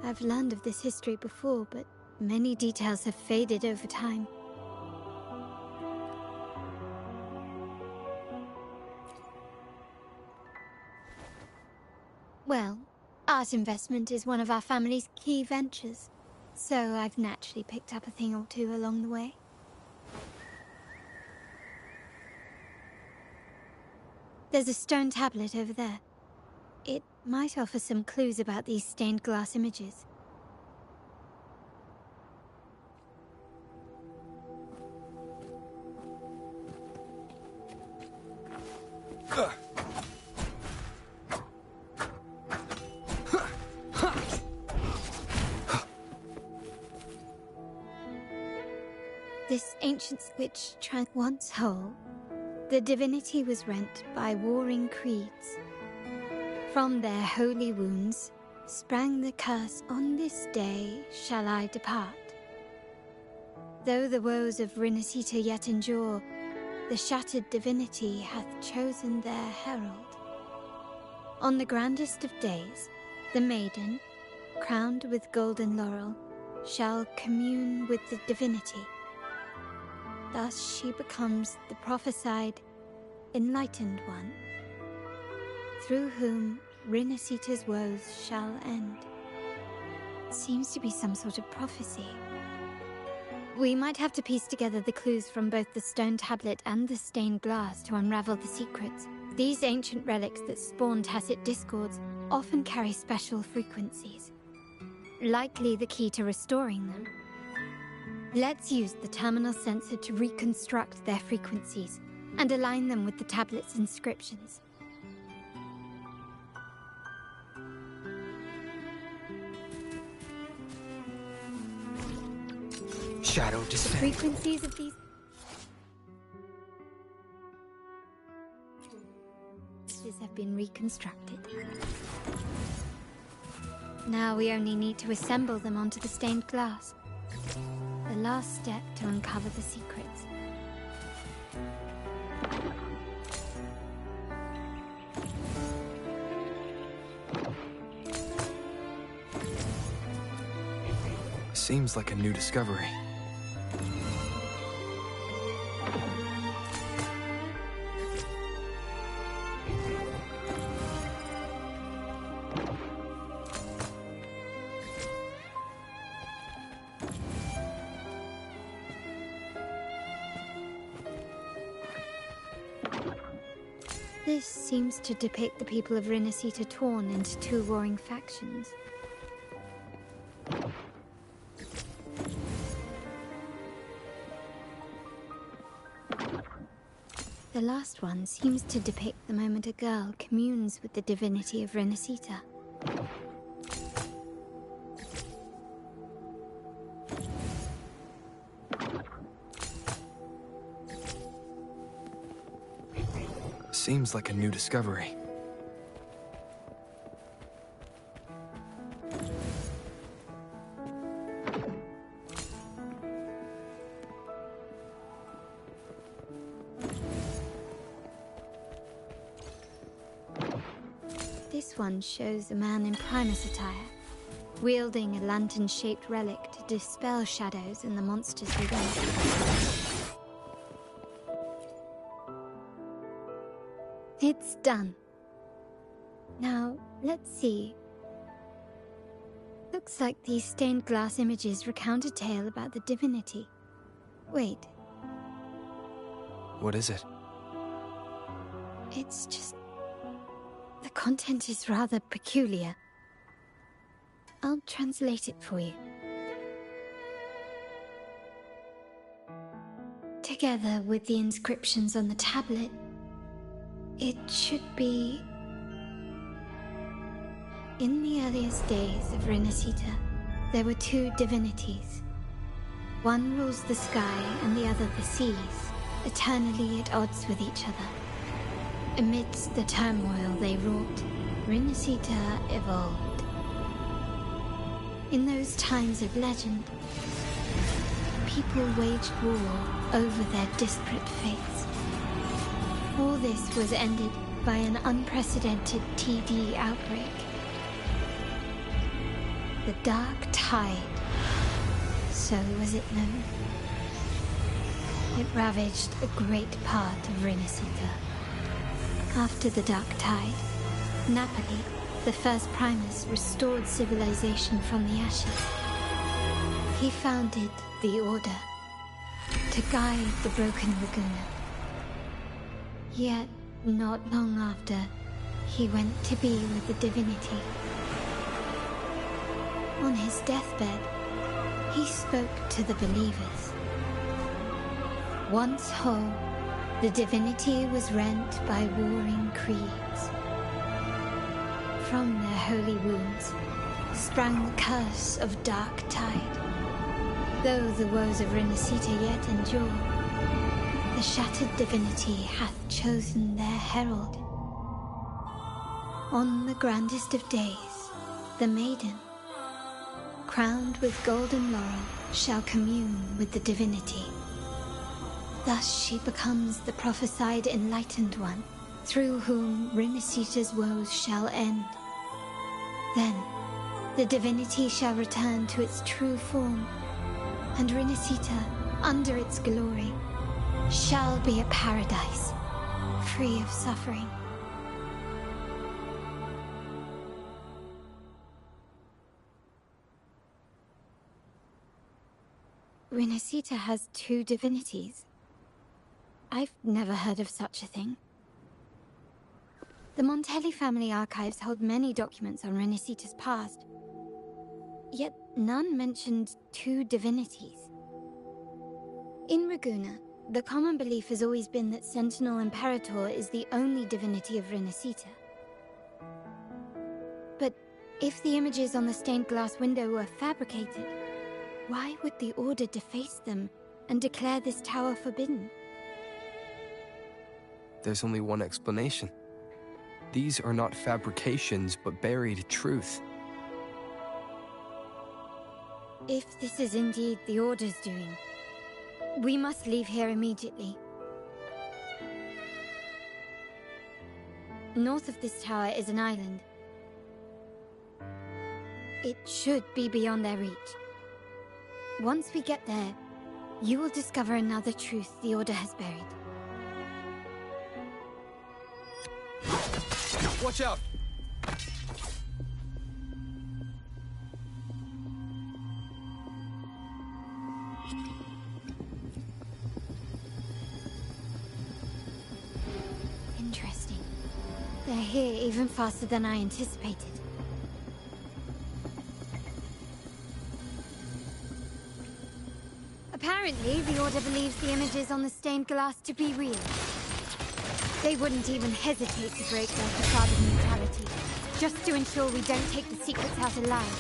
I've learned of this history before, but many details have faded over time. Well, art investment is one of our family's key ventures, so I've naturally picked up a thing or two along the way. There's a stone tablet over there. It might offer some clues about these stained glass images. This ancient switch tried once whole. The divinity was rent by warring creeds. From their holy wounds sprang the curse, "On this day shall I depart." Though the woes of Rinasitaaa yet endure, the shattered divinity hath chosen their herald. On the grandest of days, the maiden, crowned with golden laurel, shall commune with the divinity. Thus she becomes the prophesied, enlightened one, through whom Rinasitaa's woes shall end. Seems to be some sort of prophecy. We might have to piece together the clues from both the stone tablet and the stained glass to unravel the secrets. These ancient relics that spawn tacit discords often carry special frequencies, likely the key to restoring them. Let's use the terminal sensor to reconstruct their frequencies and align them with the tablet's inscriptions. Shadow The descent. frequencies of these have been reconstructed. Now we only need to assemble them onto the stained glass. The last step to uncover the secrets. Seems like a new discovery. This seems to depict the people of Rinasitaaa torn into two warring factions. The last one seems to depict the moment a girl communes with the divinity of Rinasitaaa. Seems like a new discovery. This one shows a man in Primus attire, wielding a lantern-shaped relic to dispel shadows and the monsters within. It's done. Now, let's see. Looks like these stained glass images recount a tale about the divinity. Wait, What is it? It's just... the content is rather peculiar. I'll translate it for you. Together with the inscriptions on the tablet, it should be... In the earliest days of Rinasitaaa, there were two divinities. One rules the sky and the other the seas, eternally at odds with each other. Amidst the turmoil they wrought, Rinasitaaa evolved. In those times of legend, people waged war over their disparate fates. All this was ended by an unprecedented TD outbreak. The Dark Tide, so was it known. It ravaged a great part of Rinasitaaa. After the Dark Tide, Napoli, the first Primus, restored civilization from the ashes. He founded the Order to guide the broken Laguna. Yet, not long after, he went to be with the divinity. On his deathbed, he spoke to the believers. Once whole, the divinity was rent by warring creeds. From their holy wounds sprang the curse of Dark Tide. Though the woes of Rinasitaaa yet endure, the shattered divinity hath chosen their herald. On the grandest of days, the maiden, crowned with golden laurel, shall commune with the divinity. Thus she becomes the prophesied enlightened one, through whom Rinasitaa's woes shall end. Then, the divinity shall return to its true form, and Rinasitaaa, under its glory, shall be a paradise, free of suffering. Rinasitaaa has two divinities. I've never heard of such a thing. The Montelli family archives hold many documents on Rinasita's past, yet none mentioned two divinities. In Raguuna, the common belief has always been that Sentinel Imperator is the only divinity of Rinasitaaa. But if the images on the stained glass window were fabricated, why would the Order deface them and declare this tower forbidden? There's only one explanation. These are not fabrications, but buried truth. If this is indeed the Order's doing, we must leave here immediately. North of this tower is an island. It should be beyond their reach. Once we get there, you will discover another truth the Order has buried. Watch out! Interesting. They're here even faster than I anticipated. Apparently, the Order believes the images on the stained glass to be real. They wouldn't even hesitate to break their facade of neutrality, just to ensure we don't take the secrets out alive.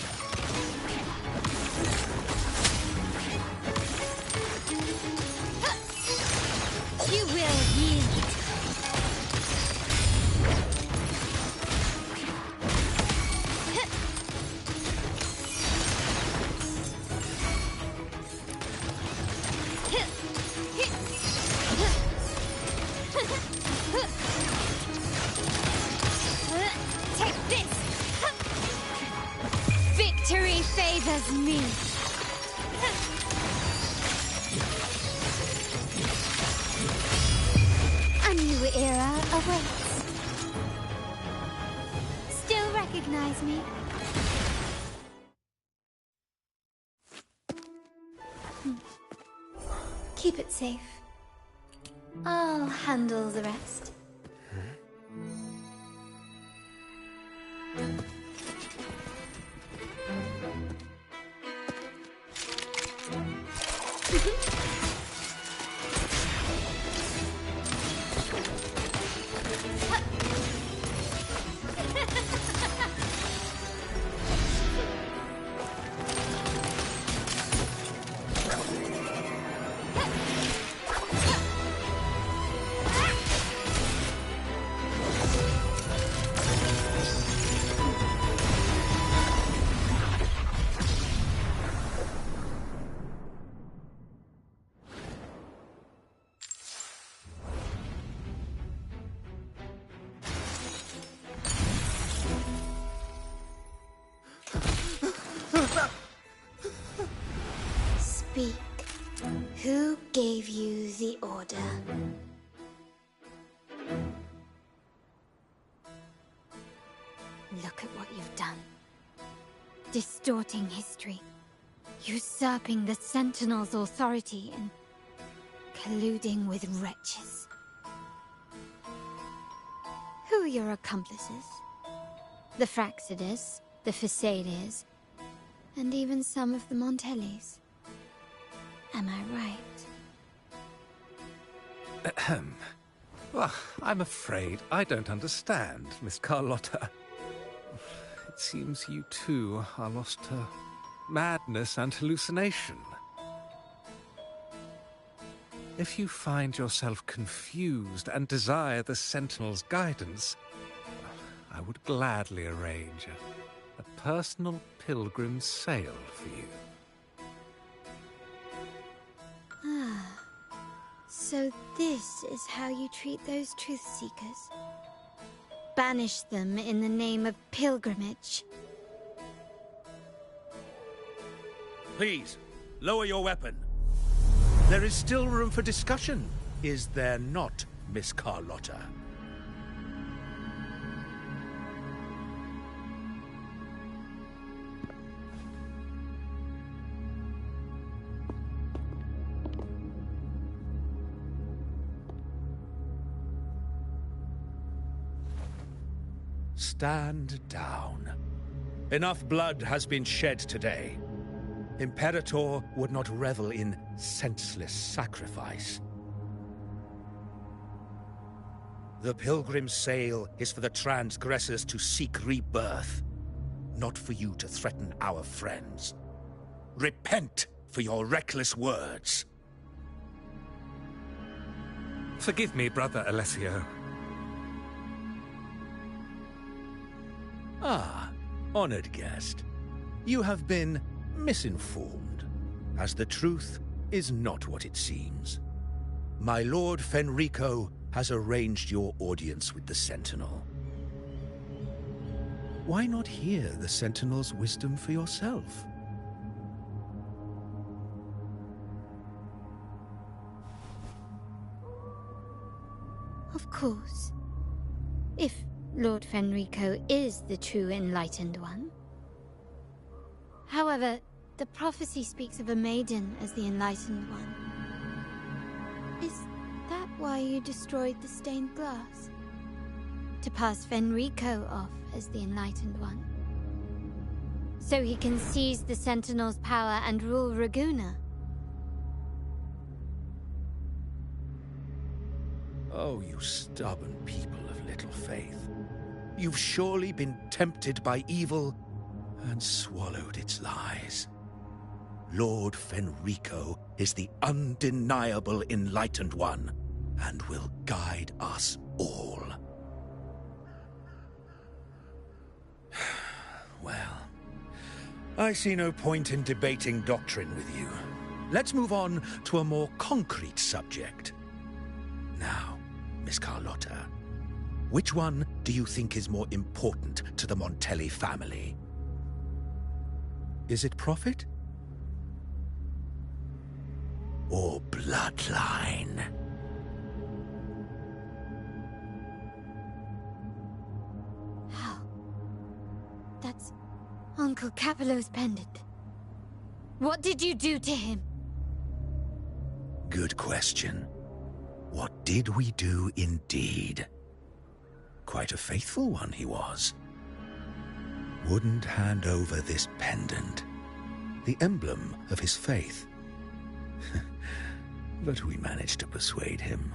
You will yield. Take this! Victory favors me! A new era awaits. Still recognize me? Keep it safe. I'll handle the rest. Speak. Who gave you the order? Look at what you've done. Distorting history. Usurping the Sentinel's authority and colluding with wretches. Who are your accomplices? The Fraxidus, the Phasaelias, and even some of the Montellis. Am I right? Ahem. Well, I'm afraid I don't understand, Miss Carlotta. It seems you too are lost to madness and hallucination. If you find yourself confused and desire the Sentinel's guidance, I would gladly arrange a personal pilgrim sail for you. Ah, so this is how you treat those truth seekers. Banish them in the name of pilgrimage. Please, lower your weapon. There is still room for discussion, is there not, Miss Carlotta? Stand down. Enough blood has been shed today. Imperator would not revel in senseless sacrifice. The pilgrim's sail is for the transgressors to seek rebirth, not for you to threaten our friends. Repent for your reckless words. Forgive me, Brother Alessio. Ah, honored guest. You have been misinformed, as the truth is not what it seems. My Lord Fenrico has arranged your audience with the Sentinel. Why not hear the Sentinel's wisdom for yourself? Of course. If Lord Fenrico is the true Enlightened One. However, the prophecy speaks of a maiden as the Enlightened One. Is that why you destroyed the stained glass? To pass Fenrico off as the Enlightened One? So he can seize the Sentinel's power and rule Raguna? Oh, you stubborn people of little faith. You've surely been tempted by evil and swallowed its lies. Lord Fenrico is the undeniable Enlightened One and will guide us all. Well, I see no point in debating doctrine with you. Let's move on to a more concrete subject. Now, Miss Carlotta, which one do you think is more important to the Montelli family? Is it profit? Or bloodline? How? That's Uncle Capello's pendant. What did you do to him? Good question. What did we do indeed? Quite a faithful one he was. Wouldn't hand over this pendant, the emblem of his faith. But we managed to persuade him.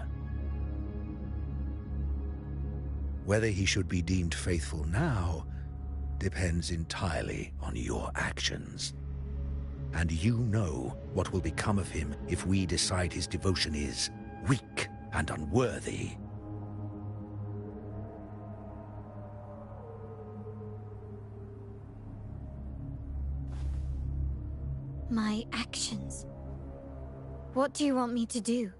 Whether he should be deemed faithful now depends entirely on your actions. And you know what will become of him if we decide his devotion is weak and unworthy. My actions? What do you want me to do?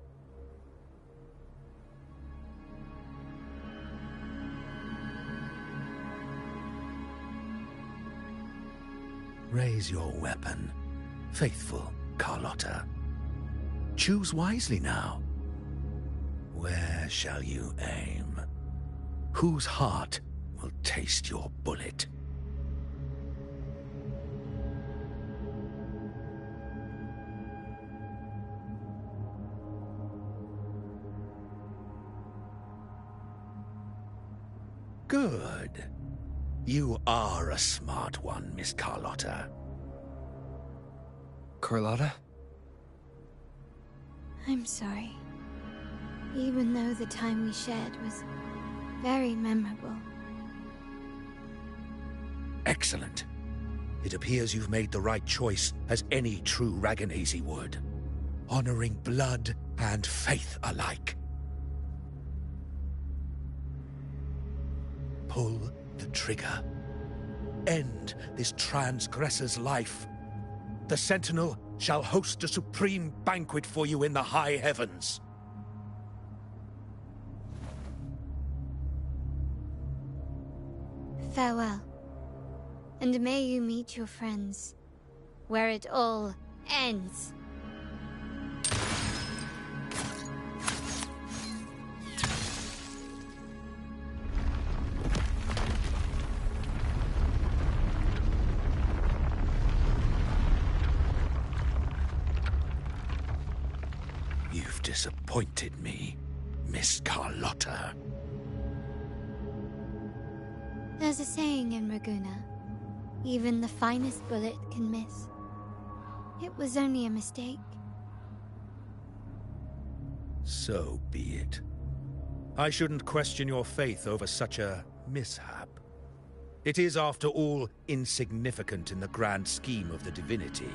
Raise your weapon, faithful Carlotta. Choose wisely now. Where shall you aim? Whose heart will taste your bullet? Good. You are a smart one, Miss Carlotta. Carlotta? I'm sorry. Even though the time we shared was very memorable. Excellent. It appears you've made the right choice, as any true Raganazi would. Honoring blood and faith alike. Pull the trigger. End this transgressor's life. The Sentinel shall host a supreme banquet for you in the high heavens. Farewell. And may you meet your friends, where it all ends. You've disappointed me, Miss Carlotta. There's a saying in Raguna, even the finest bullet can miss. It was only a mistake. So be it. I shouldn't question your faith over such a mishap. It is, after all, insignificant in the grand scheme of the divinity.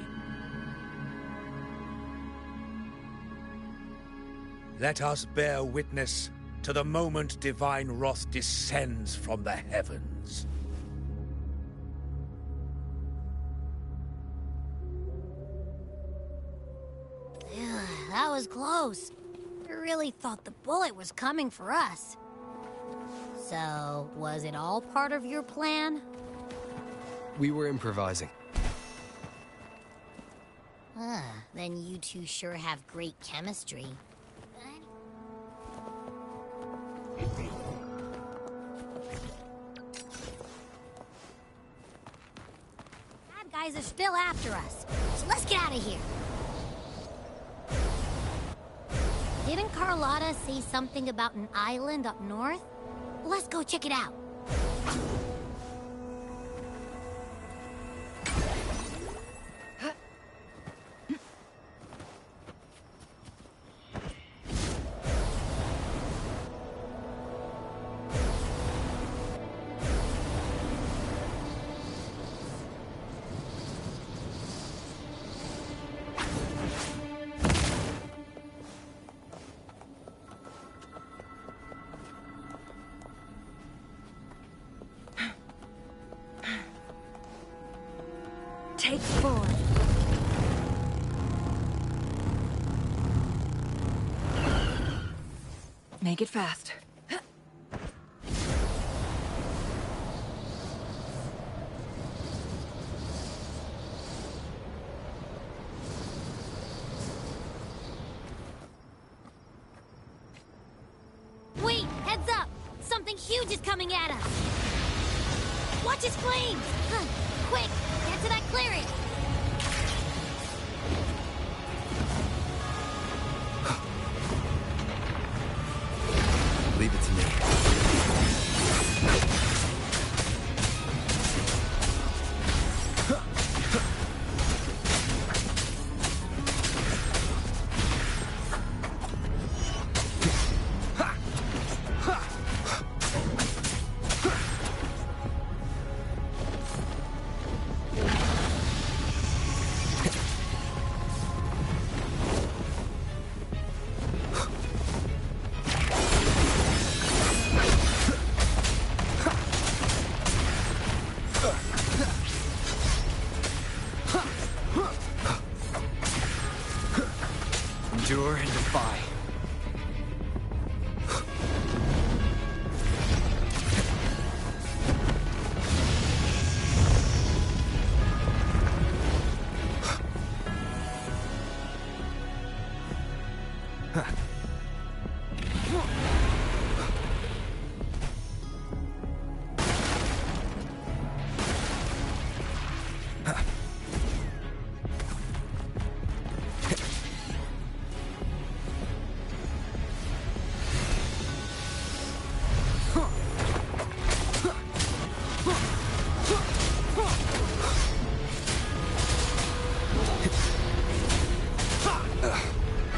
Let us bear witness to the moment divine wrath descends from the heavens. That was close. I really thought the bullet was coming for us. So, was it all part of your plan? We were improvising. Then you two sure have great chemistry. Bad guys are still after us, so let's get out of here. Didn't Carlotta say something about an island up north? Let's go check it out. Take 4. Make it fast. Wait, heads up! Something huge is coming at us! Watch his flames! Quick, get to that clearing! high.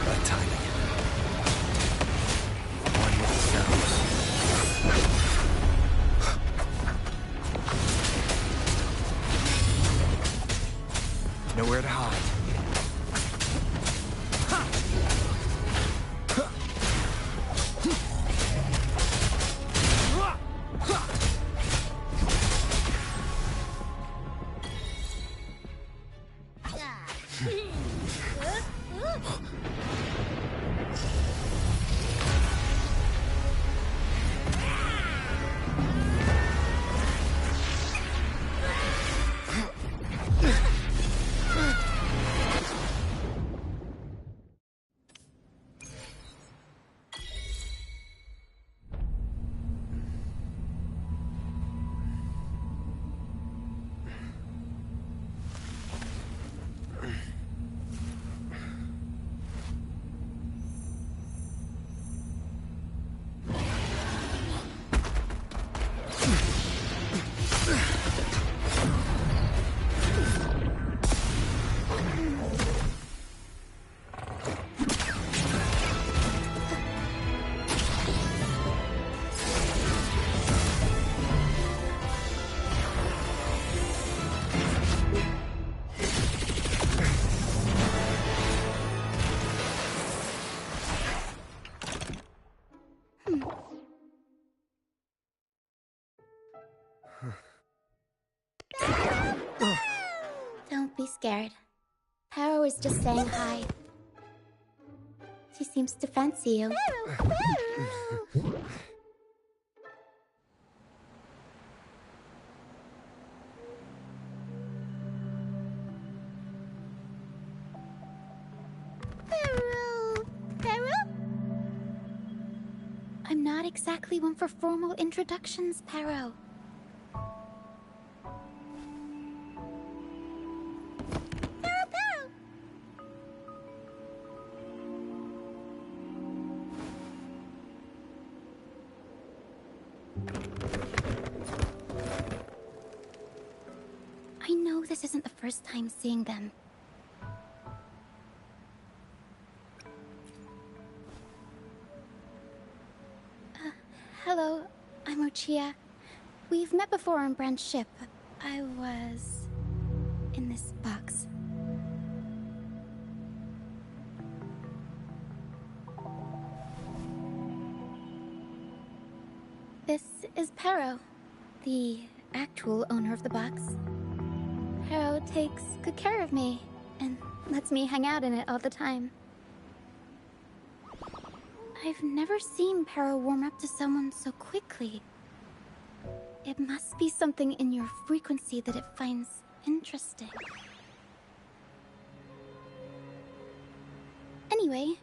Bad timing. One with the sounds. Nowhere to hide. Don't be scared. Paro is just saying hi. She seems to fancy you. I'm not exactly one for formal introductions, Paro. I know this isn't the first time seeing them. Hello, I'm Ochia. We've met before on Brand's ship. I was in this box. This is Paro, the actual owner of the box. Paro takes good care of me and lets me hang out in it all the time. I've never seen Paro warm up to someone so quickly. It must be something in your frequency that it finds interesting. Anyway,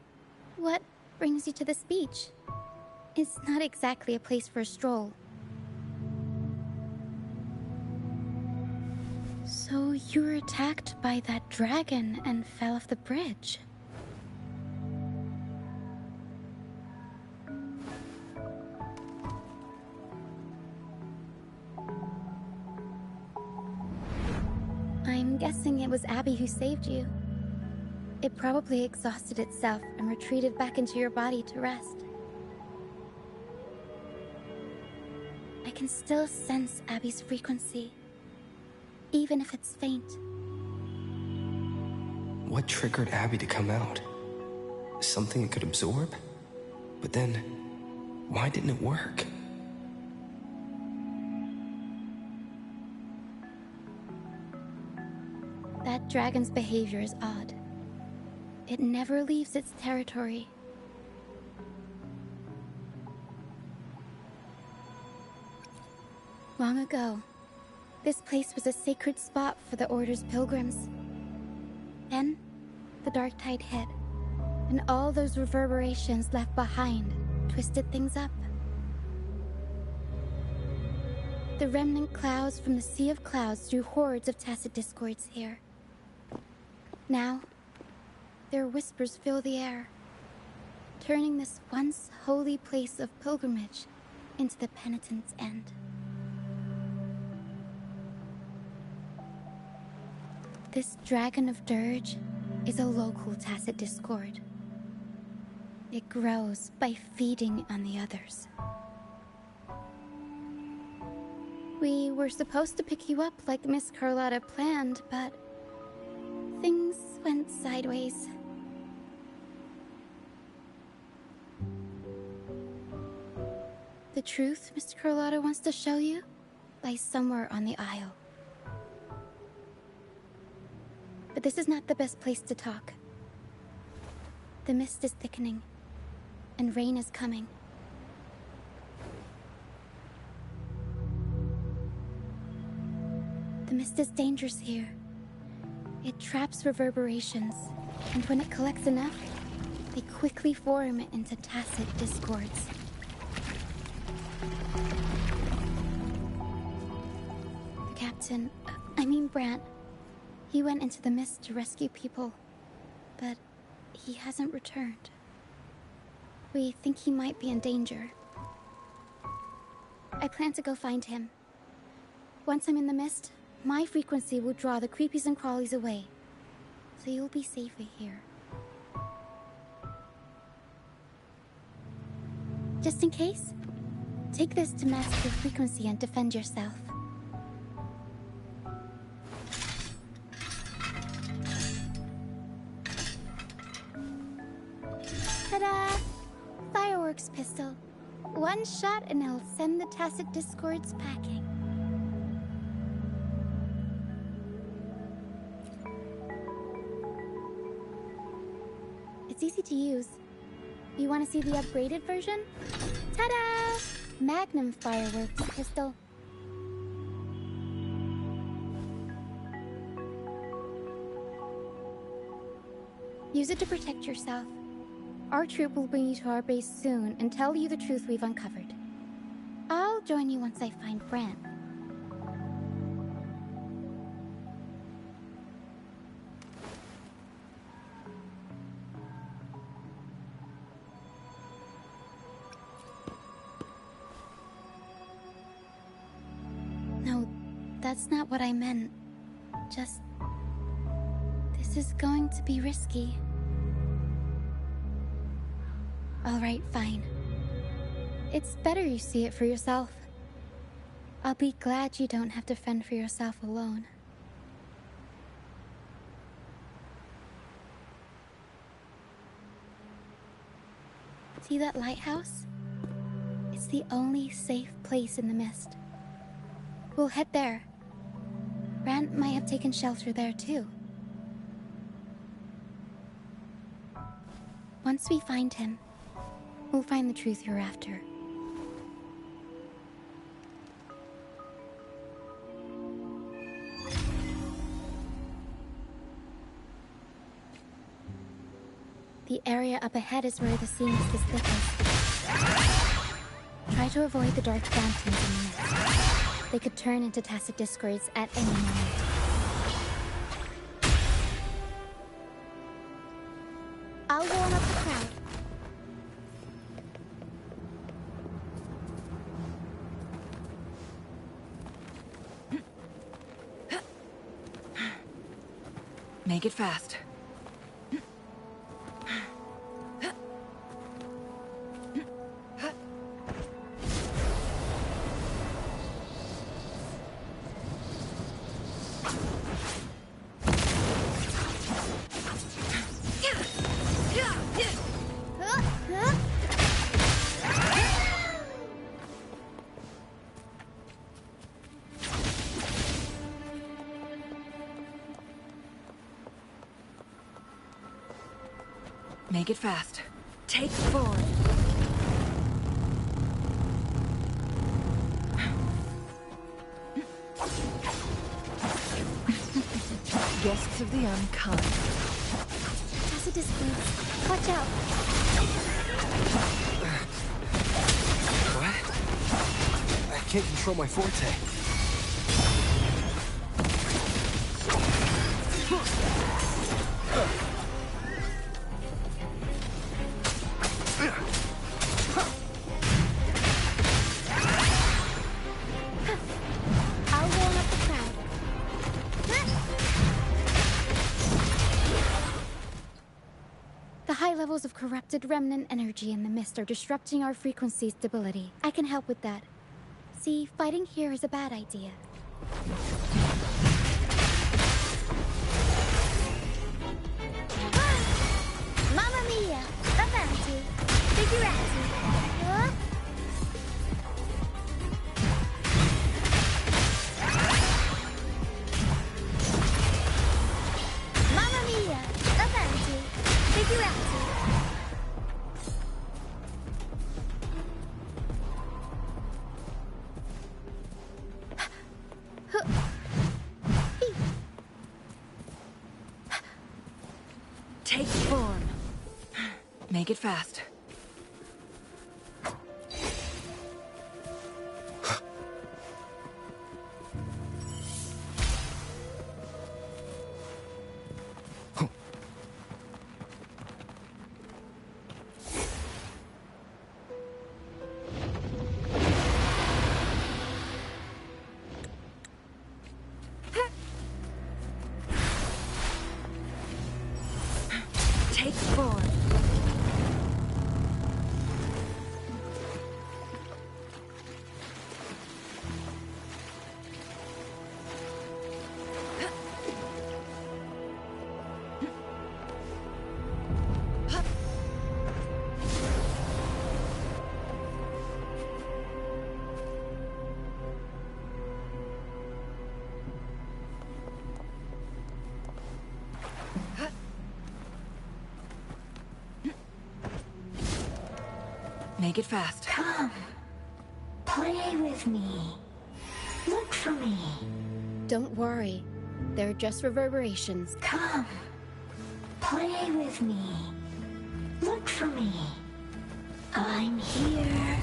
what brings you to this beach? It's not exactly a place for a stroll. So you were attacked by that dragon and fell off the bridge. I'm guessing it was Abby who saved you. It probably exhausted itself and retreated back into your body to rest. I can still sense Abby's frequency, even if it's faint. What triggered Abby to come out? Something it could absorb? But then, why didn't it work? That dragon's behavior is odd. It never leaves its territory, Long ago, this place was a sacred spot for the Order's pilgrims. Then, the dark tide hit, and all those reverberations left behind twisted things up. The remnant clouds from the Sea of Clouds drew hordes of tacit discords here. Now, their whispers fill the air, turning this once holy place of pilgrimage into the penitent's end. This Dragon of Dirge is a local tacit discord. It grows by feeding on the others. We were supposed to pick you up like Miss Carlotta planned, but things went sideways. The truth Miss Carlotta wants to show you lies somewhere on the aisle. But this is not the best place to talk. The mist is thickening, and rain is coming. The mist is dangerous here. It traps reverberations, and when it collects enough, they quickly form into tacit discords. The captain, Brant, he went into the mist to rescue people, but he hasn't returned. We think he might be in danger. I plan to go find him. Once I'm in the mist, my frequency will draw the creepies and crawlies away, so you'll be safer here. Just in case, take this to mask your frequency and defend yourself. Ta-da! Fireworks pistol. One shot and it'll send the tacit discords packing. It's easy to use. You want to see the upgraded version? Ta-da! Magnum fireworks pistol. Use it to protect yourself. Our troop will bring you to our base soon and tell you the truth we've uncovered. I'll join you once I find Brant. No, that's not what I meant. Just... this is going to be risky. Alright, fine. It's better you see it for yourself. I'll be glad you don't have to fend for yourself alone. See that lighthouse? It's the only safe place in the mist. We'll head there. Brant might have taken shelter there too. Once we find him, we'll find the truth you're after. The area up ahead is where the sea mist is thickest. Try to avoid the dark fountains in the mist. They could turn into tacit discords at any moment. I'll warm up the crowd. Make it fast. Make it fast. Take 4. Risks of the unkind. Pass a distance. Watch out. What? I can't control my forte. I'll warm up the crowd. The high levels of corrupted remnant energy in the mist are disrupting our frequency stability. I can help with that. See, fighting here is a bad idea. Mamma mia! Avanti! Figurati! Huh? Mamma mia! Avanti! Figurati! Take form. Make it fast. Take form. Make it fast. Come. Play with me. Look for me. Don't worry. They're just reverberations. Come. Play with me. Look for me. I'm here.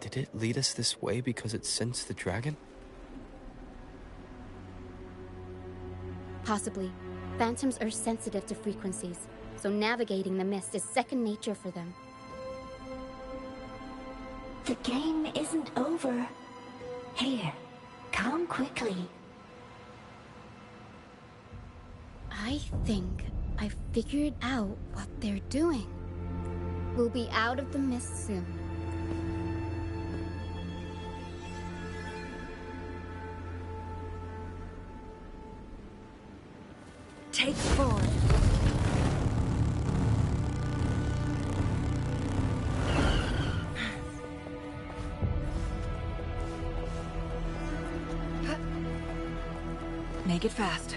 Did it lead us this way because it sensed the dragon? Possibly. Phantoms are sensitive to frequencies, so navigating the mist is second nature for them. The game isn't over. Here, come quickly. I think I figured out what they're doing. We'll be out of the mist soon. Take form. Make it fast.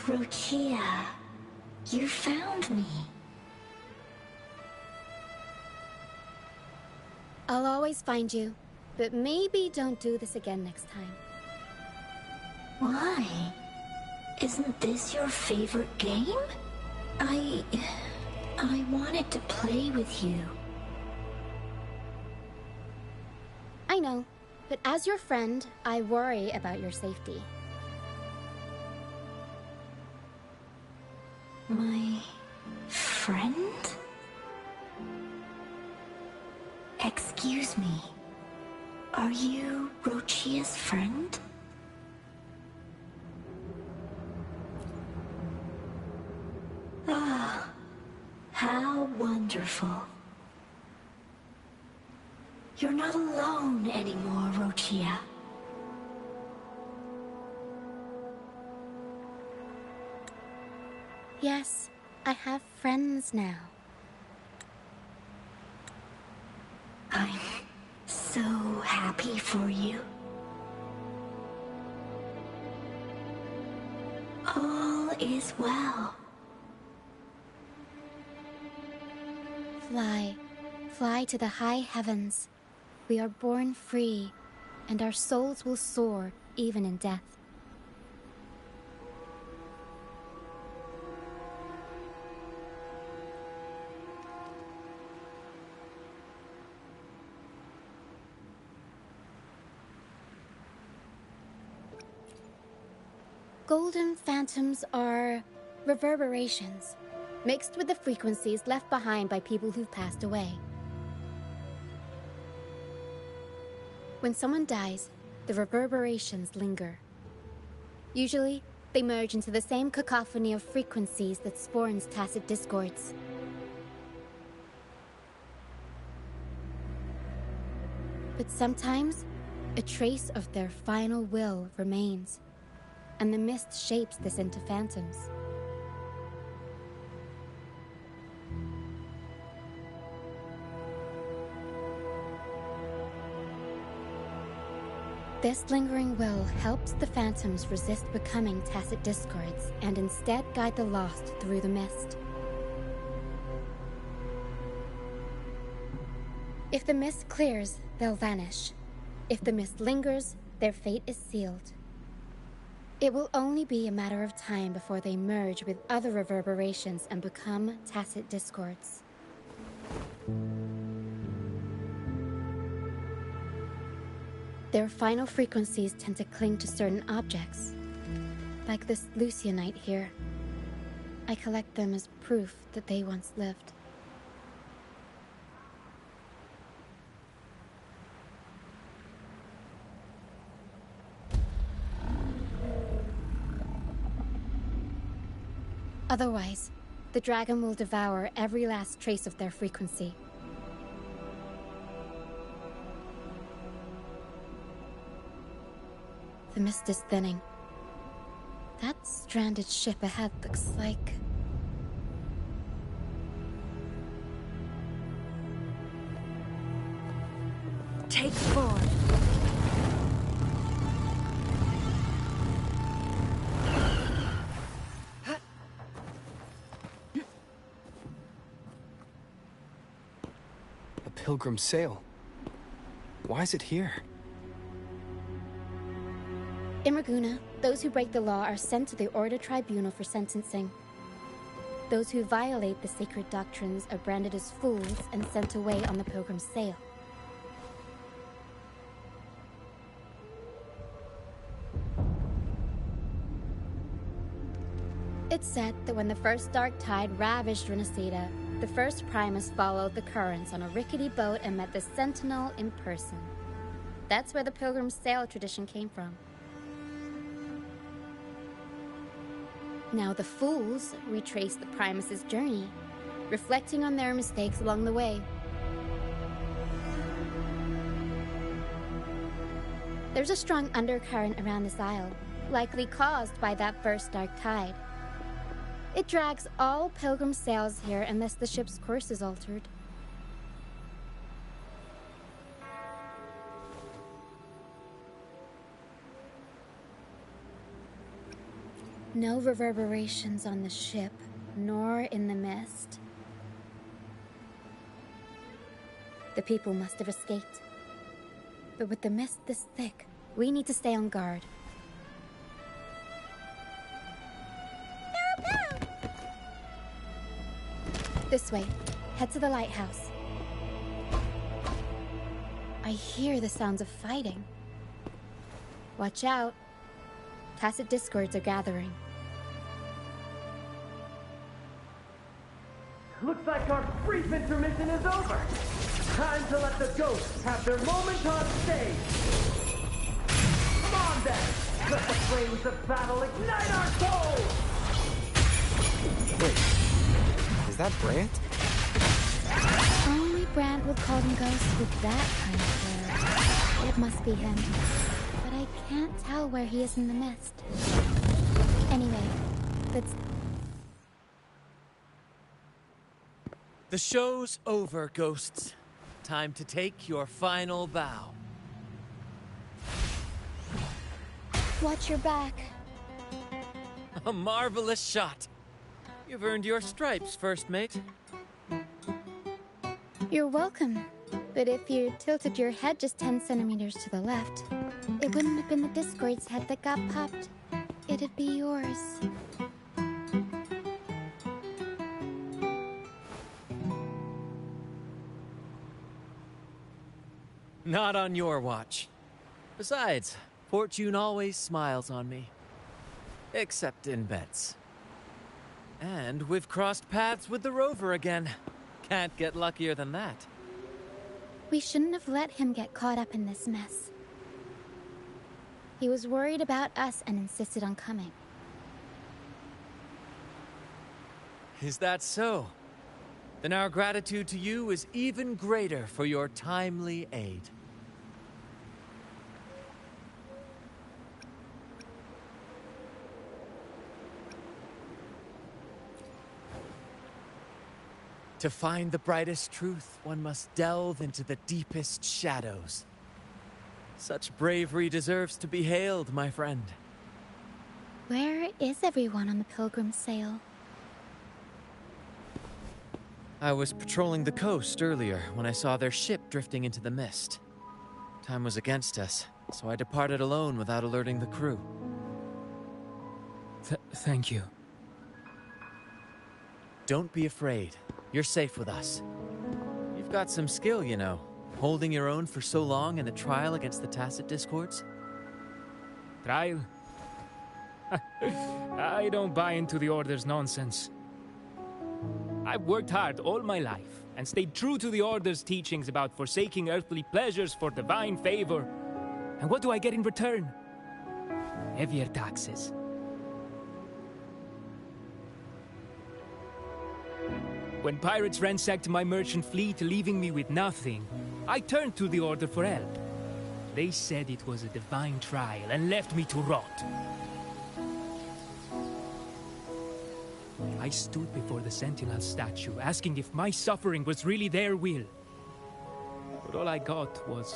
Rochia, you found me. I'll always find you, but maybe don't do this again next time. Why? Isn't this your favorite game? I wanted to play with you. I know, but as your friend, I worry about your safety. My friend? Excuse me. Are you Rochia's friend? Ah, how wonderful. You're not alone anymore, Rochia. Yes, I have friends now. I'm so happy for you. All is well. Fly. Fly to the high heavens. We are born free, and our souls will soar even in death. Golden phantoms are reverberations, mixed with the frequencies left behind by people who've passed away. When someone dies, the reverberations linger. Usually, they merge into the same cacophony of frequencies that spawns tacit discords. But sometimes, a trace of their final will remains, and the mist shapes this into phantoms. This lingering will helps the phantoms resist becoming tacit discords and instead guide the lost through the mist. If the mist clears, they'll vanish. If the mist lingers, their fate is sealed. It will only be a matter of time before they merge with other reverberations and become tacit discords. Their final frequencies tend to cling to certain objects, like this Lucianite here. I collect them as proof that they once lived. Otherwise, the dragon will devour every last trace of their frequency. The mist is thinning. That stranded ship ahead looks like... Take 4. A pilgrim sail. Why is it here? In Raguna, those who break the law are sent to the Order Tribunal for sentencing. Those who violate the sacred doctrines are branded as fools and sent away on the pilgrim's sail. It's said that when the first dark tide ravaged Rinasitaaa, the first Primus followed the currents on a rickety boat and met the Sentinel in person. That's where the pilgrim's sail tradition came from. Now the fools retrace the Primus's journey, reflecting on their mistakes along the way. There's a strong undercurrent around this isle, likely caused by that first dark tide. It drags all pilgrim sails here unless the ship's course is altered. No reverberations on the ship, nor in the mist. The people must have escaped. But with the mist this thick, we need to stay on guard. This way. Head to the lighthouse. I hear the sounds of fighting. Watch out. Tacit discords are gathering. Looks like our brief intermission is over. Time to let the ghosts have their moment on stage. Come on then! Let the flames of battle ignite our souls! Wait, is that Brant? Only Brant would call them ghosts with that kind of flair. It must be him. But I can't tell where he is in the mist. Anyway, let's... The show's over, ghosts. Time to take your final bow. Watch your back. A marvelous shot. You've earned your stripes, first mate. You're welcome. But if you tilted your head just 10 centimeters to the left, it wouldn't have been the Discord's head that got popped. It'd be yours. Not on your watch. Besides, fortune always smiles on me. Except in bets. And we've crossed paths with the rover again. Can't get luckier than that. We shouldn't have let him get caught up in this mess. He was worried about us and insisted on coming. Is that so? Then our gratitude to you is even greater for your timely aid. To find the brightest truth, one must delve into the deepest shadows. Such bravery deserves to be hailed, my friend. Where is everyone on the Pilgrim sail? I was patrolling the coast earlier when I saw their ship drifting into the mist. Time was against us, so I departed alone without alerting the crew. Thank you. Don't be afraid. You're safe with us. You've got some skill, you know, holding your own for so long in a trial against the Tacit Discords. Trial? I don't buy into the Order's nonsense. I've worked hard all my life and stayed true to the Order's teachings about forsaking earthly pleasures for divine favor. And what do I get in return? Heavier taxes. When pirates ransacked my merchant fleet, leaving me with nothing, I turned to the Order for help. They said it was a divine trial and left me to rot. I stood before the Sentinel statue, asking if my suffering was really their will. But all I got was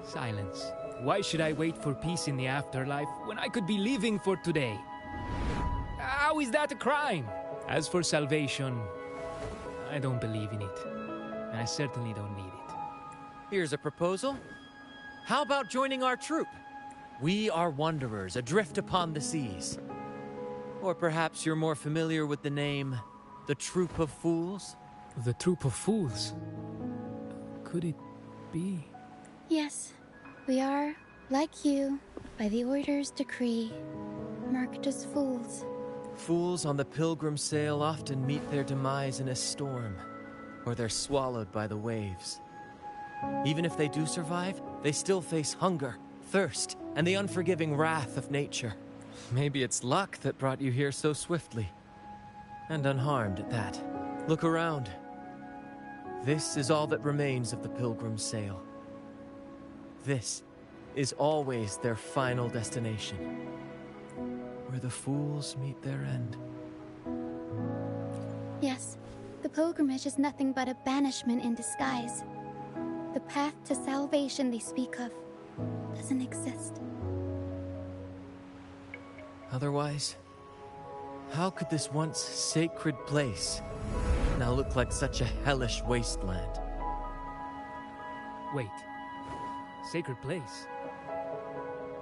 silence. Why should I wait for peace in the afterlife when I could be living for today? How is that a crime? As for salvation, I don't believe in it. And I certainly don't need it. Here's a proposal. How about joining our troop? We are wanderers, adrift upon the seas. Or perhaps you're more familiar with the name, the Troop of Fools? The Troop of Fools? Could it be? Yes, we are, like you, by the Order's decree, marked as fools. Fools on the Pilgrim sail often meet their demise in a storm, or they're swallowed by the waves. Even if they do survive, they still face hunger, thirst, and the unforgiving wrath of nature. Maybe it's luck that brought you here so swiftly. And unharmed at that. Look around. This is all that remains of the Pilgrim sail. This is always their final destination. Where the fools meet their end. Yes, the pilgrimage is nothing but a banishment in disguise. The path to salvation they speak of doesn't exist. Otherwise, how could this once sacred place now look like such a hellish wasteland? Wait. Sacred place?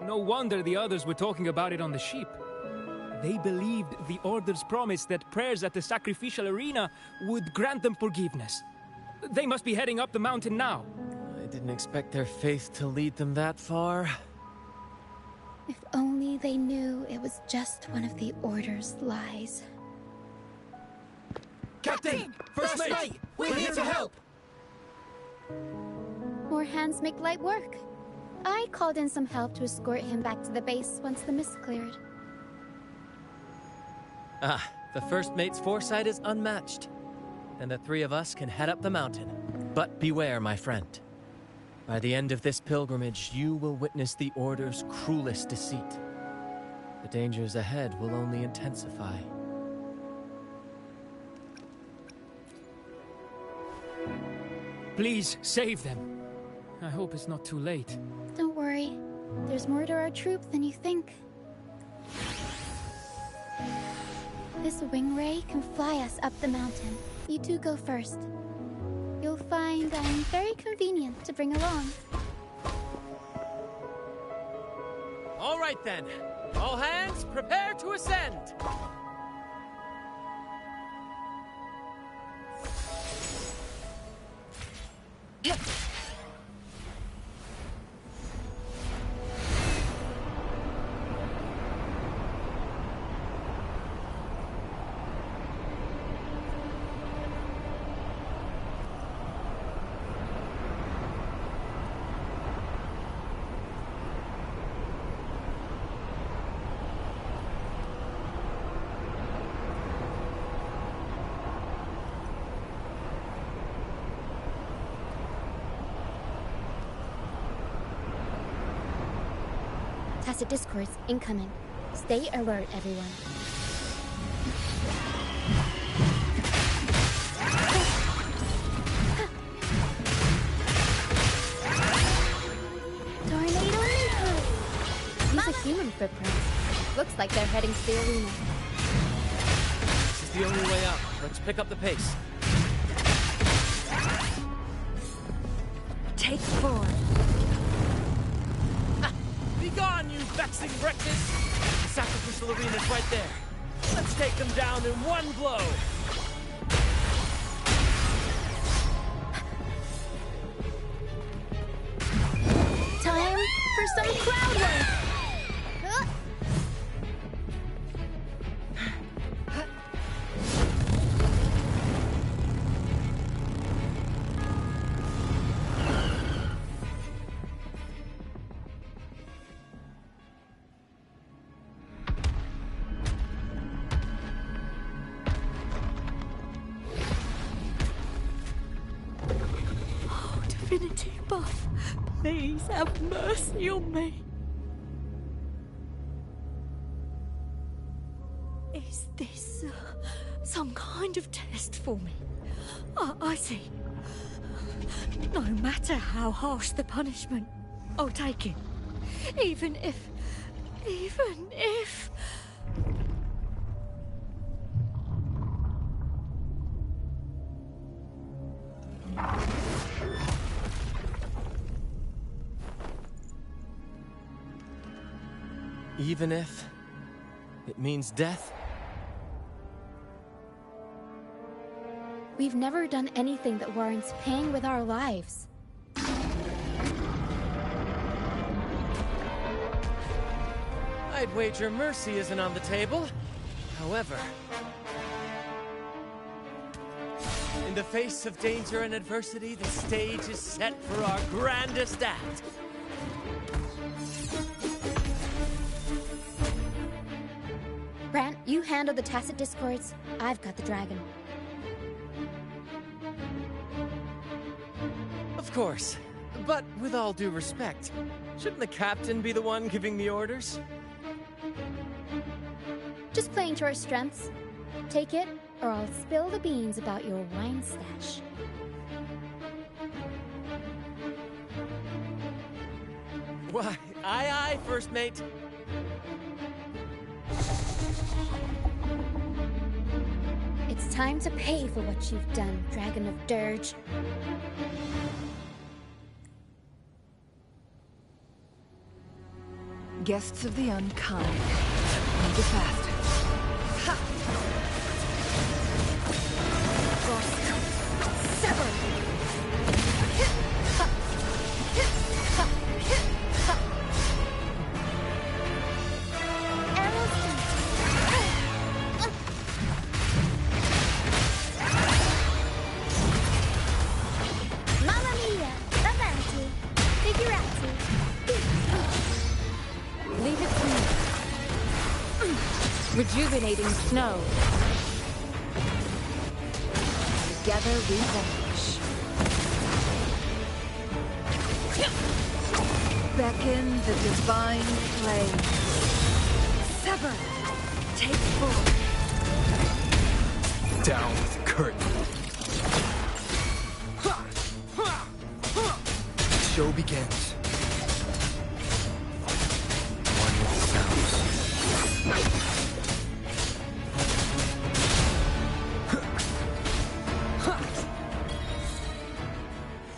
No wonder the others were talking about it on the ship. They believed the Order's promise that prayers at the sacrificial arena would grant them forgiveness. They must be heading up the mountain now. I didn't expect their faith to lead them that far. If only they knew it was just one of the Order's lies. Captain! First mate! We're here to help! More hands make light work. I called in some help to escort him back to the base once the mist cleared. Ah, the first mate's foresight is unmatched. And the three of us can head up the mountain. But beware, my friend. By the end of this pilgrimage, you will witness the Order's cruelest deceit. The dangers ahead will only intensify. Please, save them. I hope it's not too late. Don't worry. There's more to our troop than you think. This wing ray can fly us up the mountain. You two go first. You'll find I'm very convenient to bring along. All right then. All hands, prepare to ascend! Tacit discords incoming. Stay alert, everyone. Tornado Nico! These are human footprints. Looks like they're heading to the arena. This is the only way up. Let's pick up the pace. Take 4. Be gone, you vexing wretches! The sacrificial arena's right there. Let's take them down in one blow! Time for some crowd work! Divinity buff, please have mercy on me. Is this some kind of test for me? I see. No matter how harsh the punishment, I'll take it. Even if... Even if it means death? We've never done anything that warrants paying with our lives. I'd wager mercy isn't on the table. However, in the face of danger and adversity, the stage is set for our grandest act. Brant, you handle the Tacit discords. I've got the dragon. Of course. But with all due respect, shouldn't the captain be the one giving the orders? Just playing to our strengths. Take it, or I'll spill the beans about your wine stash. Why, aye, first mate. It's time to pay for what you've done, Dragon of Dirge. Guests of the unkind. Move it fast. Ha! Frost. Sever! Rejuvenating snow. Together we vanish. Beckon the divine flame. Sever. Take full. Down with curtain. Show begins. One with sounds.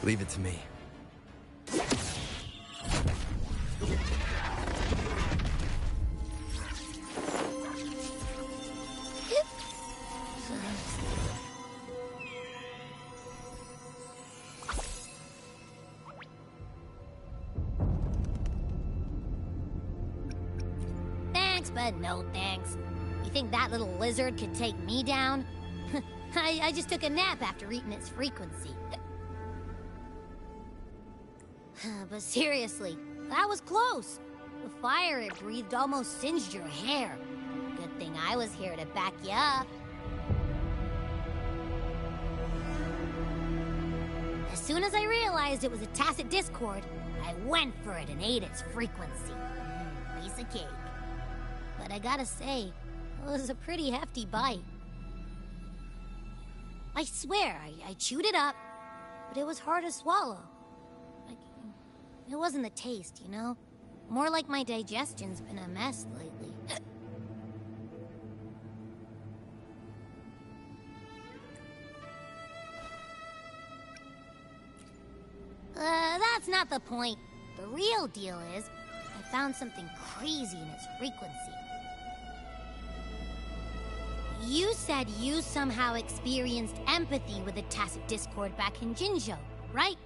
Leave it to me. But no thanks. You think that little lizard could take me down? I just took a nap after eating its frequency. But seriously, that was close. The fire it breathed almost singed your hair. Good thing I was here to back you up. As soon as I realized it was a tacit discord, I went for it and ate its frequency. Piece of cake. But I gotta say, it was a pretty hefty bite. I swear, I chewed it up, but it was hard to swallow. Like, it wasn't the taste, you know? More like my digestion's been a mess lately. That's not the point. The real deal is, I found something crazy in its frequency. You said you somehow experienced empathy with the tacit discord back in Jinzhou, right?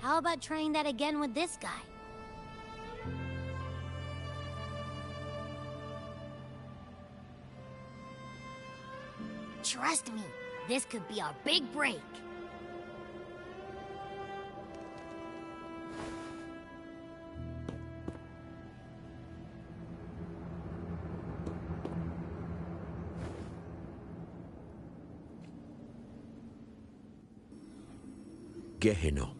How about trying that again with this guy? Trust me, this could be our big break. Gehenna,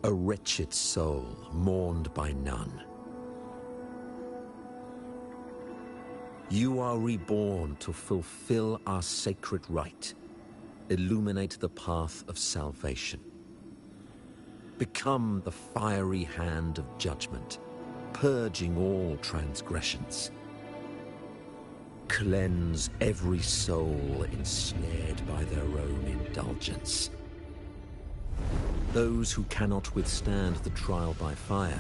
a wretched soul mourned by none. You are reborn to fulfill our sacred rite, illuminate the path of salvation. Become the fiery hand of judgment, purging all transgressions. Cleanse every soul ensnared by their own indulgence. Those who cannot withstand the trial by fire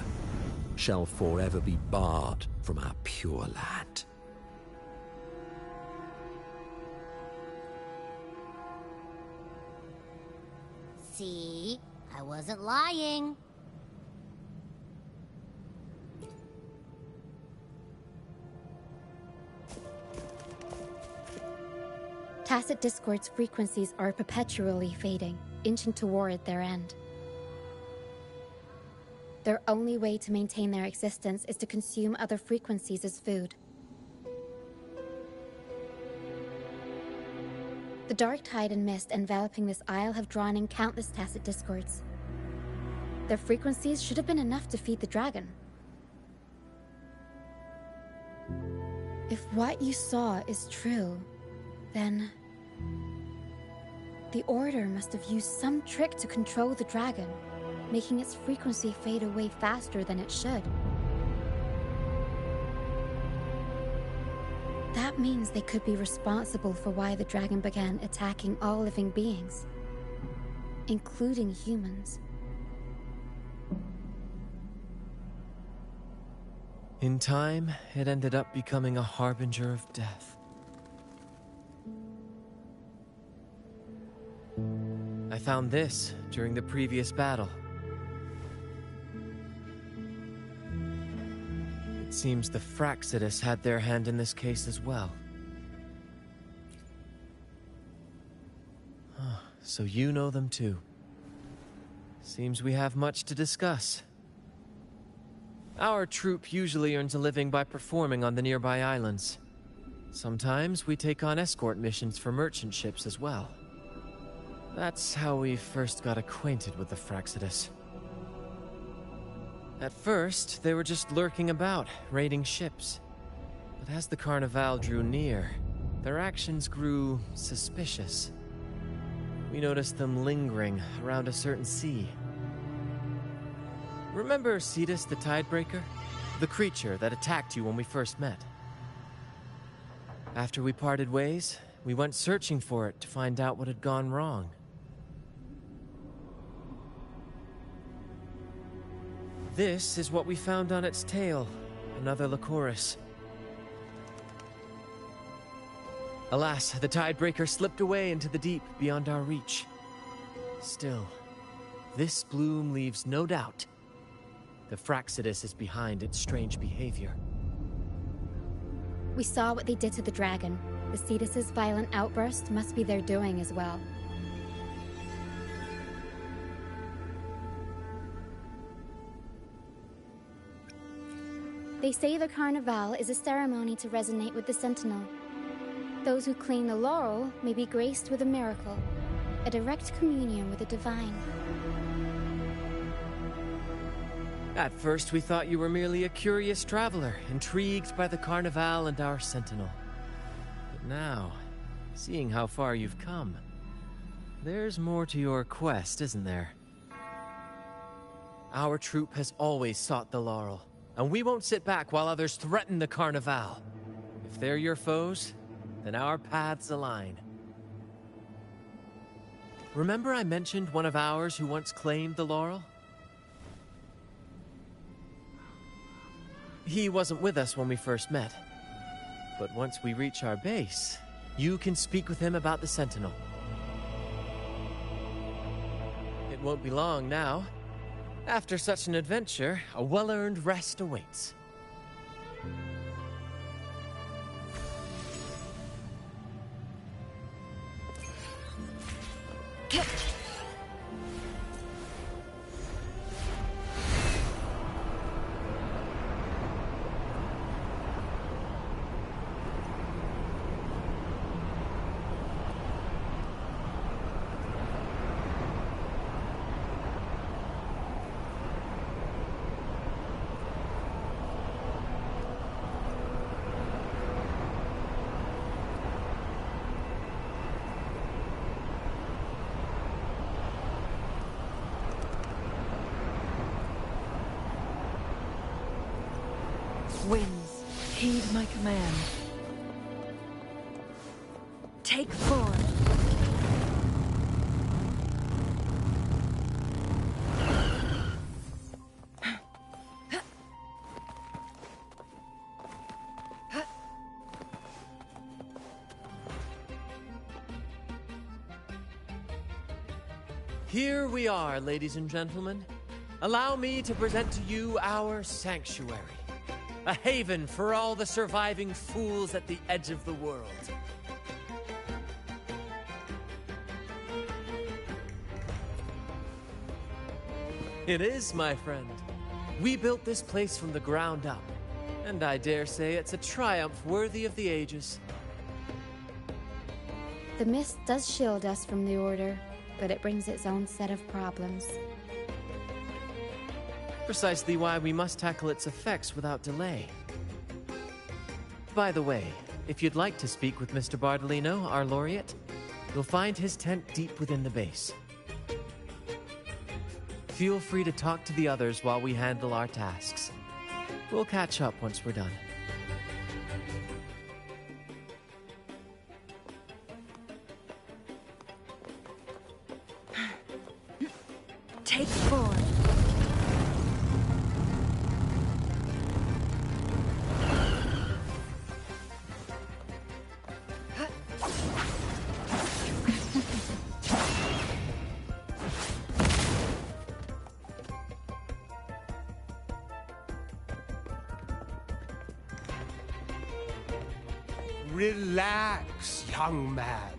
shall forever be barred from our pure land. See? I wasn't lying. Tacit Discord's frequencies are perpetually fading, inching toward their end. Their only way to maintain their existence is to consume other frequencies as food. The dark tide and mist enveloping this isle have drawn in countless Tacit Discords. Their frequencies should have been enough to feed the dragon. If what you saw is true, then the Order must have used some trick to control the dragon, making its frequency fade away faster than it should. That means they could be responsible for why the dragon began attacking all living beings, including humans. In time, it ended up becoming a harbinger of death. I found this during the previous battle. It seems the Fraxidus had their hand in this case as well. So you know them too. Seems we have much to discuss. Our troupe usually earns a living by performing on the nearby islands. Sometimes we take on escort missions for merchant ships as well. That's how we first got acquainted with the Fraxidus. At first, they were just lurking about, raiding ships. But as the Carnival drew near, their actions grew suspicious. We noticed them lingering around a certain sea. Remember Cetus the Tidebreaker? The creature that attacked you when we first met? After we parted ways, we went searching for it to find out what had gone wrong. This is what we found on its tail, another Lycoris. Alas, the Tidebreaker slipped away into the deep beyond our reach. Still, this bloom leaves no doubt. The Fraxidus is behind its strange behavior. We saw what they did to the dragon. The Cetus's violent outburst must be their doing as well. They say the Carnival is a ceremony to resonate with the Sentinel. Those who claim the laurel may be graced with a miracle, a direct communion with the divine. At first, we thought you were merely a curious traveler, intrigued by the Carnival and our Sentinel. But now, seeing how far you've come, there's more to your quest, isn't there? Our troupe has always sought the laurel, and we won't sit back while others threaten the Carnival. If they're your foes, then our paths align. Remember I mentioned one of ours who once claimed the laurel? He wasn't with us when we first met. But once we reach our base, you can speak with him about the Sentinel. It won't be long now. After such an adventure, a well-earned rest awaits. Winds, heed my command. Take 4. Here we are, ladies and gentlemen. Allow me to present to you our sanctuary. A haven for all the surviving fools at the edge of the world. It is, my friend. We built this place from the ground up, and I dare say it's a triumph worthy of the ages. The mist does shield us from the Order, but it brings its own set of problems. Precisely why we must tackle its effects without delay. By the way, if you'd like to speak with Mr. Bardolino, our laureate, you'll find his tent deep within the base. Feel free to talk to the others while we handle our tasks. We'll catch up once we're done. Take 4. Relax, young man.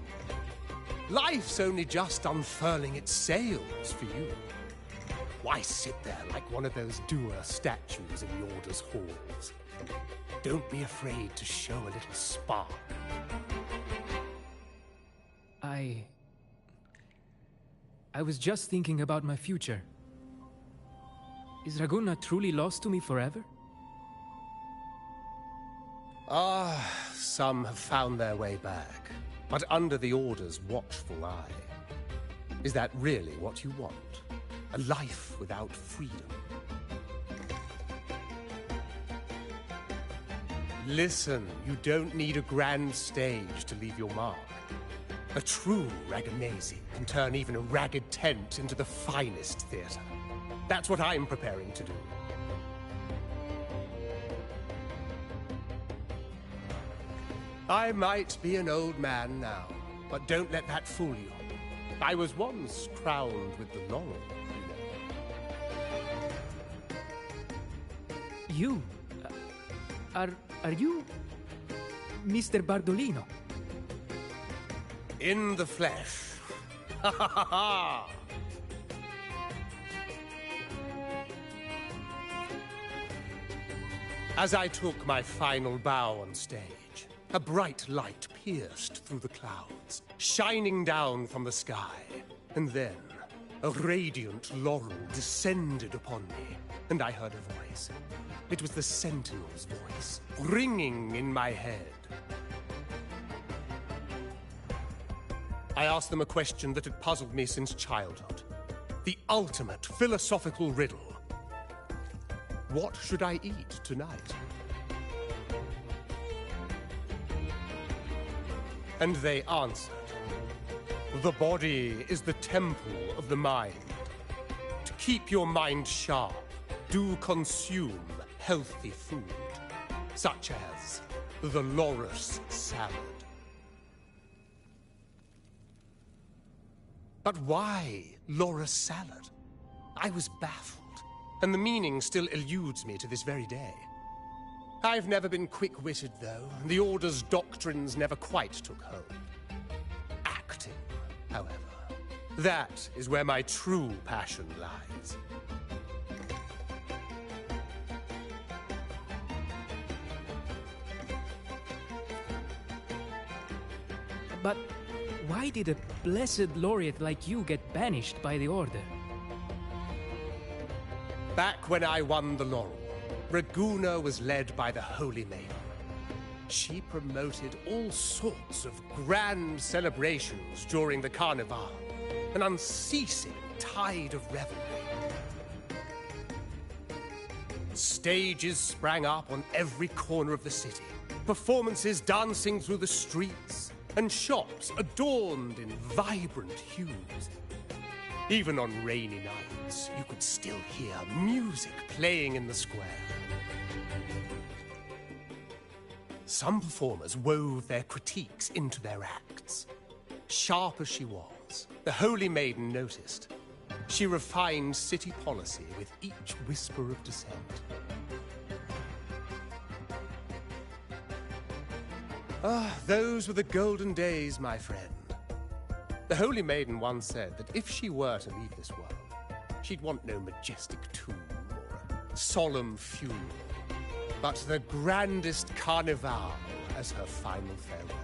Life's only just unfurling its sails for you. Why sit there like one of those dour statues in the Order's halls? Don't be afraid to show a little spark. I was just thinking about my future. Is Raguna truly lost to me forever? Some have found their way back, but under the Order's watchful eye. Is that really what you want? A life without freedom? Listen, you don't need a grand stage to leave your mark. A true Ragamazi can turn even a ragged tent into the finest theater. That's what I'm preparing to do. I might be an old man now, but don't let that fool you. I was once crowned with the laurel, you know. You? Are you Mr. Bardolino? In the flesh. Ha ha ha ha! As I took my final bow on stage, a bright light pierced through the clouds, shining down from the sky. And then, a radiant laurel descended upon me, and I heard a voice. It was the Sentinel's voice, ringing in my head. I asked them a question that had puzzled me since childhood. The ultimate philosophical riddle. What should I eat tonight? And they answered. The body is the temple of the mind. To keep your mind sharp, do consume healthy food, such as the Loris salad. But why Loris salad? I was baffled, and the meaning still eludes me to this very day. I've never been quick-witted, though, and the Order's doctrines never quite took hold. Acting, however, that is where my true passion lies. But why did a blessed laureate like you get banished by the Order? Back when I won the laurel, Raguna was led by the Holy Maiden. She promoted all sorts of grand celebrations during the Carnival, an unceasing tide of revelry. Stages sprang up on every corner of the city, performances dancing through the streets, and shops adorned in vibrant hues. Even on rainy nights, you could still hear music playing in the square. Some performers wove their critiques into their acts. Sharp as she was, the Holy Maiden noticed. She refined city policy with each whisper of dissent. Those were the golden days, my friend. The Holy Maiden once said that if she were to leave this world, she'd want no majestic tomb or a solemn funeral, but the grandest carnival as her final farewell.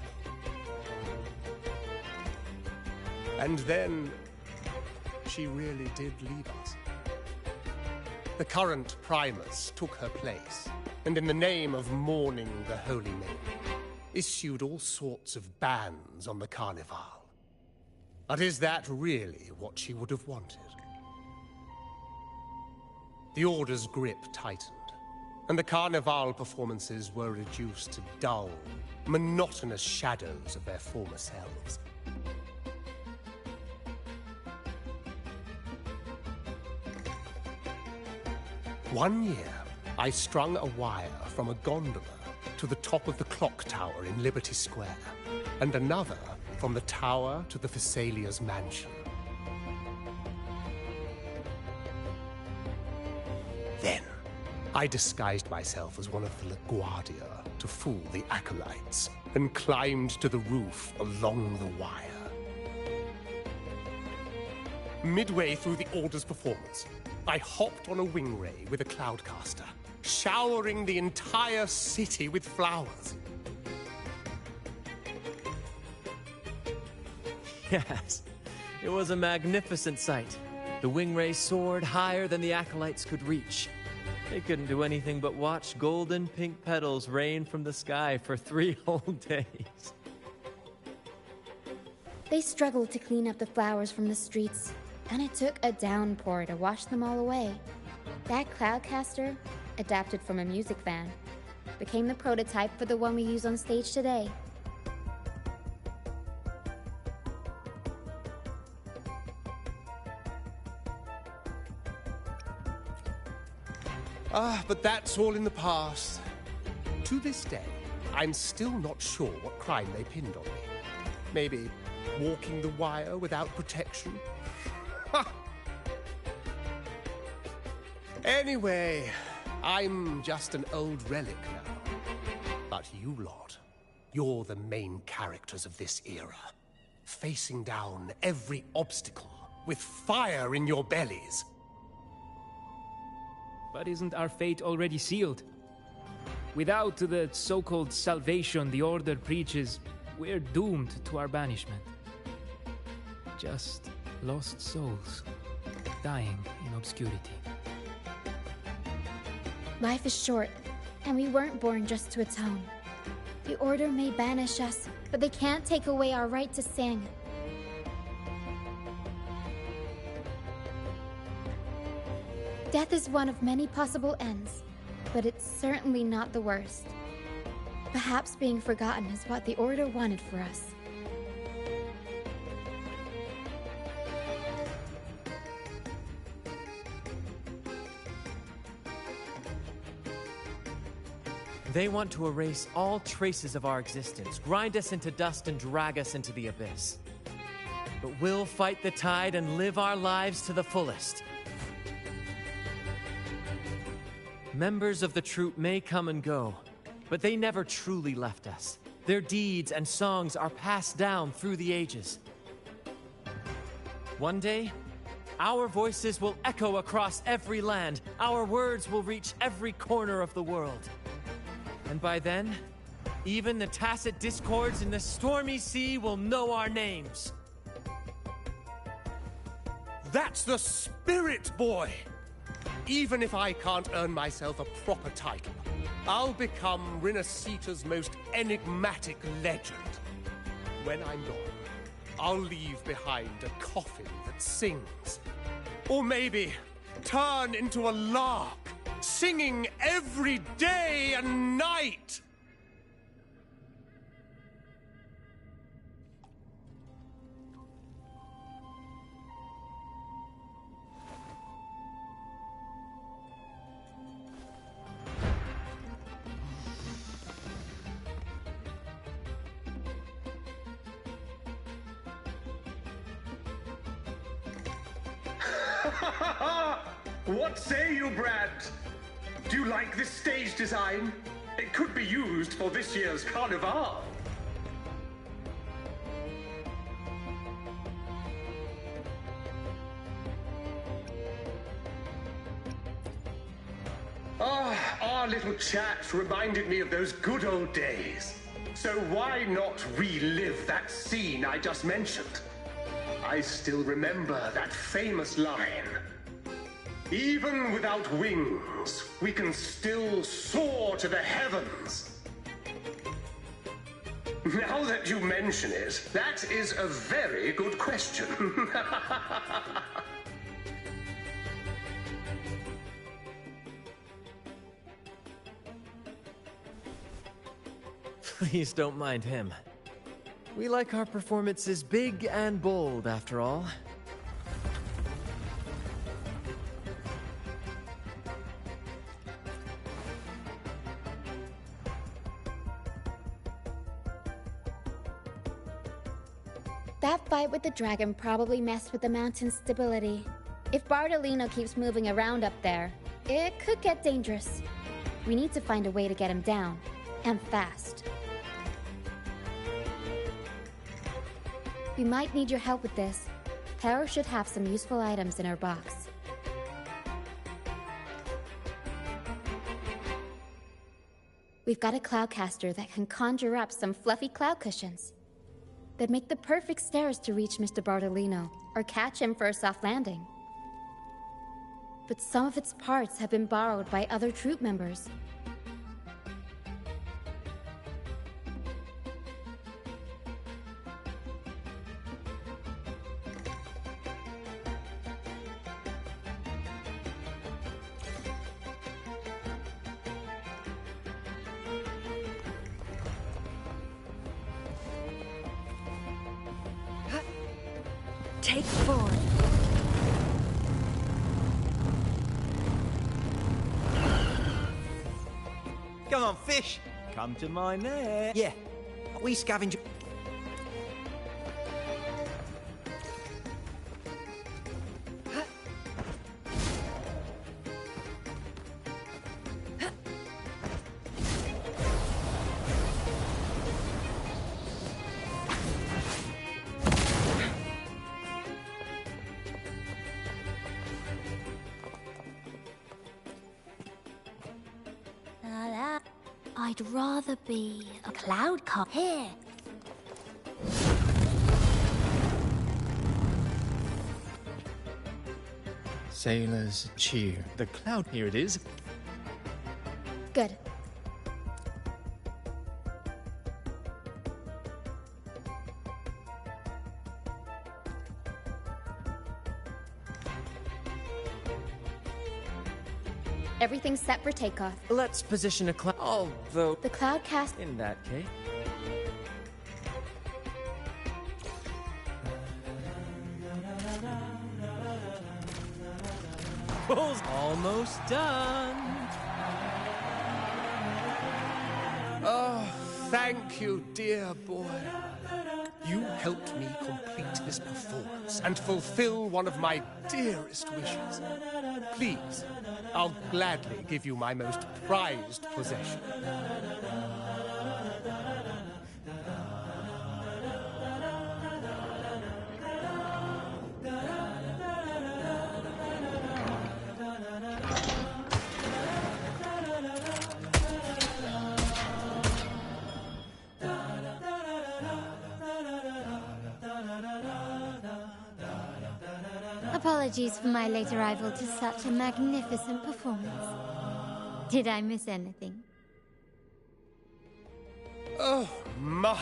And then, she really did leave us. The current Primus took her place, and in the name of mourning the Holy Maiden, issued all sorts of bans on the Carnival. But is that really what she would have wanted? The Order's grip tightened, and the Carnival performances were reduced to dull, monotonous shadows of their former selves. One year, I strung a wire from a gondola to the top of the clock tower in Liberty Square, and another from the tower to the Thessalia's mansion. Then, I disguised myself as one of the LaGuardia to fool the acolytes, and climbed to the roof along the wire. Midway through the Order's performance, I hopped on a wing ray with a cloudcaster, showering the entire city with flowers. Yes, it was a magnificent sight. The wing ray soared higher than the acolytes could reach. They couldn't do anything but watch golden pink petals rain from the sky for 3 whole days. They struggled to clean up the flowers from the streets, and it took a downpour to wash them all away. That cloudcaster, adapted from a music van, became the prototype for the one we use on stage today. But that's all in the past. To this day, I'm still not sure what crime they pinned on me. Maybe walking the wire without protection? Anyway, I'm just an old relic now. But you lot, you're the main characters of this era. Facing down every obstacle with fire in your bellies. But isn't our fate already sealed? Without the so-called salvation the Order preaches, we're doomed to our banishment. Just lost souls, dying in obscurity. Life is short, and we weren't born just to atone. The Order may banish us, but they can't take away our right to sing. Death is one of many possible ends, but it's certainly not the worst. Perhaps being forgotten is what the Order wanted for us. They want to erase all traces of our existence, grind us into dust and drag us into the abyss. But we'll fight the tide and live our lives to the fullest. Members of the troupe may come and go, but they never truly left us. Their deeds and songs are passed down through the ages. One day, our voices will echo across every land. Our words will reach every corner of the world. And by then, even the tacit discords in the stormy sea will know our names. That's the spirit, boy! Even if I can't earn myself a proper title, I'll become Rinasitaa's most enigmatic legend. When I'm gone, I'll leave behind a coffin that sings. Or maybe turn into a lark, singing every day and night! What say you, Brad? Do you like this stage design? It could be used for this year's carnival. Our little chat reminded me of those good old days. So why not relive that scene I just mentioned? I still remember that famous line. Even without wings, we can still soar to the heavens. Now that you mention it, that is a very good question. Please don't mind him. We like our performances big and bold, after all. That fight with the dragon probably messed with the mountain's stability. If Bardolino keeps moving around up there, it could get dangerous. We need to find a way to get him down, and fast. We might need your help with this. Tara should have some useful items in her box. We've got a cloudcaster that can conjure up some fluffy cloud cushions. They'd make the perfect stairs to reach Mr. Bartolino, or catch him for a soft landing. But some of its parts have been borrowed by other troop members. Take 4. Come on, fish. Come to my net. Yeah, we scavenge. I'd rather be a cloud car. Here. Sailors cheer. The cloud, here it is. Good. Everything's set for takeoff. Let's position a cloud. Although, the cloud cast. In that case. Almost done. Oh, thank you, dear boy. You helped me complete this performance and fulfill one of my dearest wishes. Please, I'll gladly give you my most prized possession. Apologies for my late arrival to such a magnificent performance. Did I miss anything? Oh my.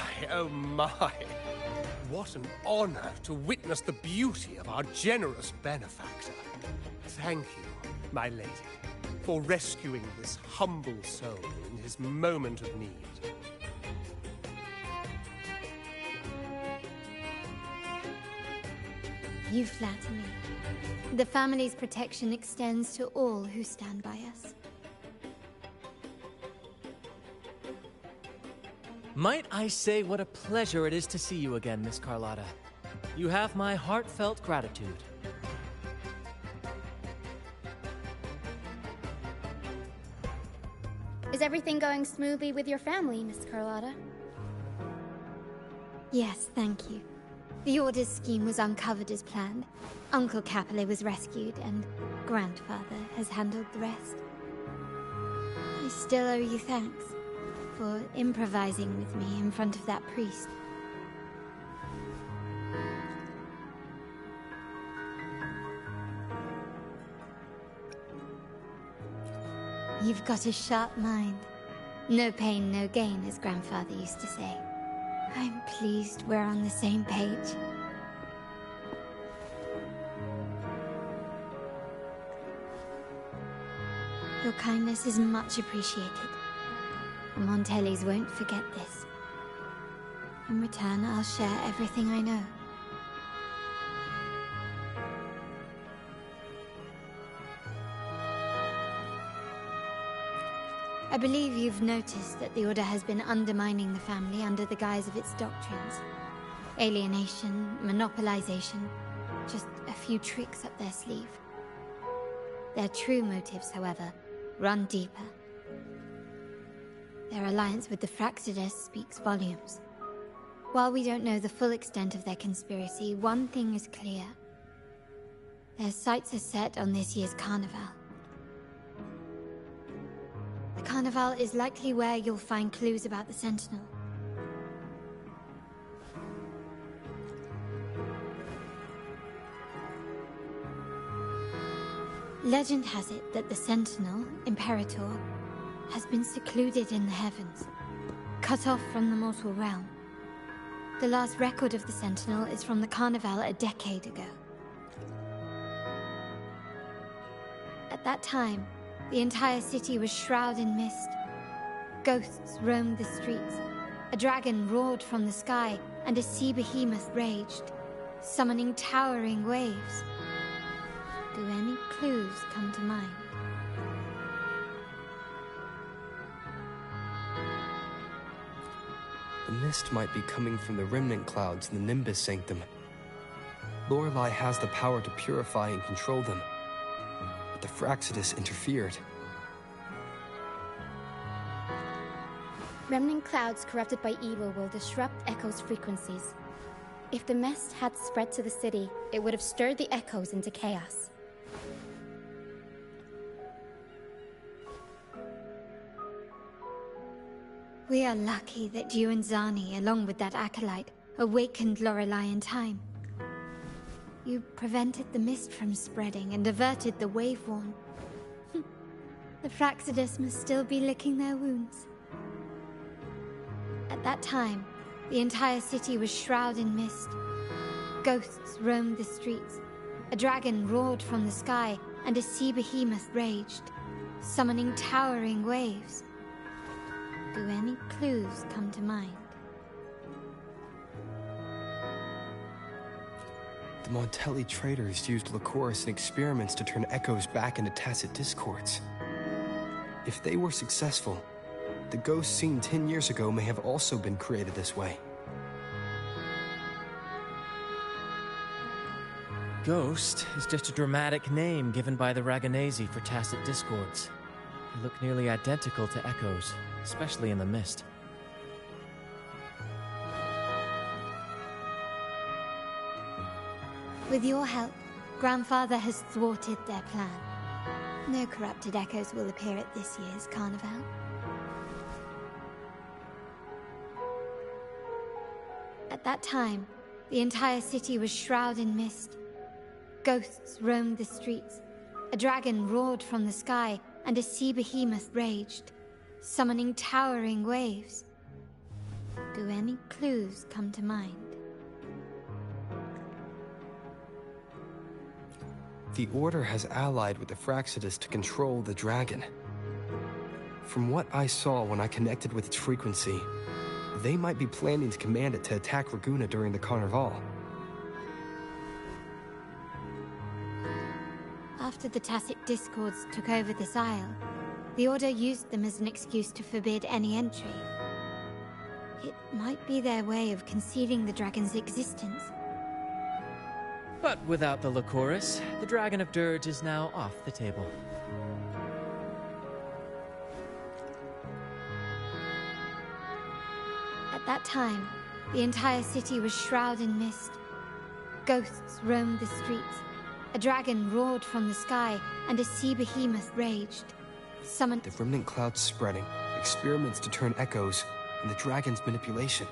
What an honor to witness the beauty of our generous benefactor. Thank you, my lady, for rescuing this humble soul in his moment of need. You flatter me. The family's protection extends to all who stand by us. Might I say what a pleasure it is to see you again, Miss Carlotta. You have my heartfelt gratitude. Is everything going smoothly with your family, Miss Carlotta? Yes, thank you. The Order's scheme was uncovered as planned. Uncle Capilet was rescued, and Grandfather has handled the rest. I still owe you thanks for improvising with me in front of that priest. You've got a sharp mind. No pain, no gain, as Grandfather used to say. I'm pleased we're on the same page. Your kindness is much appreciated. The Montellis won't forget this. In return, I'll share everything I know. I believe you've noticed that the Order has been undermining the family under the guise of its doctrines. Alienation, monopolization, just a few tricks up their sleeve. Their true motives, however, run deeper. Their alliance with the Fraxides speaks volumes. While we don't know the full extent of their conspiracy, one thing is clear. Their sights are set on this year's carnival. The Carnival is likely where you'll find clues about the Sentinel. Legend has it that the Sentinel, Imperator, has been secluded in the heavens, cut off from the mortal realm. The last record of the Sentinel is from the Carnival a decade ago. At that time, the entire city was shrouded in mist. Ghosts roamed the streets. A dragon roared from the sky, and a sea behemoth raged, summoning towering waves. Do any clues come to mind? The mist might be coming from the remnant clouds in the Nimbus Sanctum. Lorelei has the power to purify and control them, but the Fraxidus interfered. Remnant clouds corrupted by evil will disrupt Echo's frequencies. If the mist had spread to the city, it would have stirred the Echoes into chaos. We are lucky that you and Zani, along with that acolyte, awakened Lorelei in time. You prevented the mist from spreading and averted the wave-worn. The Fraxidus must still be licking their wounds. At that time, the entire city was shrouded in mist. Ghosts roamed the streets. A dragon roared from the sky, and a sea behemoth raged, summoning towering waves. Do any clues come to mind? The Montelli traders used Lycoris in experiments to turn echoes back into tacit discords. If they were successful, the ghosts seen 10 years ago may have also been created this way. Ghost is just a dramatic name given by the Ragganese for tacit discords. They look nearly identical to echoes, especially in the mist. With your help, Grandfather has thwarted their plan. No corrupted echoes will appear at this year's carnival. At that time, the entire city was shrouded in mist. Ghosts roamed the streets. A dragon roared from the sky, and a sea behemoth raged, summoning towering waves. Do any clues come to mind? The Order has allied with the Fraxidus to control the dragon. From what I saw when I connected with its frequency, they might be planning to command it to attack Raguna during the Carnival. After the Tacit Discords took over this isle, the Order used them as an excuse to forbid any entry. It might be their way of concealing the dragon's existence. But without the Lycoris, the Dragon of Dirge is now off the table. At that time, the entire city was shrouded in mist. Ghosts roamed the streets. A dragon roared from the sky, and a sea behemoth raged, summoned... The remnant clouds spreading, experiments to turn echoes, and the dragon's manipulation.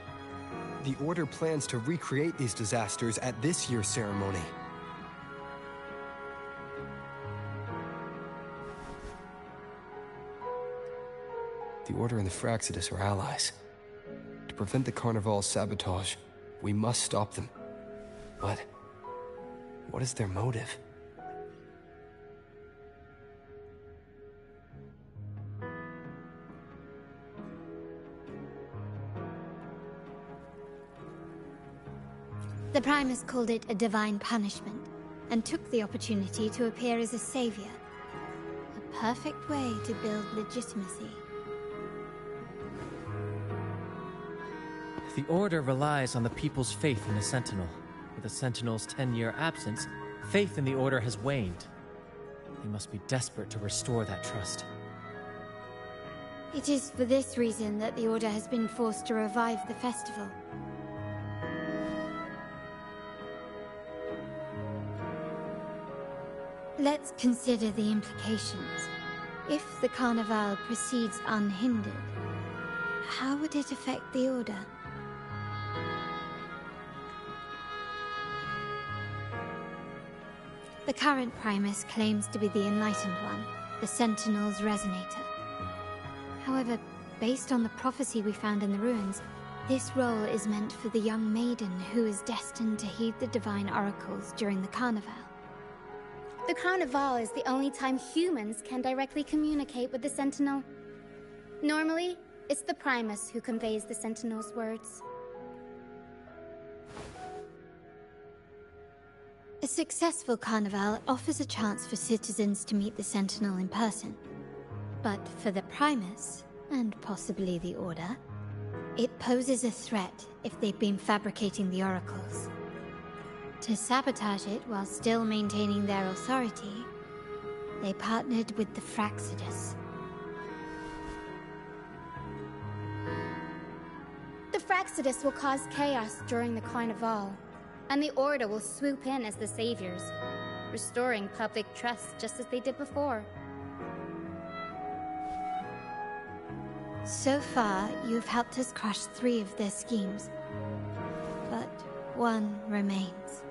The Order plans to recreate these disasters at this year's ceremony. The Order and the Fraxidus are allies. To prevent the Carnival's sabotage, we must stop them. But what is their motive? The Primus called it a divine punishment, and took the opportunity to appear as a savior. A perfect way to build legitimacy. The Order relies on the people's faith in the Sentinel. With the Sentinel's 10-year absence, faith in the Order has waned. They must be desperate to restore that trust. It is for this reason that the Order has been forced to revive the festival. Let's consider the implications. If the Carnival proceeds unhindered, how would it affect the Order? The current Primus claims to be the Enlightened One, the Sentinel's Resonator. However, based on the prophecy we found in the ruins, this role is meant for the young maiden who is destined to heed the divine oracles during the Carnival. The Carnival is the only time humans can directly communicate with the Sentinel. Normally, it's the Primus who conveys the Sentinel's words. A successful Carnival offers a chance for citizens to meet the Sentinel in person. But for the Primus, and possibly the Order, it poses a threat if they've been fabricating the oracles. To sabotage it while still maintaining their authority, they partnered with the Fraccidus. The Fraccidus will cause chaos during the Carnival, and the Order will swoop in as the saviors, restoring public trust just as they did before. So far, you've helped us crush 3 of their schemes, but one remains.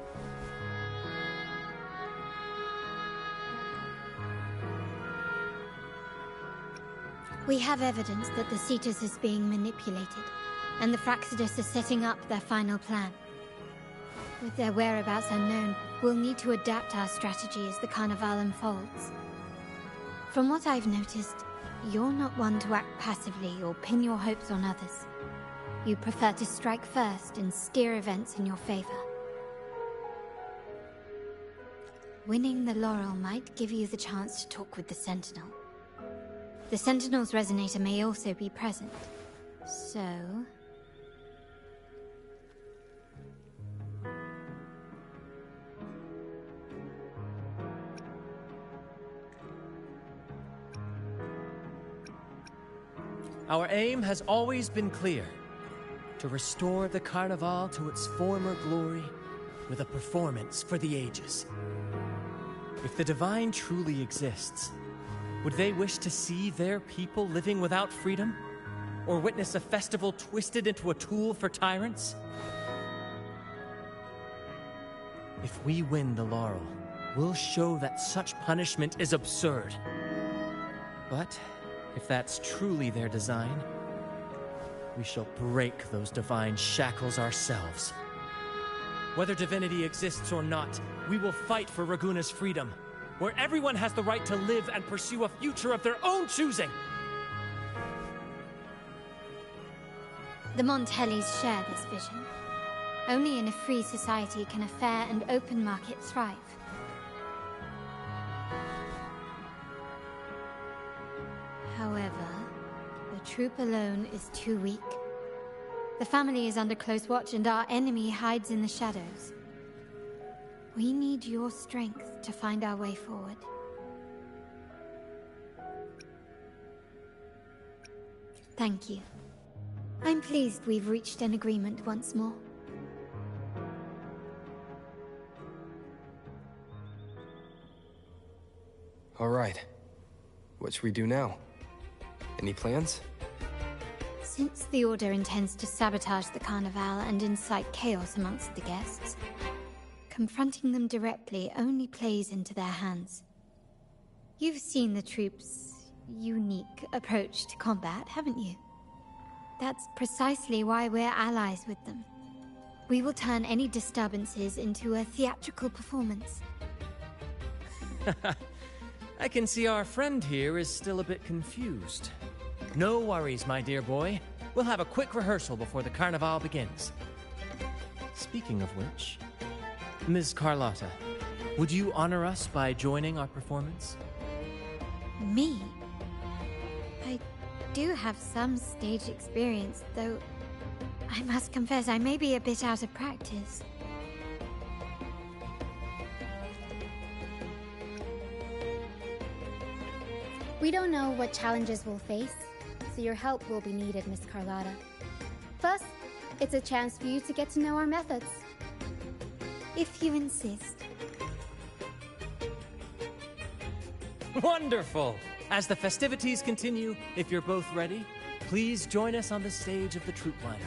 We have evidence that the Cetus is being manipulated, and the Fraccidus are setting up their final plan. With their whereabouts unknown, we'll need to adapt our strategy as the Carnival unfolds. From what I've noticed, you're not one to act passively or pin your hopes on others. You prefer to strike first and steer events in your favor. Winning the laurel might give you the chance to talk with the Sentinel. The Sentinel's Resonator may also be present, so... Our aim has always been clear: to restore the Carnival to its former glory with a performance for the ages. If the Divine truly exists, would they wish to see their people living without freedom? Or witness a festival twisted into a tool for tyrants? If we win the laurel, we'll show that such punishment is absurd. But if that's truly their design, we shall break those divine shackles ourselves. Whether divinity exists or not, we will fight for Raguna's freedom, where everyone has the right to live and pursue a future of their own choosing. The Montellis share this vision. Only in a free society can a fair and open market thrive. However, the troop alone is too weak. The family is under close watch and our enemy hides in the shadows. We need your strength to find our way forward. Thank you. I'm pleased we've reached an agreement once more. All right. What should we do now? Any plans? Since the Order intends to sabotage the Carnival and incite chaos amongst the guests, confronting them directly only plays into their hands. You've seen the troops' unique approach to combat, haven't you? That's precisely why we're allies with them. We will turn any disturbances into a theatrical performance. I can see our friend here is still a bit confused. No worries, my dear boy. We'll have a quick rehearsal before the Carnival begins. Speaking of which, Ms. Carlotta, would you honor us by joining our performance? Me? I do have some stage experience, though I must confess I may be a bit out of practice. We don't know what challenges we'll face, so your help will be needed, Miss Carlotta. Plus, it's a chance for you to get to know our methods. If you insist. Wonderful! As the festivities continue, if you're both ready, please join us on the stage of the troop liner.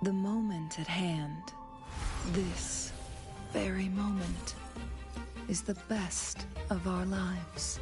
The moment at hand, this very moment, is the best of our lives.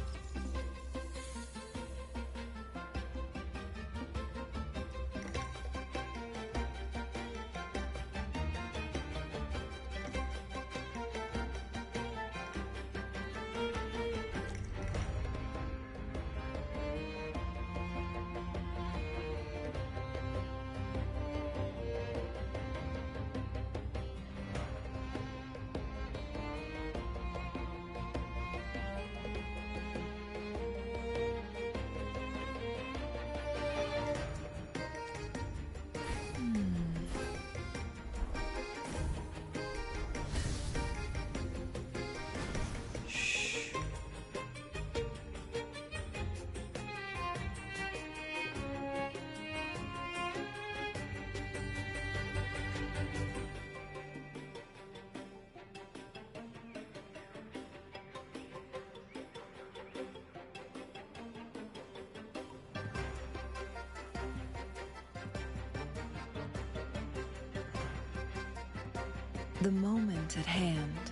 The moment at hand,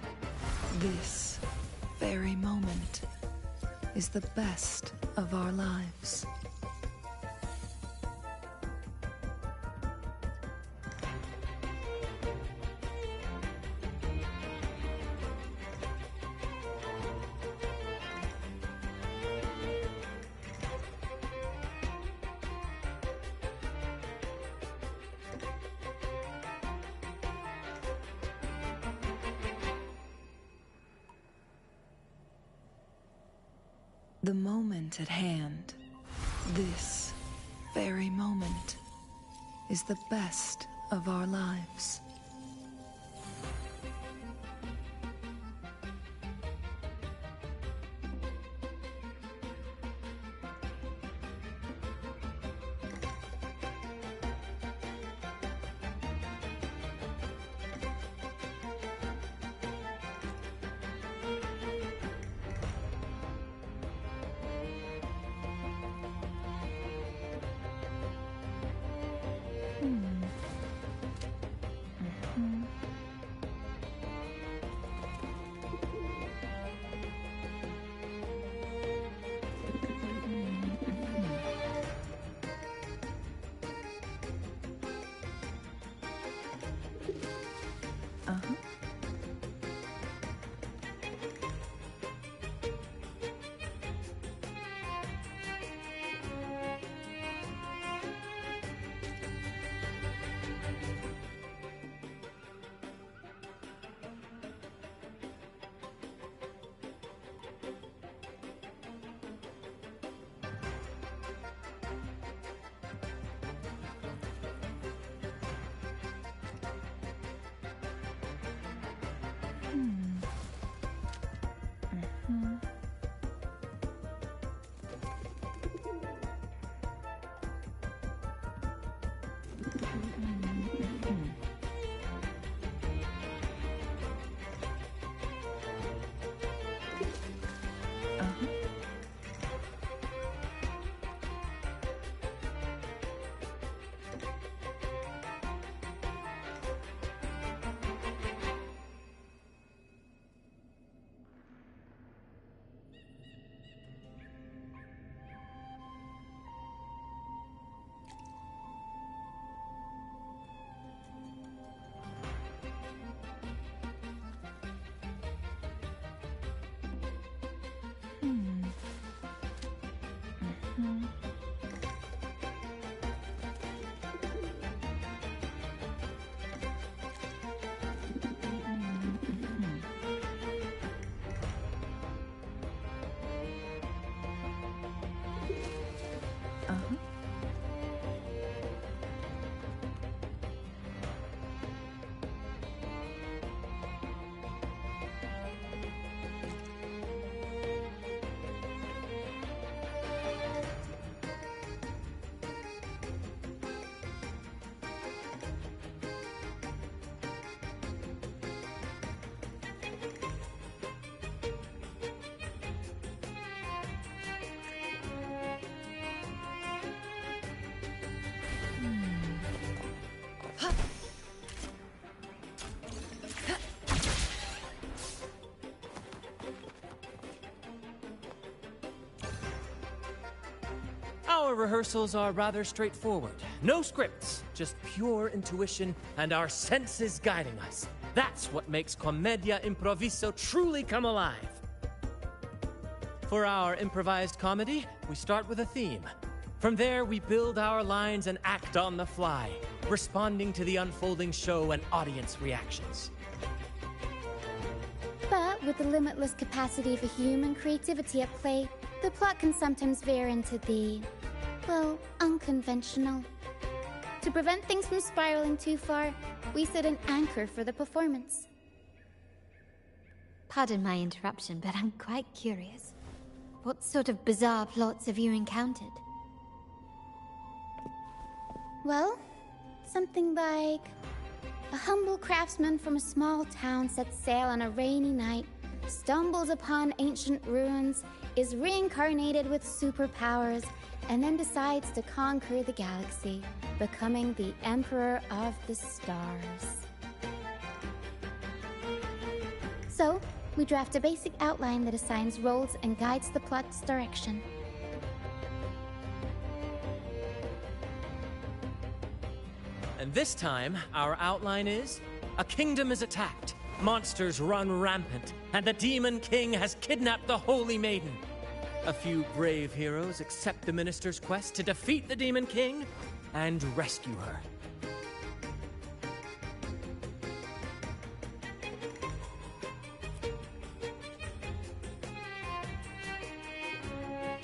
this very moment, is the best of our lives. The moment at hand, this very moment, is the best of our lives. Our rehearsals are rather straightforward. No scripts, just pure intuition and our senses guiding us. That's what makes Commedia Improviso truly come alive. For our improvised comedy, we start with a theme. From there, we build our lines and act on the fly, responding to the unfolding show and audience reactions. But with the limitless capacity for human creativity at play, the plot can sometimes veer into the, well, unconventional. To prevent things from spiraling too far, we set an anchor for the performance. Pardon my interruption, but I'm quite curious. What sort of bizarre plots have you encountered? Well, something like a humble craftsman from a small town sets sail on a rainy night, stumbles upon ancient ruins, is reincarnated with superpowers, and then decides to conquer the galaxy, becoming the Emperor of the Stars. So, we draft a basic outline that assigns roles and guides the plot's direction. And this time, our outline is: a kingdom is attacked, monsters run rampant, and the Demon King has kidnapped the Holy Maiden. A few brave heroes accept the minister's quest to defeat the Demon King and rescue her.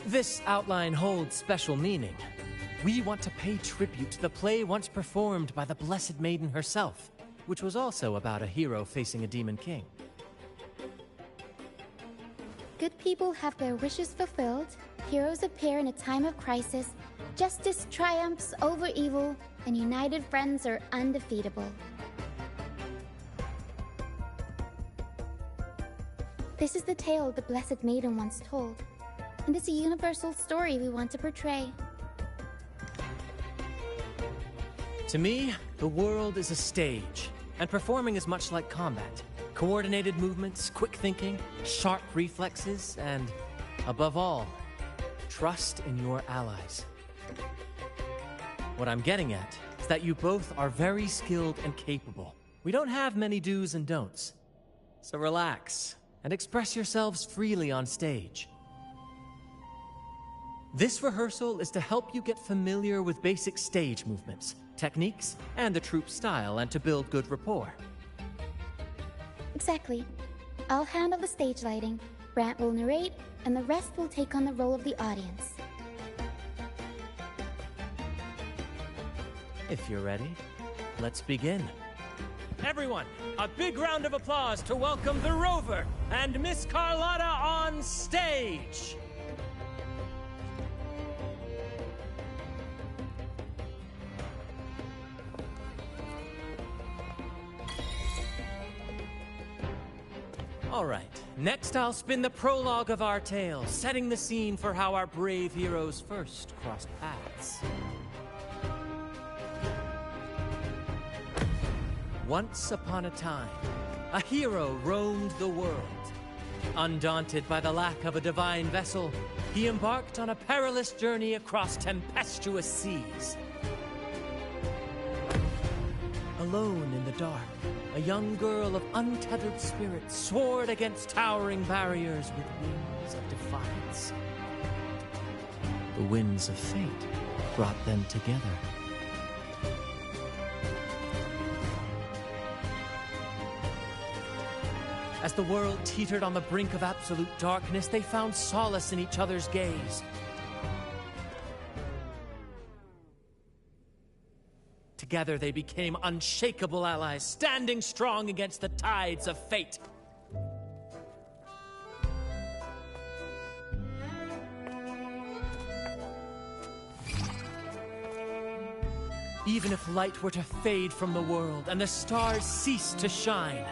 This outline holds special meaning. We want to pay tribute to the play once performed by the Blessed Maiden herself, which was also about a hero facing a demon king. Good people have their wishes fulfilled, heroes appear in a time of crisis, justice triumphs over evil, and united friends are undefeatable. This is the tale the Blessed Maiden once told, and it's a universal story we want to portray. To me, the world is a stage, and performing is much like combat. Coordinated movements, quick thinking, sharp reflexes, and, above all, trust in your allies. What I'm getting at is that you both are very skilled and capable. We don't have many do's and don'ts. So relax, and express yourselves freely on stage. This rehearsal is to help you get familiar with basic stage movements, techniques, and the troupe's style, and to build good rapport. Exactly. I'll handle the stage lighting, Brant will narrate, and the rest will take on the role of the audience. If you're ready, let's begin. Everyone, a big round of applause to welcome the Rover and Miss Carlotta on stage! All right, next I'll spin the prologue of our tale, setting the scene for how our brave heroes first crossed paths. Once upon a time, a hero roamed the world. Undaunted by the lack of a divine vessel, he embarked on a perilous journey across tempestuous seas. Alone in the dark, a young girl of untethered spirit soared against towering barriers with wings of defiance. The winds of fate brought them together. As the world teetered on the brink of absolute darkness, they found solace in each other's gaze. Together they became unshakable allies, standing strong against the tides of fate. Even if light were to fade from the world and the stars cease to shine,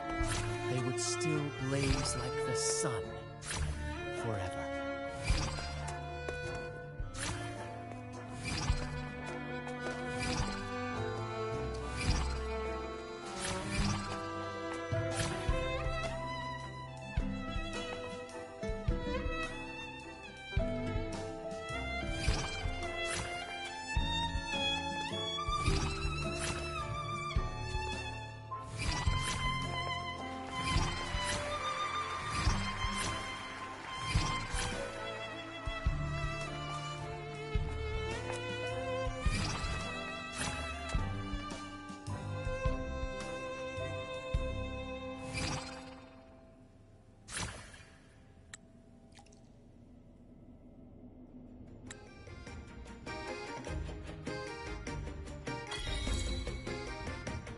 they would still blaze like the sun forever.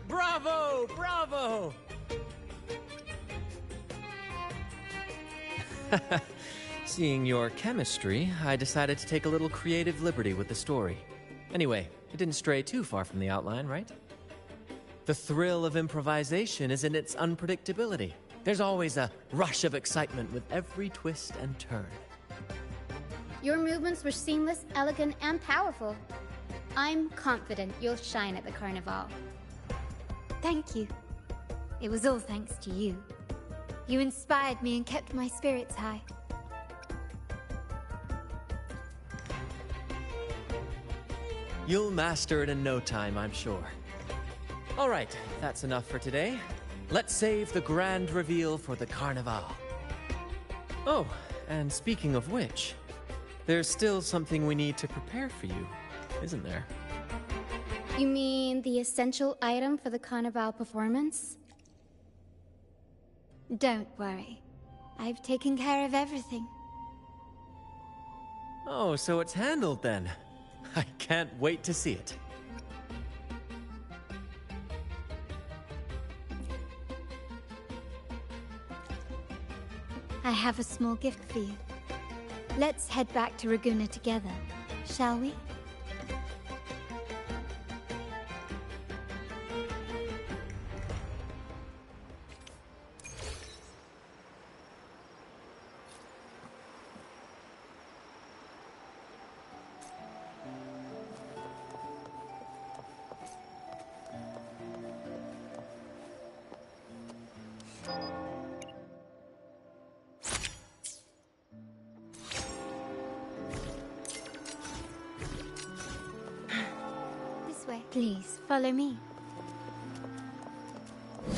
Bravo! Bravo! Seeing your chemistry, I decided to take a little creative liberty with the story. Anyway, it didn't stray too far from the outline, right? The thrill of improvisation is in its unpredictability. There's always a rush of excitement with every twist and turn. Your movements were seamless, elegant, and powerful. I'm confident you'll shine at the Carnival. Thank you. It was all thanks to you. You inspired me and kept my spirits high. You'll master it in no time, I'm sure. All right, that's enough for today. Let's save the grand reveal for the Carnival. Oh, and speaking of which, there's still something we need to prepare for you, isn't there? You mean the essential item for the Carnival performance? Don't worry. I've taken care of everything. Oh, so it's handled then. I can't wait to see it. I have a small gift for you. Let's head back to Raguna together, shall we? Please, follow me.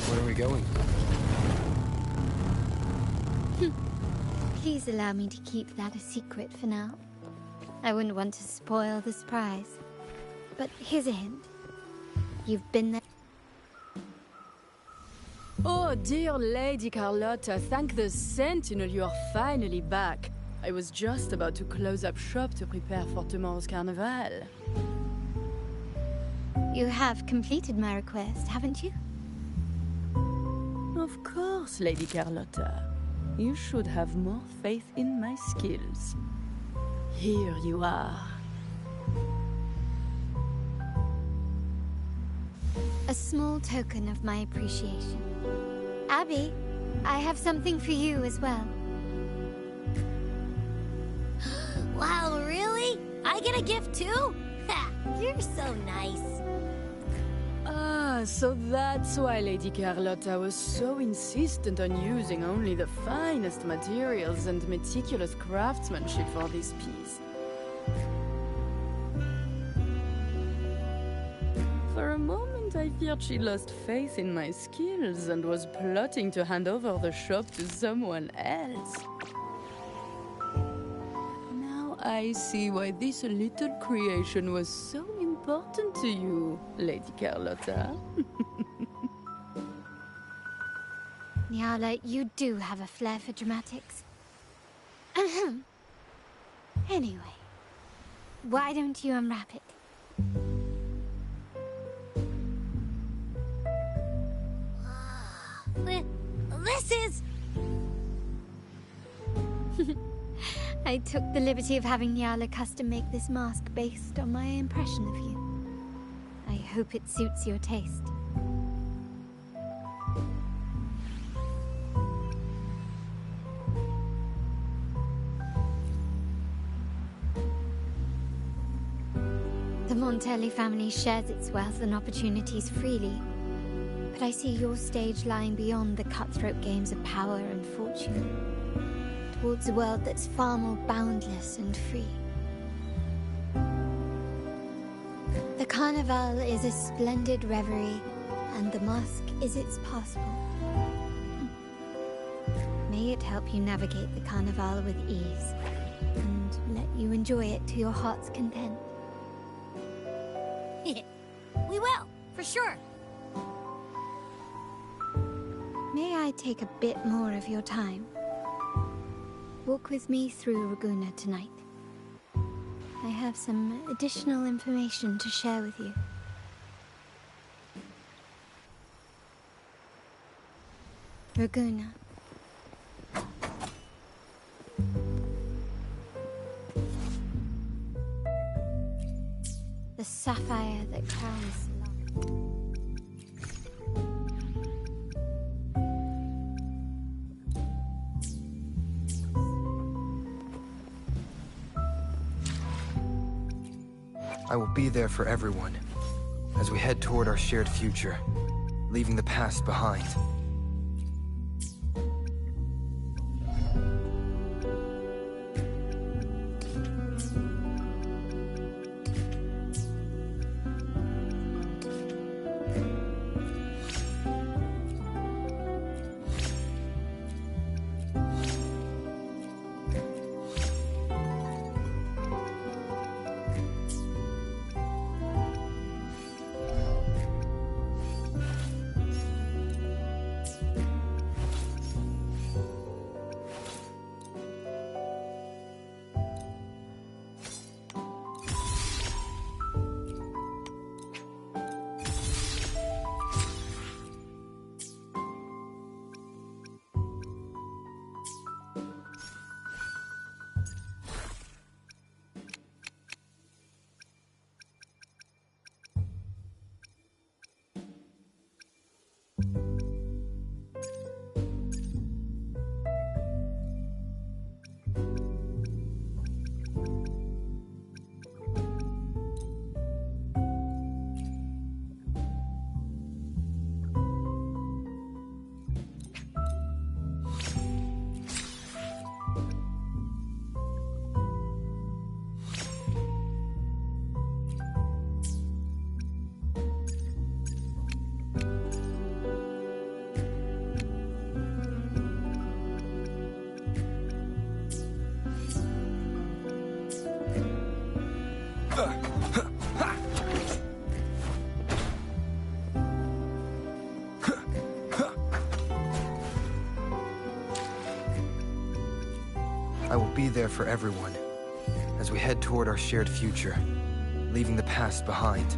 Where are we going? Please allow me to keep that a secret for now. I wouldn't want to spoil the surprise. But here's a hint. You've been there. Oh, dear Lady Carlotta, thank the Sentinel you are finally back. I was just about to close up shop to prepare for tomorrow's carnival. You have completed my request, haven't you? Of course, Lady Carlotta. You should have more faith in my skills. Here you are. A small token of my appreciation. Abby, I have something for you as well. Wow, really? I get a gift too? Ha! You're so nice. Ah, so that's why Lady Carlotta was so insistent on using only the finest materials and meticulous craftsmanship for this piece. For a moment, I feared she lost faith in my skills and was plotting to hand over the shop to someone else. Now I see why this little creation was so important to you, Lady Carlotta. Nyala, you do have a flair for dramatics. Anyway, why don't you unwrap it? This is... I took the liberty of having Nyala custom make this mask based on my impression of you. I hope it suits your taste. The Montelli family shares its wealth and opportunities freely, but I see your stage lying beyond the cutthroat games of power and fortune, towards a world that's far more boundless and free. The Carnival is a splendid reverie, and the mask is its passport. May it help you navigate the Carnival with ease, and let you enjoy it to your heart's content. We will, for sure. May I take a bit more of your time? Walk with me through Raguna tonight. I have some additional information to share with you. Raguna. The sapphire that crowns love. I will be there for everyone, as we head toward our shared future, leaving the past behind. I will be there for everyone as we head toward our shared future, leaving the past behind.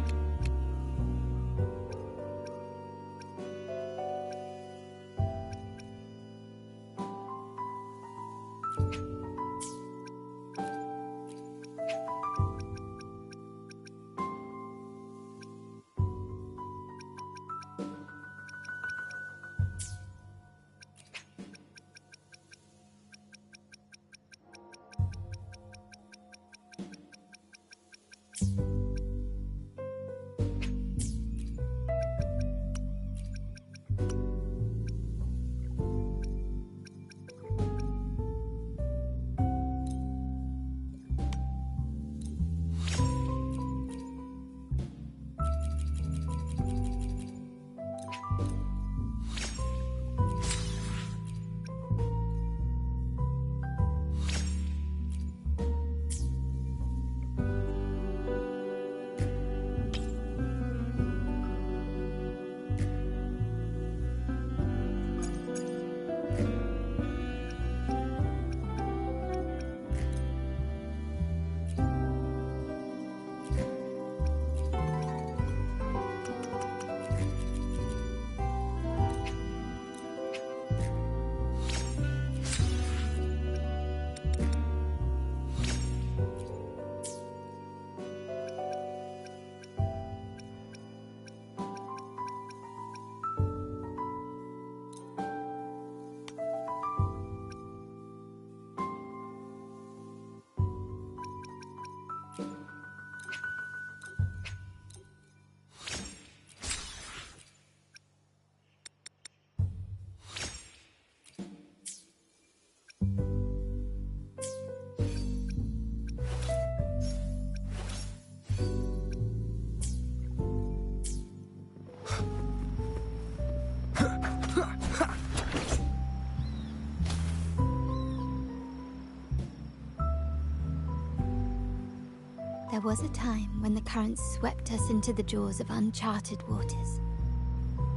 There was a time when the currents swept us into the jaws of uncharted waters,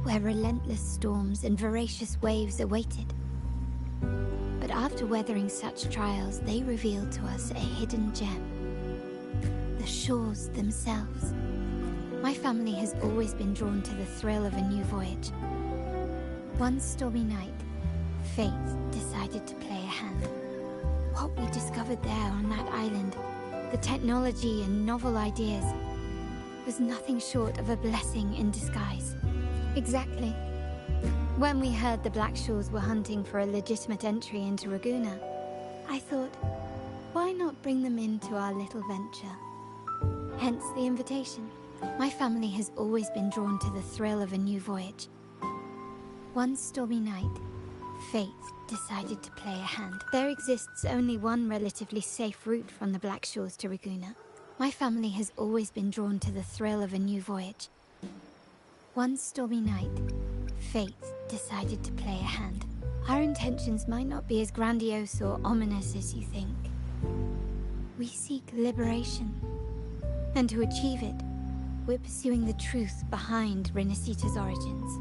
where relentless storms and voracious waves awaited. But after weathering such trials, they revealed to us a hidden gem: the shores themselves. My family has always been drawn to the thrill of a new voyage. One stormy night, fate decided to play a hand. What we discovered there on that island, the technology and novel ideas, was nothing short of a blessing in disguise. Exactly. When we heard the Blackshores were hunting for a legitimate entry into Raguna, I thought, why not bring them into our little venture? Hence the invitation. My family has always been drawn to the thrill of a new voyage. One stormy night, fate decided to play a hand. There exists only one relatively safe route from the Blackshores to Raguna. My family has always been drawn to the thrill of a new voyage. One stormy night, fate decided to play a hand. Our intentions might not be as grandiose or ominous as you think. We seek liberation, and to achieve it, we're pursuing the truth behind Rinasitaa's origins.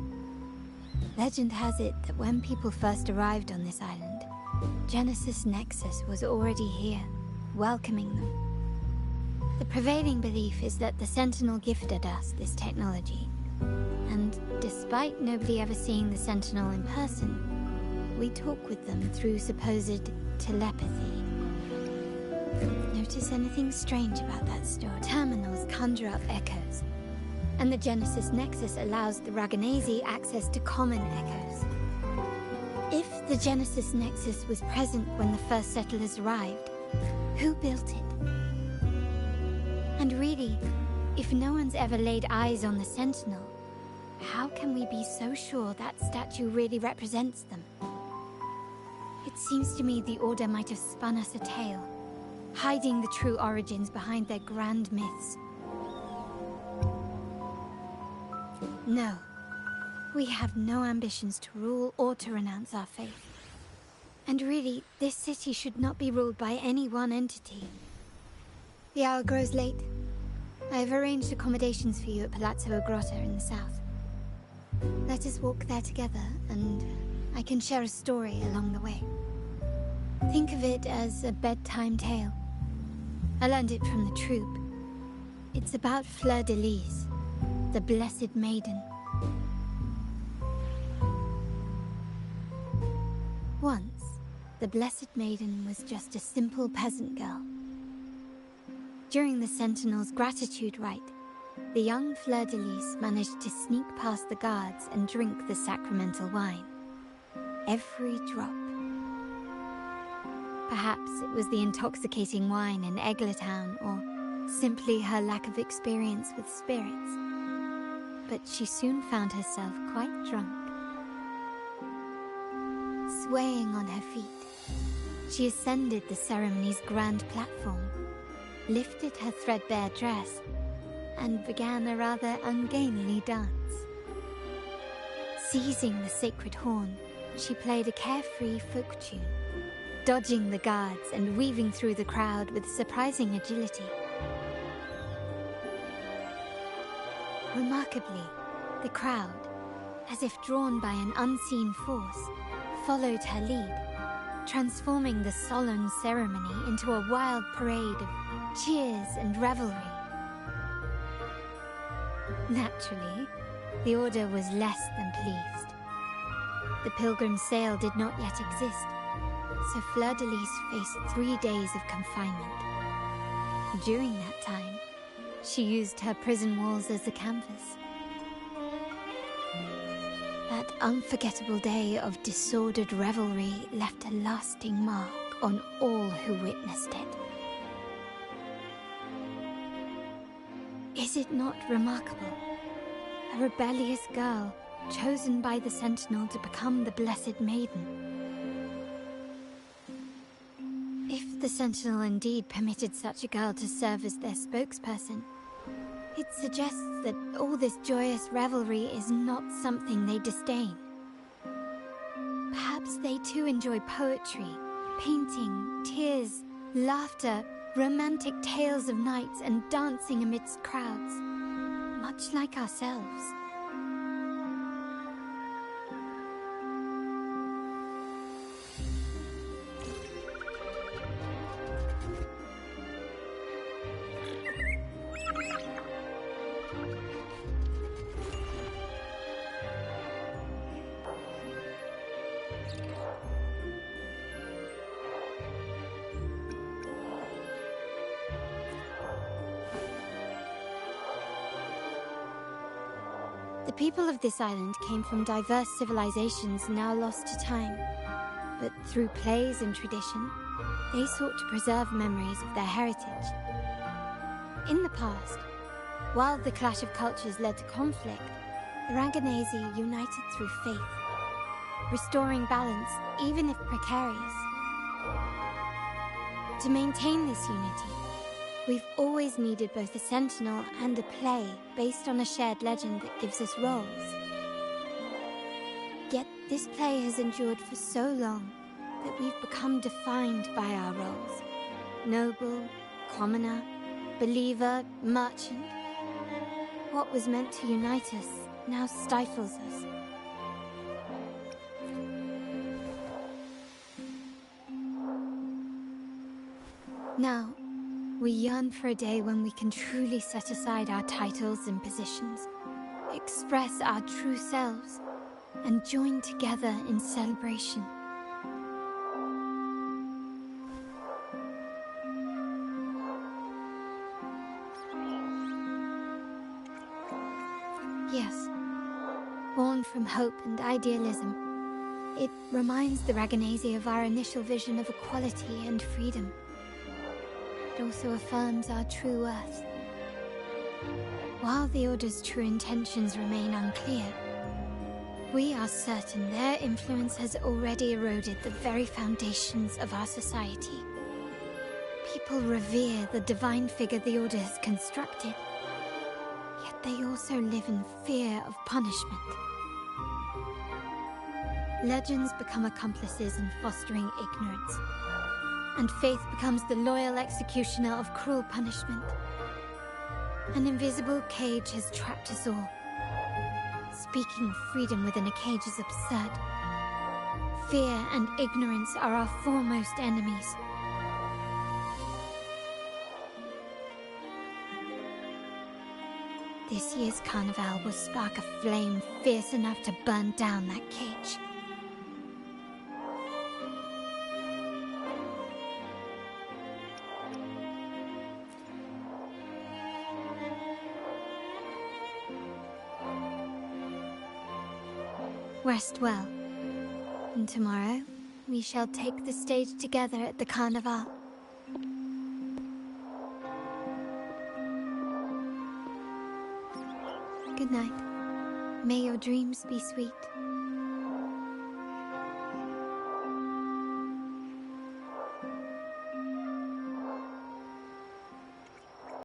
Legend has it that when people first arrived on this island, Genesis Nexus was already here, welcoming them. The prevailing belief is that the Sentinel gifted us this technology, and despite nobody ever seeing the Sentinel in person, we talk with them through supposed telepathy. Notice anything strange about that story? Terminals conjure up echoes, and the Genesis Nexus allows the Raganese access to common echoes. If the Genesis Nexus was present when the first settlers arrived, who built it? And really, if no one's ever laid eyes on the Sentinel, how can we be so sure that statue really represents them? It seems to me the Order might have spun us a tale, hiding the true origins behind their grand myths. No, we have no ambitions to rule or to renounce our faith. And really, this city should not be ruled by any one entity. The hour grows late. I've arranged accommodations for you at Palazzo Grotta in the south. Let us walk there together, and I can share a story along the way. Think of it as a bedtime tale. I learned it from the troupe. It's about Fleur-de-Lis, the Blessed Maiden. Once, the Blessed Maiden was just a simple peasant girl. During the Sentinel's gratitude rite, the young Fleur-de-Lis managed to sneak past the guards and drink the sacramental wine. Every drop. Perhaps it was the intoxicating wine in Eggletown, or simply her lack of experience with spirits. But she soon found herself quite drunk. Swaying on her feet, she ascended the ceremony's grand platform, lifted her threadbare dress, and began a rather ungainly dance. Seizing the sacred horn, she played a carefree folk tune, dodging the guards and weaving through the crowd with surprising agility. Remarkably, the crowd, as if drawn by an unseen force, followed her lead, transforming the solemn ceremony into a wild parade of cheers and revelry. Naturally, the Order was less than pleased. The Pilgrim's Sale did not yet exist, so Fleur-de-Lis faced 3 days of confinement. During that time, she used her prison walls as a canvas. That unforgettable day of disordered revelry left a lasting mark on all who witnessed it. Is it not remarkable? A rebellious girl, chosen by the Sentinel to become the Blessed Maiden. If the Sentinel indeed permitted such a girl to serve as their spokesperson, it suggests that all this joyous revelry is not something they disdain. Perhaps they too enjoy poetry, painting, tears, laughter, romantic tales of knights, and dancing amidst crowds, much like ourselves. The people of this island came from diverse civilizations now lost to time, but through plays and tradition, they sought to preserve memories of their heritage. In the past, while the clash of cultures led to conflict, the Ragganese united through faith, restoring balance even if precarious. To maintain this unity, we've always needed both a sentinel and a play based on a shared legend that gives us roles. Yet this play has endured for so long that we've become defined by our roles. Noble, commoner, believer, merchant. What was meant to unite us now stifles us. Now, we yearn for a day when we can truly set aside our titles and positions, express our true selves, and join together in celebration. Yes, born from hope and idealism, it reminds the Ragganese of our initial vision of equality and freedom. It also affirms our true worth. While the Order's true intentions remain unclear, we are certain their influence has already eroded the very foundations of our society. People revere the divine figure the Order has constructed, yet they also live in fear of punishment. Legends become accomplices in fostering ignorance, and faith becomes the loyal executioner of cruel punishment. An invisible cage has trapped us all. Speaking of freedom within a cage is absurd. Fear and ignorance are our foremost enemies. This year's carnival will spark a flame fierce enough to burn down that cage. Rest well. And tomorrow, we shall take the stage together at the carnival. Good night. May your dreams be sweet.